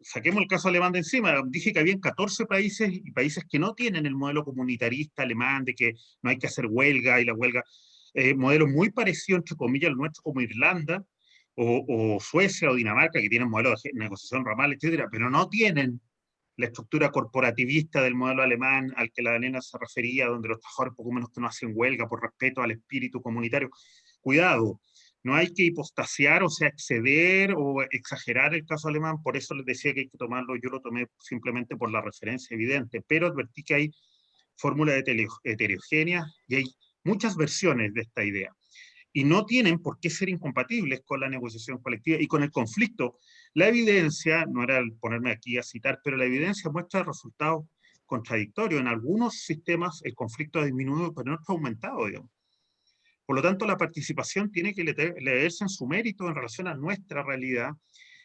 saquemos el caso alemán de encima, dije que habían 14 países y países que no tienen el modelo comunitarista alemán, de que no hay que hacer huelga, y la huelga, modelos muy parecidos, entre comillas, al nuestro, como Irlanda, o Suecia o Dinamarca, que tienen modelos de negociación ramal, etcétera, pero no tienen la estructura corporativista del modelo alemán al que la Daniela se refería, donde los trabajadores poco menos que no hacen huelga por respeto al espíritu comunitario. Cuidado, no hay que hipostasiar, o sea, exceder o exagerar el caso alemán, por eso les decía que hay que tomarlo, yo lo tomé simplemente por la referencia evidente, pero advertí que hay fórmulas heterogéneas y hay muchas versiones de esta idea, y no tienen por qué ser incompatibles con la negociación colectiva y con el conflicto. La evidencia, no era el ponerme aquí a citar, pero la evidencia muestra resultados contradictorios. En algunos sistemas el conflicto ha disminuido, pero no ha aumentado, digamos. Por lo tanto, la participación tiene que leerse en su mérito en relación a nuestra realidad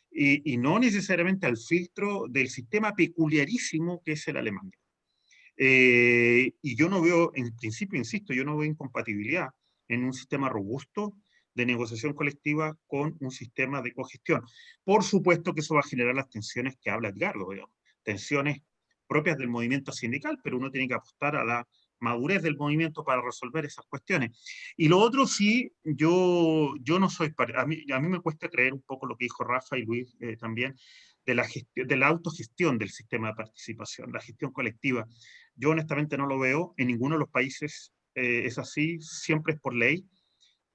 y no necesariamente al filtro del sistema peculiarísimo que es el alemán. Y yo no veo, en principio, insisto, yo no veo incompatibilidad en un sistema robusto de negociación colectiva con un sistema de cogestión. Por supuesto que eso va a generar las tensiones que habla Edgardo, digamos, tensiones propias del movimiento sindical, pero uno tiene que apostar a la madurez del movimiento para resolver esas cuestiones. Y lo otro sí, yo no soy, a mí me cuesta creer un poco lo que dijo Rafa y Luis también, de la autogestión del sistema de participación, la gestión colectiva. Yo honestamente no lo veo, en ninguno de los países es así, siempre es por ley.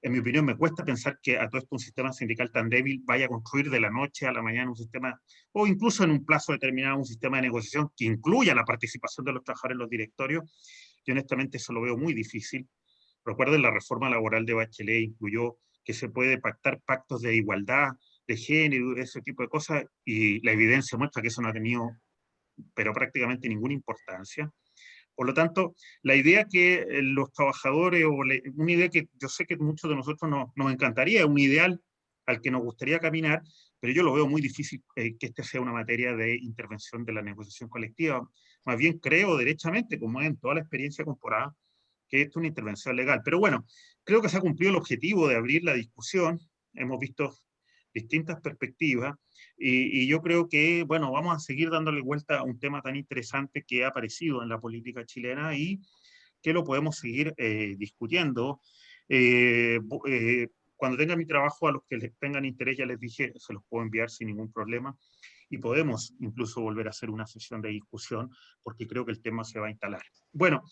En mi opinión, me cuesta pensar que a todo esto un sistema sindical tan débil vaya a construir de la noche a la mañana un sistema, o incluso en un plazo determinado, un sistema de negociación que incluya la participación de los trabajadores en los directorios. Yo honestamente eso lo veo muy difícil. Recuerden, la reforma laboral de Bachelet incluyó que se puede pactar pactos de igualdad, de género, ese tipo de cosas, y la evidencia muestra que eso no ha tenido, pero prácticamente ninguna importancia. Por lo tanto, la idea que los trabajadores, una idea que yo sé que muchos de nosotros nos encantaría, un ideal al que nos gustaría caminar, pero yo lo veo muy difícil que este sea una materia de intervención de la negociación colectiva. Más bien creo derechamente, como en toda la experiencia comparada, que esto es una intervención legal. Pero bueno, creo que se ha cumplido el objetivo de abrir la discusión. Hemos visto distintas perspectivas y yo creo que, bueno, vamos a seguir dándole vuelta a un tema tan interesante que ha aparecido en la política chilena y que lo podemos seguir discutiendo. Cuando tenga mi trabajo, a los que les tengan interés, ya les dije, se los puedo enviar sin ningún problema y podemos incluso volver a hacer una sesión de discusión porque creo que el tema se va a instalar. Bueno,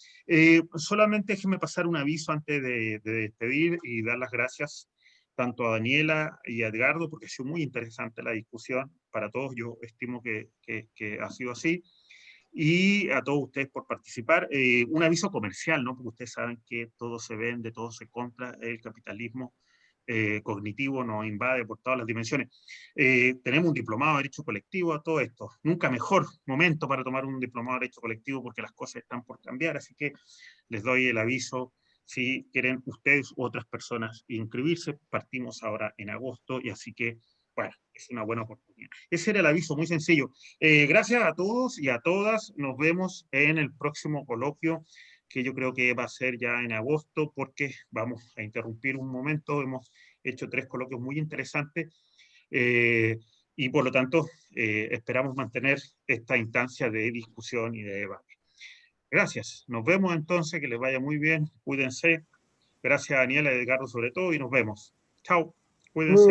solamente déjenme pasar un aviso antes de despedir y dar las gracias tanto a Daniela y a Edgardo, porque ha sido muy interesante la discusión para todos, yo estimo que ha sido así, y a todos ustedes por participar. Un aviso comercial, ¿no? Porque ustedes saben que todo se vende, todo se compra, el capitalismo cognitivo nos invade por todas las dimensiones. Tenemos un diplomado de Derecho Colectivo a todo esto. Nunca mejor momento para tomar un diplomado de Derecho Colectivo porque las cosas están por cambiar, así que les doy el aviso. Si quieren ustedes u otras personas inscribirse, partimos ahora en agosto y así que, bueno, es una buena oportunidad. Ese era el aviso, muy sencillo. Gracias a todos y a todas. Nos vemos en el próximo coloquio, que yo creo que va a ser ya en agosto, porque vamos a interrumpir un momento. Hemos hecho 3 coloquios muy interesantes y por lo tanto esperamos mantener esta instancia de discusión y de debate. Gracias. Nos vemos entonces, que les vaya muy bien. Cuídense. Gracias a Daniela y Edgardo sobre todo y nos vemos. Chao. Cuídense.